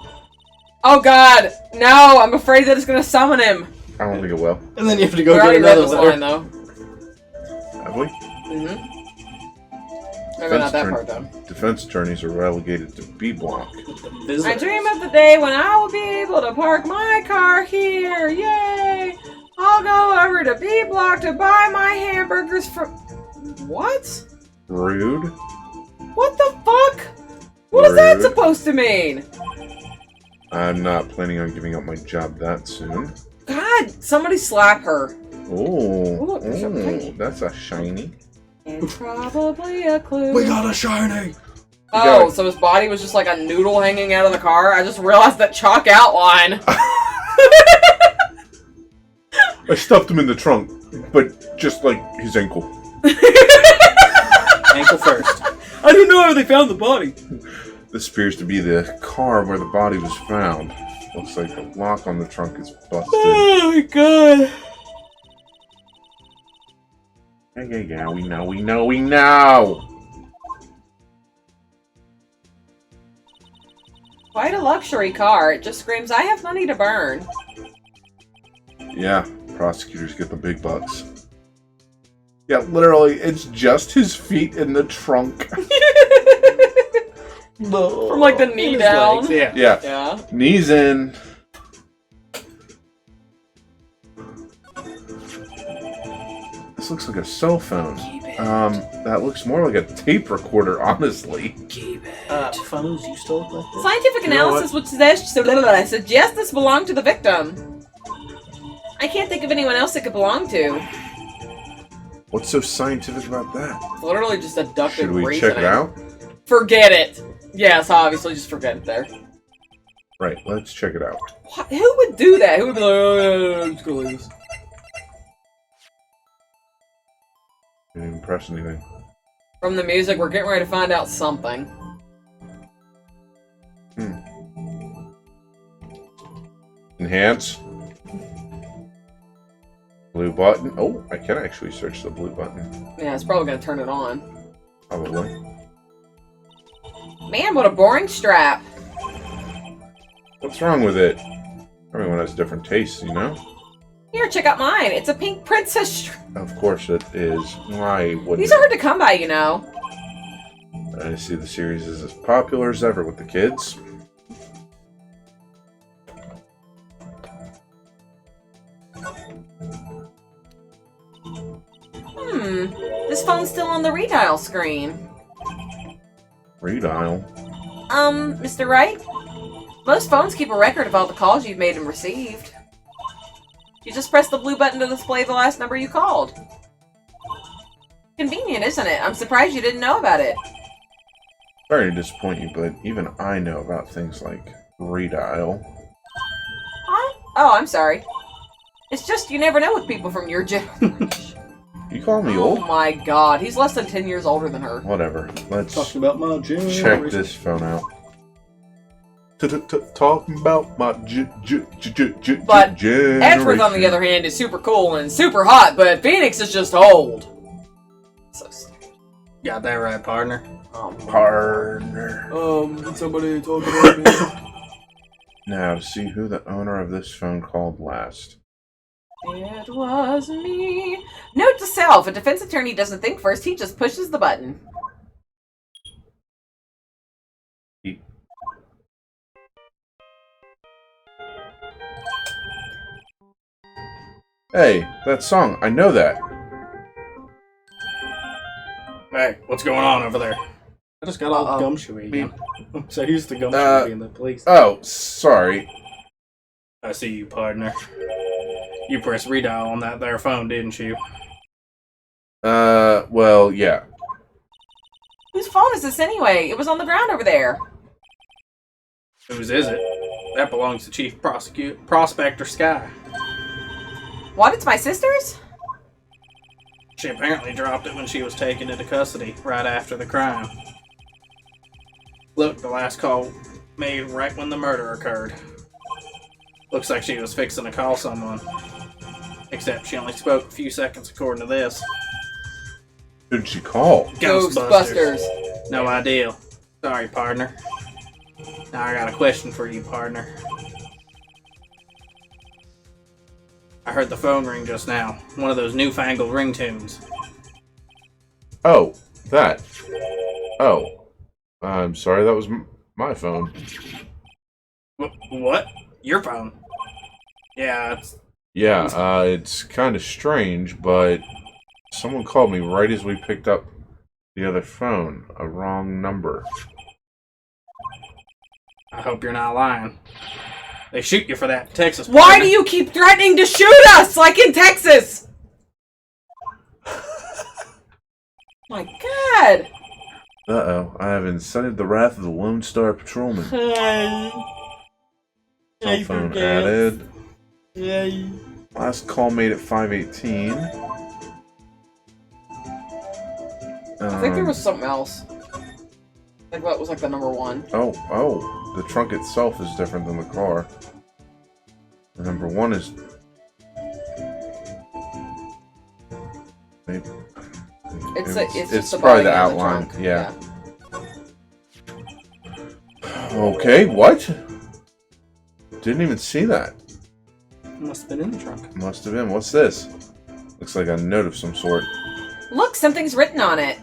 A: Oh god! No! I'm afraid that it's gonna summon him!
B: I don't think it will.
C: And then you have to
A: We
C: go get
A: already read
C: another
A: this
C: letter.
A: line, though.
B: Have we?
A: Mm-hmm. Maybe not that part, though.
B: Defense attorneys are relegated to B block.
A: I dream of the day when I will be able to park my car here! Yay! I'll go over to B block to buy my hamburgers from... What?
B: Rude.
A: What the fuck? What is that
B: Rude.
A: supposed to mean?
B: I'm not planning on giving up my job that soon.
A: God, somebody slap her.
B: Oh,
A: look, there's something tiny.
B: That's a shiny.
A: And probably a clue.
D: We got a shiny.
A: Oh,
B: got-
A: so his body was just like a noodle hanging out of the car? I just realized that chalk outline.
B: I stuffed him in the trunk, but just like his ankle.
C: Ankle first.
A: I don't know how they found the body.
B: This appears to be the car where the body was found. Looks like the lock on the trunk is busted.
A: Oh my god.
B: Yeah, we know.
A: Quite a luxury car. It just screams, I have money to burn.
B: Yeah, prosecutors get the big bucks. Yeah, literally, it's just his feet in the trunk.
A: From like the knee
C: His
A: down.
C: legs, yeah.
B: Yeah,
A: Yeah.
B: knees in. This looks like a cell phone. That looks more like a tape recorder, honestly.
C: Phones used to look like this.
A: Scientific
B: You know
A: analysis would suggest this belonged to the victim. I can't think of anyone else it could belong to.
B: What's so scientific about that?
A: Literally just deductive
B: Should we
A: reasoning.
B: check it out?
A: Forget it. Yes, obviously, just forget it there.
B: Right, let's check it out.
A: What? Who would do that? Who would be like, oh, yeah, I'm just gonna leave this.
B: Didn't even press anything.
A: From the music, we're getting ready to find out something.
B: Enhance. Blue button. Oh, I can actually search the blue button.
A: Yeah, it's probably gonna turn it on.
B: Probably.
A: Man, what a boring strap.
B: What's wrong with it? Everyone has different tastes, you know?
A: Here, check out mine. It's a pink princess strap.
B: Of course it is. Why wouldn't
A: These are hard to come by, you know.
B: I see the series is as popular as ever with the kids.
A: This phone's still on the redial screen.
B: Redial?
A: Mr. Wright? Most phones keep a record of all the calls you've made and received. You just press the blue button to display the last number you called. Convenient, isn't it? I'm surprised you didn't know about it.
B: Sorry to disappoint you, but even I know about things like redial.
A: Huh? Oh, I'm sorry. It's just you never know with people from your generation.
B: You call me
A: Oh
B: old?
A: my god, he's less than 10 years older than her.
B: Whatever. Let's
E: Talking about my gym.
B: check this phone out. Talking about my
A: But
B: generation.
A: Edgeworth, on the other hand, is super cool and super hot, but Phoenix is just old. So stupid.
C: Got that right, partner.
B: Partner.
D: Did somebody talk about me?
B: Now to see who the owner of this phone called last.
A: It was me. Note to self, a defense attorney doesn't think first, he just pushes the button.
B: Hey, that song, I know that.
C: Hey, what's going on over there?
E: I just got all gumshoey again. So used to gumshoey being the police.
B: Oh, sorry.
C: I see you, partner. You pressed redial on that there phone, didn't you?
B: Well, yeah.
A: Whose phone is this anyway? It was on the ground over there.
C: Whose is it? That belongs to Chief Prospector Sky.
A: What? It's my sister's?
C: She apparently dropped it when she was taken into custody right after the crime. Look, the last call made right when the murder occurred. Looks like she was fixing to call someone. Except she only spoke a few seconds according to this.
B: Who did she call?
A: Ghostbusters.
C: No idea. Sorry, partner. Now I got a question for you, partner. I heard the phone ring just now. One of those newfangled ringtones.
B: Oh, that. Oh. I'm sorry, that was my phone.
C: What? Your phone? Yeah,
B: it's kind of strange, but someone called me right as we picked up the other phone. A wrong number.
C: I hope you're not lying. They shoot you for that in Texas.
A: Why
C: partner.
A: do you keep threatening to shoot us, like in Texas? My god.
B: Uh-oh, I have incited the wrath of the Lone Star Patrolman. Cell phone added.
D: Yay.
B: Last call made at 5:18.
A: I think there was something else. Like what was like the number one?
B: Oh, the trunk itself is different than the car. The number one is... Maybe...
A: It's just the
B: probably the
A: body of
B: outline,
A: trunk.
B: yeah. Okay, what? Didn't even see that.
C: Must have been in the trunk.
B: Must have been. What's this? Looks like a note of some sort.
A: Look, something's written on it.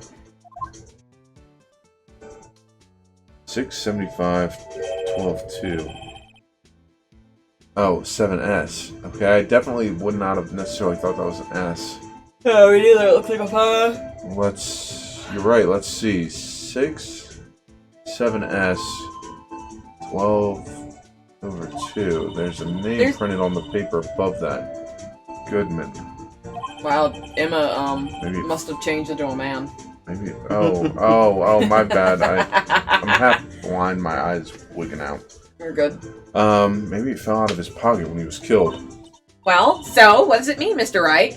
B: 675 12-2. Oh, 7S. Okay, I definitely would not have necessarily thought that was an S.
A: Oh, me neither. It looks like a 5.
B: You're right, let's see. 6, 7S, 12/2. There's a name printed on the paper above that. Goodman.
A: Wow, Emma,
B: Maybe-
A: must have changed into a man.
B: Maybe. Oh, my bad. I'm half blind. My eyes wigging out.
A: You're good.
B: Maybe it fell out of his pocket when he was killed.
A: Well, so, what does it mean, Mr. Wright?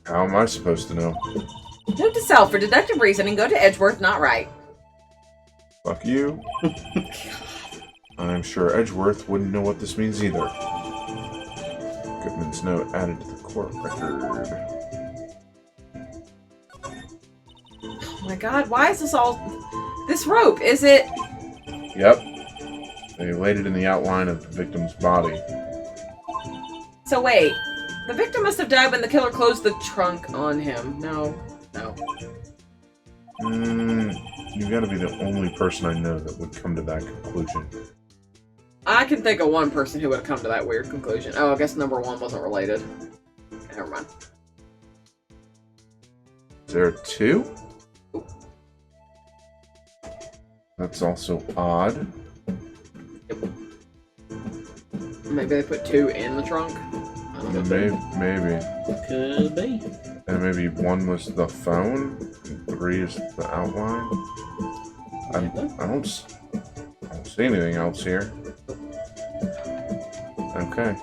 B: How am I supposed to know?
A: Note to self, for deductive reasoning, go to Edgeworth, not Wright.
B: Fuck you. I'm sure Edgeworth wouldn't know what this means either. Goodman's note added to the court record.
A: Oh my god, why is this all... This rope, is it...
B: Yep. They laid it in the outline of the victim's body.
A: So wait, the victim must have died when the killer closed the trunk on him. No.
B: You gotta be the only person I know that would come to that conclusion.
A: I can think of one person who would have come to that weird conclusion. Oh, I guess number one wasn't related. Never mind.
B: Is there two? That's also odd.
A: Maybe they put two in the trunk? I don't know.
B: Maybe.
C: Could be.
B: And maybe one was the phone, and three is the outline. I don't see anything else here. Okay.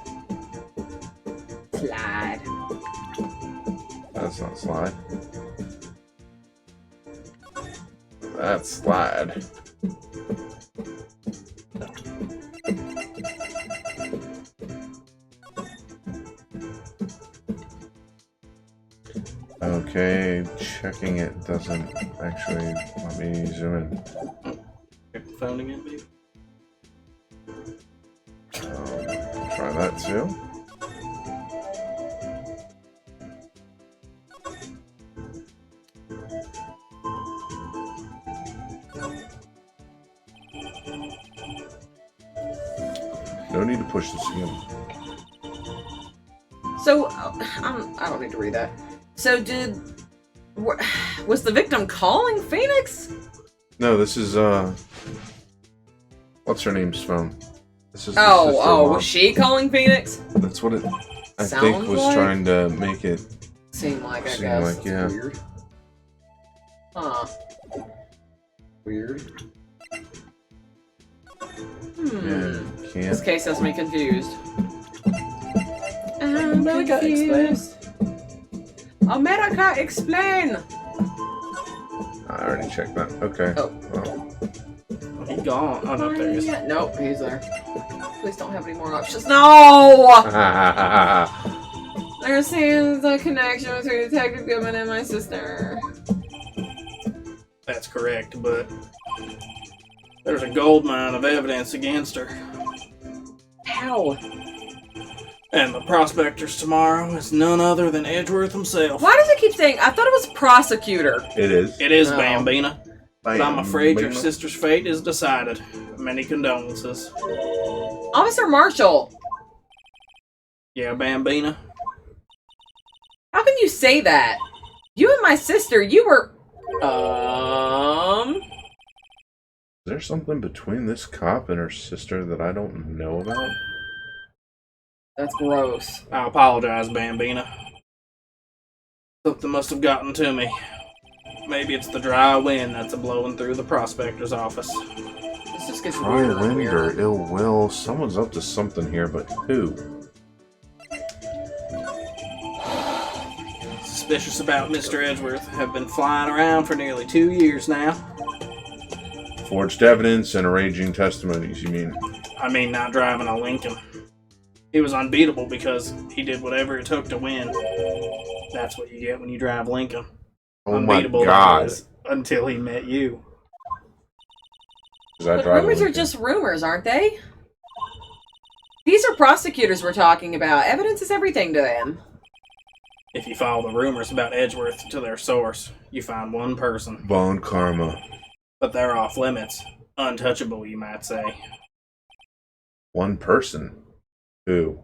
A: Slide.
B: That's not slide. That's slide. Okay, checking it doesn't actually let me zoom in.
C: Check the phone again, baby.
B: Try that too. No need to push this again.
A: So, I don't need to read that. So was the victim calling Phoenix?
B: No, this is, what's her name's phone? This is
A: was she calling Phoenix?
B: That's what it, I
A: Sounds
B: think, was
A: like?
B: trying to make it
A: Seem like, I
B: seem
A: guess.
B: like,
A: That's
B: yeah.
A: weird. Huh. Weird.
B: Yeah,
A: This
B: can't.
A: case has me confused. I'm
C: America,
A: confused. America, explain!
B: I already checked that. Okay.
A: Oh.
B: Well,
C: He gone. Oh, no, there he is.
A: Nope, he's there. Please don't have any more options. No! There seems a connection between Detective Goodman and my sister.
C: That's correct, but there's a gold mine of evidence against her.
A: How?
C: And the prospectors tomorrow is none other than Edgeworth himself.
A: Why does it keep saying, I thought it was prosecutor?
B: it is.
C: It is
A: No.
C: Bambina, but I'm afraid your
B: Bambina.
C: sister's fate is decided. Many condolences.
A: Officer Marshall,
C: Yeah, Bambina.
A: how can you say that? You and my sister, you were...
B: Is there something between this cop and her sister that I don't know about?
A: That's gross.
C: I apologize, Bambina. Something must have gotten to me. Maybe it's the dry wind that's a-blowing through the prospector's office.
A: This just gets
B: Dry
A: weirder and
B: wind
A: weirder.
B: or ill will. Someone's up to something here, but who?
C: Suspicious about Mr. Edgeworth have been flying around for nearly 2 years now.
B: Forged evidence and arranging testimonies, you mean?
C: I mean, not driving a Lincoln. He was unbeatable because he did whatever it took to win. That's what you get when you drive Lincoln.
B: Oh my
C: Unbeatable, that
B: god.
C: is, until he met you.
B: Is that
A: But
B: driving
A: rumors are
B: Lincoln?
A: just rumors, aren't they? These are prosecutors we're talking about. Evidence is everything to them.
C: If you follow the rumors about Edgeworth to their source, you find one person.
B: Bone karma.
C: But they're off limits. Untouchable, you might say.
B: One person. Who?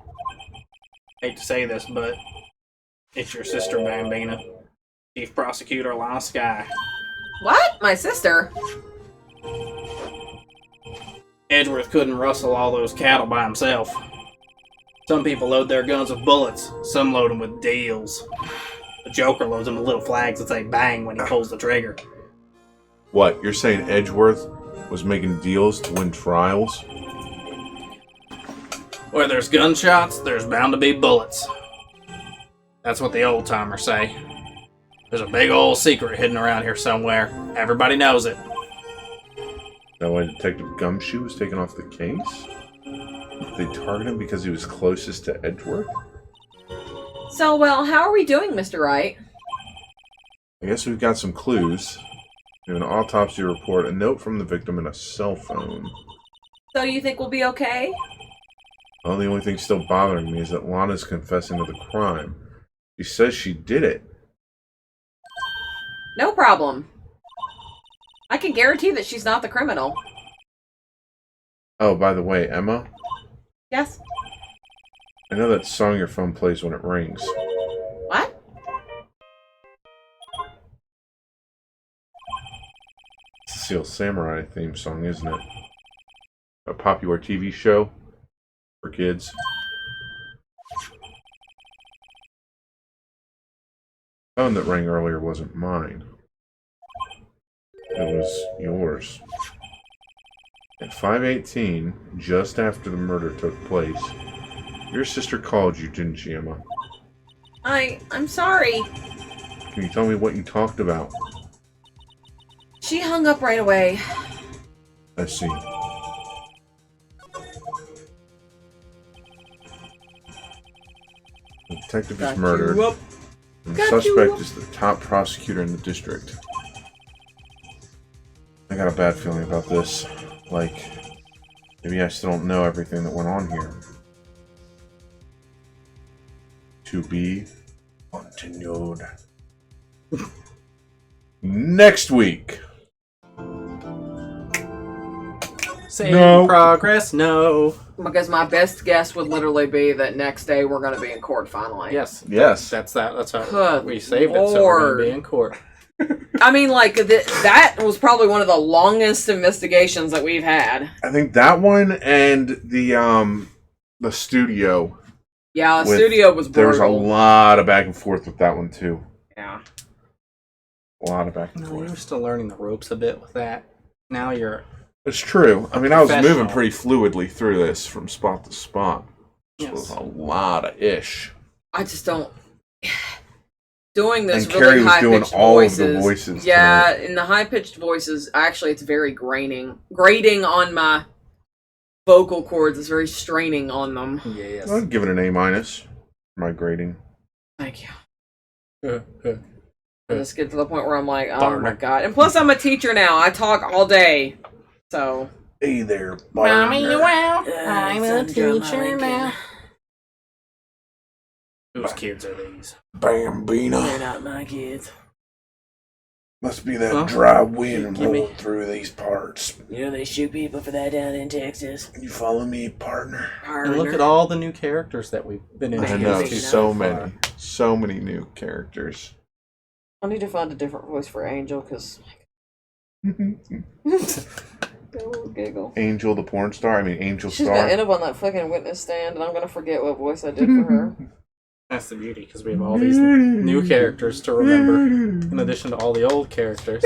C: Hate to say this, but it's your sister, Bambina. Chief Prosecutor Lana Sky.
A: What? My sister?
C: Edgeworth couldn't rustle all those cattle by himself. Some people load their guns with bullets, some load them with deals. The Joker loads them with little flags that say bang when he pulls the trigger.
B: What? You're saying Edgeworth was making deals to win trials.
C: Where there's gunshots, there's bound to be bullets. That's what the old timers say. There's a big old secret hidden around here somewhere. Everybody knows it.
B: That why Detective Gumshoe was taken off the case? They targeted him because he was closest to Edgeworth?
A: So, well, how are we doing, Mr. Wright?
B: I guess we've got some clues. We have an autopsy report, a note from the victim, and a cell phone.
A: So you think we'll be okay?
B: Well, the only thing still bothering me is that Lana's confessing to the crime. She says she did it.
A: No problem. I can guarantee that she's not the criminal.
B: Oh, by the way, Emma,
A: Yes?
B: I know that song your phone plays when it rings.
A: What?
B: It's the Steel Samurai theme song, isn't it? A popular TV show for kids. The phone that rang earlier wasn't mine. It was yours. At 5:18, just after the murder took place, your sister called you, didn't she, Emma?
A: I'm sorry.
B: Can you tell me what you talked about?
A: She hung up right away.
B: I see. The detective is murdered. And the
A: Got you
B: suspect
A: up.
B: is the top prosecutor in the district. I got a bad feeling about this. Like, maybe I still don't know everything that went on here. To be continued. Next week.
C: Save
B: No.
C: progress, no.
A: Because my best guess would literally be that next day we're going to be in court finally.
C: Yes.
B: Yes.
C: That's how
A: Good
C: we saved it, so we're going to be in court.
A: I mean, like, that was probably one of the longest investigations that we've had.
B: I think that one and the studio.
A: Yeah, the
B: With-
A: studio was
B: There was a
A: brutal.
B: lot of back and forth with that one too.
A: Yeah.
B: A lot of back and
C: No, you're
B: forth.
C: still learning the ropes a bit with that. Now you're...
B: It's true. I mean, I was moving
C: Professional.
B: pretty fluidly through this from spot to spot. It was
C: Yes.
B: a lot of ish.
A: I just don't... Doing this
B: And
A: really
B: Carrie was doing
A: high-pitched
B: all
A: voices.
B: of the voices
A: Yeah, in the high-pitched voices, actually, it's very grating on my vocal cords. It's very straining on them.
C: Yes.
B: I'd give it an A- for my grading.
A: Thank you. I just get to the point where I'm like, oh
C: Darn
A: my
C: it.
A: god. And plus, I'm a teacher now. I talk all day. So.
B: Hey there,
C: Mommy,
B: partner.
C: well,
A: I'm a teacher now.
C: Whose kids are these?
B: Bambina.
A: not my kids.
B: Must be that
C: Huh?
B: dry wind
C: Give me-
B: rolling through these parts.
A: You know they shoot people for that down in Texas.
B: Can you follow me, partner?
C: And look at all the new characters that we've been
B: I
C: introduced
B: know,
C: to
B: so
C: far.
B: many. So many new characters.
A: I need to find a different voice for Angel, because... Giggle.
B: Angel the porn star? I mean, Angel
A: She's
B: Star.
A: gonna end up on that fucking witness stand, and I'm gonna forget what voice I did for her.
C: That's the beauty, because we have all these new characters to remember, in addition to all the old characters.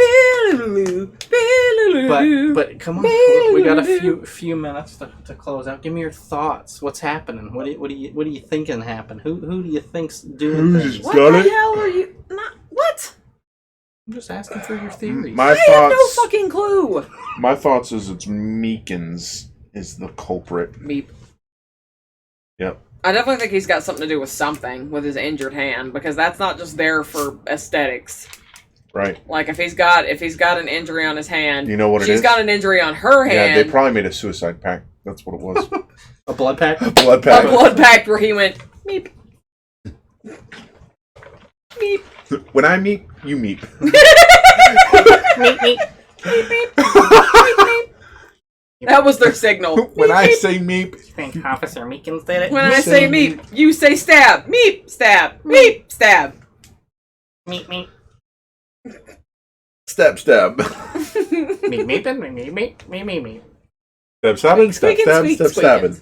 C: But come on, we got a few minutes to close out. Give me your thoughts. What's happening? What do you thinking happened? Who do you think's doing
B: Who's
C: things?
B: just-
A: What
B: Got
A: the
B: it?
A: hell are you... What?
C: I'm just asking for your theories.
B: My
A: I have no
B: thoughts.
A: fucking clue!
B: My thoughts is it's Meekins is the culprit.
A: Meep.
B: Yep.
A: I definitely think he's got something to do with something with his injured hand, because that's not just there for aesthetics.
B: Right.
A: Like if he's got an injury on his hand,
B: You know what it
A: she's
B: is?
A: got an injury on her
B: Yeah,
A: hand.
B: they probably made a suicide pact. That's what it was.
C: A blood pact?
B: Blood
A: a
B: pact.
A: blood pact where he went meep, meep,
B: When I meet, you meet.
A: meep, meep, meep, meep, meep, meep. That was their signal.
B: When
A: Meep,
B: I
A: meep.
B: say meep,
C: Think Officer Meekins did it?
A: When
B: You
A: I
B: say
A: say meep, you say stab. Meep, stab. Meep, stab.
C: Meep.
B: stab, stab.
C: Meep.
B: Stab, stabbing, stab,
A: Squeaking,
B: stab,
A: squeak,
B: stab, stabbing.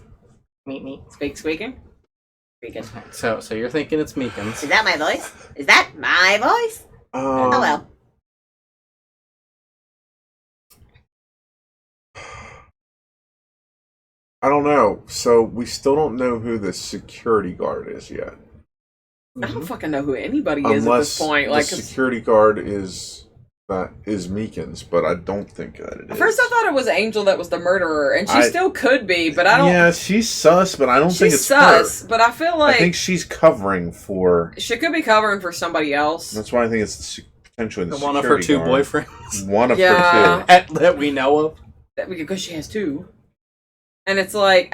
C: Meep.
A: Squeak, squeaking. Squeaking.
C: So you're thinking it's Meekins.
H: Is that my voice? Is that my voice? Oh well.
B: I don't know. So we still don't know who the security guard is yet.
A: I don't fucking know who anybody is at this point.
B: The
A: Like,
B: security guard is Meekins, but I don't think that it is.
A: at first I thought it was Angel that was the murderer, and she still could be, but I don't.
B: Yeah, she's sus, but I don't think it's
A: sus,
B: her.
A: but I feel like
B: I think she's covering for.
A: she could be covering for somebody else.
B: That's why I think it's potentially the
E: one of her two
B: guard.
E: boyfriends.
B: One of
A: Yeah.
B: her two.
E: that we know of.
A: Because she has two. And it's like,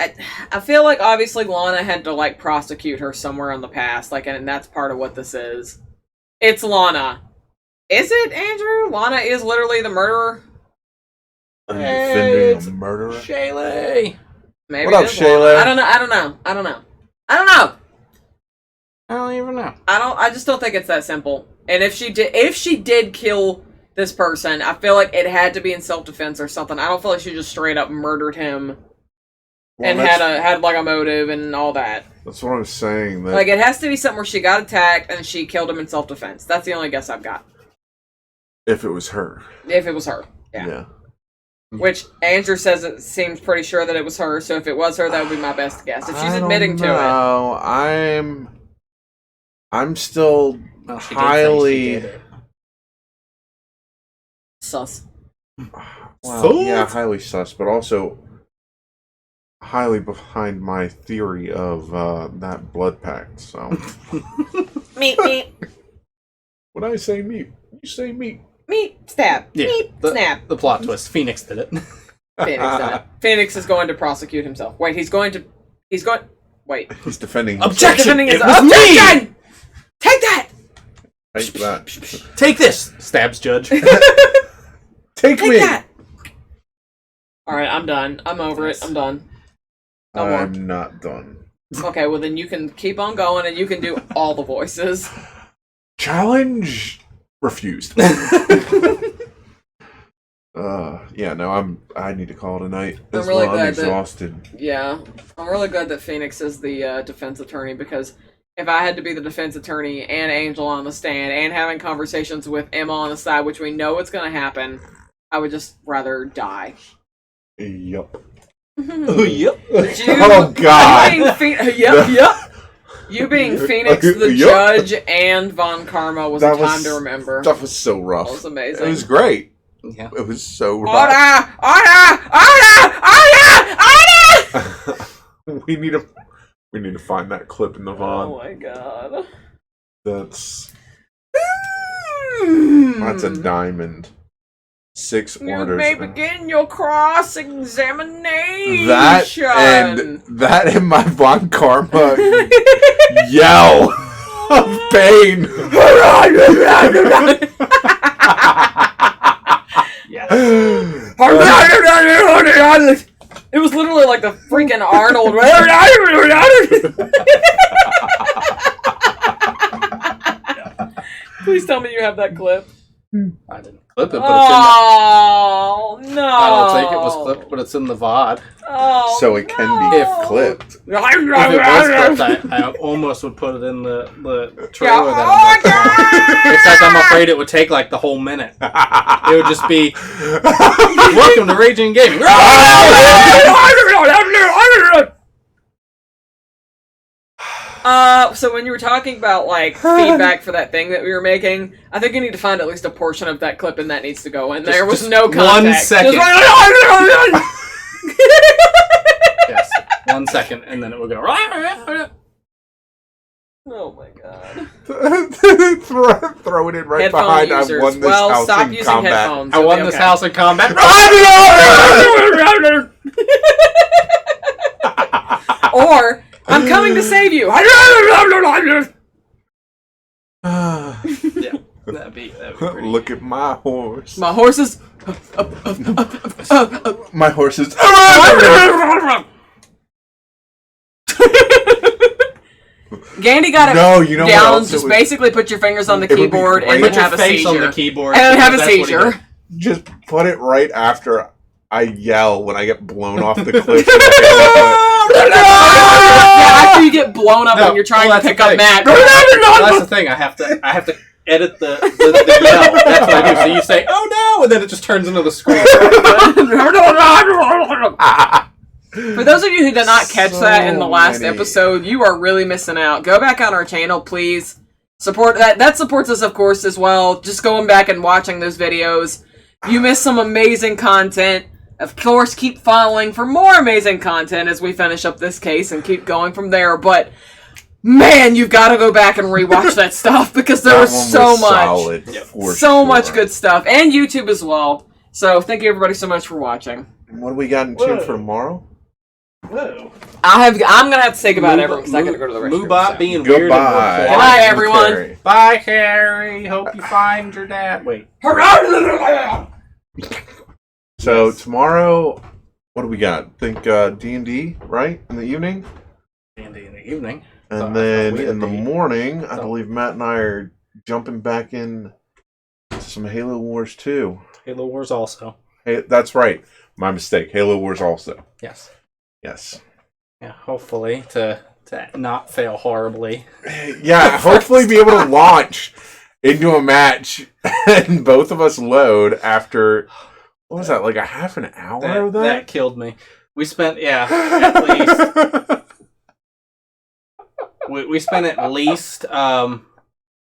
A: I feel like obviously Lana had to like prosecute her somewhere in the past, like, and that's part of what this is. It's Lana. Is it, Andrew? Lana is literally the murderer?
B: Defending a murderer.
E: Shaylee.
A: Maybe
B: What up,
A: it is Lana.
B: Shayla?
A: I don't know.
E: I don't even know.
A: I just don't think it's that simple. And if she did kill this person, I feel like it had to be in self-defense or something. I don't feel like she just straight up murdered him.
B: Well,
A: And had like a motive and all that.
B: That's what I'm saying. That
A: Like, it has to be something where she got attacked and she killed him in self-defense. That's the only guess I've got.
B: if it was her.
A: If it was her. Yeah. Which Andrew says it seems pretty sure that it was her, so if it was her, that would be my best guess. If she's admitting to it.
B: No, I'm still
E: Well, she did say she
B: highly.
E: did it.
A: Sus.
B: Well, yeah, highly sus, but also highly behind my theory of that blood pact. So,
A: Meat.
B: when I say meat, you say meat.
A: Meat. Stab.
E: Yeah,
A: Meat. Snap.
E: The plot twist. Phoenix did it.
A: Phoenix did it. Phoenix is going to prosecute himself. Wait, Wait.
B: He's defending.
E: Objection!
A: Defending his
E: It was me!
A: objection! Take that!
B: Take that.
E: Take this! Stabs judge.
B: Take
A: Take
B: me.
A: that! Alright, I'm done. I'm over it. I'm done. No more.
B: I'm not done.
A: Okay, well then you can keep on going and you can do all the voices.
B: Challenge refused. Yeah, no, I need to call it a night.
A: I'm really
B: I'm
A: glad that-
B: exhausted.
A: Yeah. I'm really glad that Phoenix is the defense attorney, because if I had to be the defense attorney and Angel on the stand and having conversations with Emma on the side, which we know what's going to happen, I would just rather die.
B: Yup.
E: Oh, yep.
B: Oh, God.
A: You being Phoenix, the
B: Yup.
A: judge, and Von Karma was
B: That
A: a time
B: was-
A: to remember.
B: That was so rough.
A: That was amazing.
B: It was great.
E: Yeah.
B: It was so rough. We need to find that clip in the VOD.
A: Oh my god.
B: That's a diamond. 6
A: You
B: orders.
A: may begin your cross-examination.
B: That and my Von Karma yell of pain.
A: It was literally like the freaking Arnold. Please tell me you have that clip.
E: I didn't clip it, but
A: Oh, no.
E: I don't think it was clipped, but it's in the VOD.
A: Oh,
B: So it can be
E: If
B: clipped.
E: If it was clipped, I almost would put it in the trailer that I'm working on. Except I'm afraid it would take like the whole minute. It would just be, welcome to Raging Gaming.
A: So when you were talking about, like, feedback for that thing that we were making, I think you need to find at least a portion of that clip and that needs to go in. There was no context.
E: 1 second.
A: Just-
E: Yes, 1 second, and then it would go.
A: Oh my god.
B: Throw it in right
A: Headphone
B: behind.
A: users.
B: I won this
A: Well,
B: house
A: stop
B: in
A: using
B: combat.
A: headphones.
E: I
A: You'll
E: won
A: be
E: this
A: okay.
E: house in combat.
A: Or, I'm coming to save you.
E: Yeah, that'd be pretty.
B: Look at my horse.
A: My horses.
B: My horse is.
A: Gandy got it
B: No, you know what
A: down.
B: else it
A: Just
B: was?
A: basically put your fingers on the
B: It would be
A: keyboard and
B: great.
A: then
E: Put
A: have
E: your
A: a
E: face on the
A: seizure.
E: keyboard.
A: And then have a
E: because that's what he did.
A: seizure.
B: Just put it right after I yell when I get blown off the cliff.
A: Yeah, after you get blown up
E: No,
A: when you're trying
E: well,
A: to pick up
E: that's
A: Matt.
E: Well, that's the thing. I have to edit the yell. That's what I do. So you say, "Oh no," and then it just turns into the scream.
A: For those of you who did not catch that in the last
B: many.
A: episode, you are really missing out. Go back on our channel, please. Support that. That supports us, of course, as well. Just going back and watching those videos. You missed some amazing content. Of course, keep following for more amazing content as we finish up this case and keep going from there. But, man, you've got to go back and rewatch that stuff because there was so much. So much good stuff. And YouTube as well. So, thank you everybody so much for watching.
B: What do we got in tune for tomorrow?
C: Whoa.
A: I'm gonna have to say goodbye to everyone because I gotta go to the restroom.
C: Moobot being weird.
B: Goodbye.
A: Goodbye, everyone.
C: Bye, Carrie. Hope you find your dad. Wait.
B: So tomorrow, what do we got? Think D&D, right? In the evening?
C: D&D in the evening.
B: And then in the morning, I believe Matt and I are jumping back in to some Halo Wars 2.
C: Halo Wars also.
B: Hey, that's right. My mistake. Halo Wars also.
C: Yes.
B: Yes.
C: Yeah, hopefully to not fail horribly.
B: Yeah, hopefully be able to launch into a match and both of us load after, what was that, like a half an hour of that?
C: That killed me. We spent, at least... we spent at least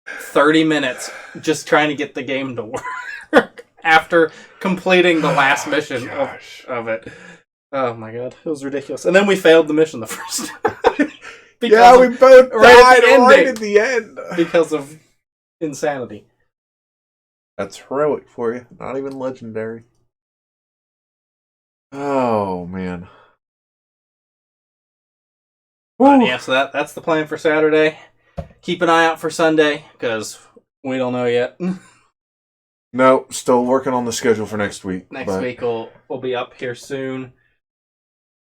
C: 30 minutes just trying to get the game to work after completing the last mission of it. Oh my god, it was ridiculous. And then we failed the mission the first time.
B: Yeah, we both died right at the end.
C: Because of insanity.
B: That's heroic for you. Not even legendary. Oh, man.
C: But yeah, so that's the plan for Saturday. Keep an eye out for Sunday, because we don't know yet.
B: No, still working on the schedule for next week.
C: Next week will be up here soon.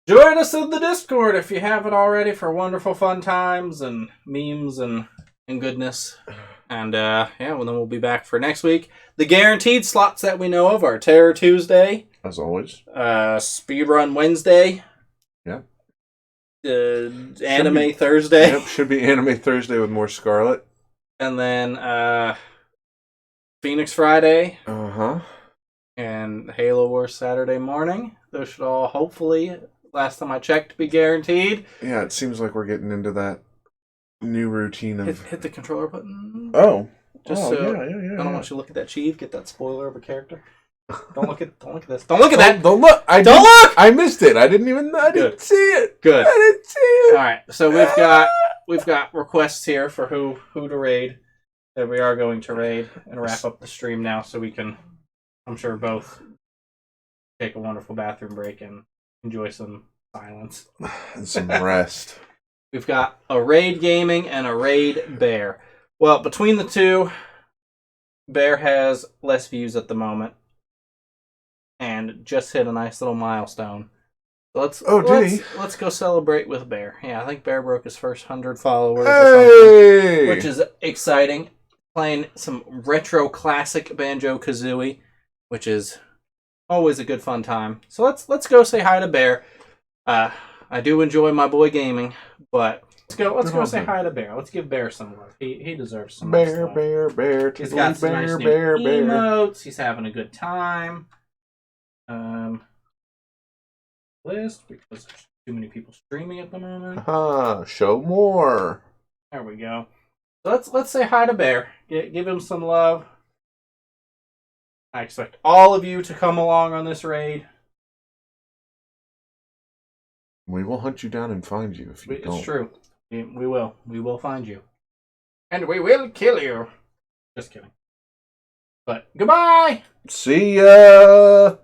C: Join us in the Discord if you haven't already for wonderful fun times and memes and goodness. And well, then we'll be back for next week. The guaranteed slots that we know of are Terror Tuesday,
B: as always,
C: Speedrun Wednesday, Anime Thursday.
B: Yep, should be Anime Thursday with more Scarlet.
C: And then Phoenix Friday. And Halo Wars Saturday morning. Those should all hopefully, last time I checked, be guaranteed.
B: Yeah, it seems like we're getting into that new routine of...
C: Hit the controller button.
B: Oh.
C: Just
B: yeah.
C: I don't want you to look at that Chief, get that spoiler of a character. Don't look at this. Don't look at that.
B: Don't look.
C: Don't look.
B: I missed it. I didn't see it.
C: Good.
B: I didn't see it.
C: All right. So we've got requests here for who to raid. That we are going to raid and wrap up the stream now, so we can, I'm sure, both take a wonderful bathroom break and enjoy some silence
B: and some rest.
C: We've got a raid gaming and a raid bear. Well, between the two, Bear has less views at the moment, and just hit a nice little milestone. So let's go celebrate with Bear. Yeah, I think Bear broke his first 100 followers or something, which is exciting. Playing some retro classic Banjo-Kazooie, which is always a good fun time. So let's go say hi to Bear. I do enjoy my boy gaming, but let's go say hi to Bear. Let's give Bear some love. He deserves some
B: Bear,
C: love.
B: Bear.
C: He's got some nice new emotes. He's having a good time. List because there's too many people streaming at the moment.
B: Show more.
C: There we go. So let's say hi to Bear. Give him some love. I expect all of you to come along on this raid.
B: We will hunt you down and find you if you don't.
C: It's true. We will. We will find you. And we will kill you. Just kidding. But goodbye!
B: See ya!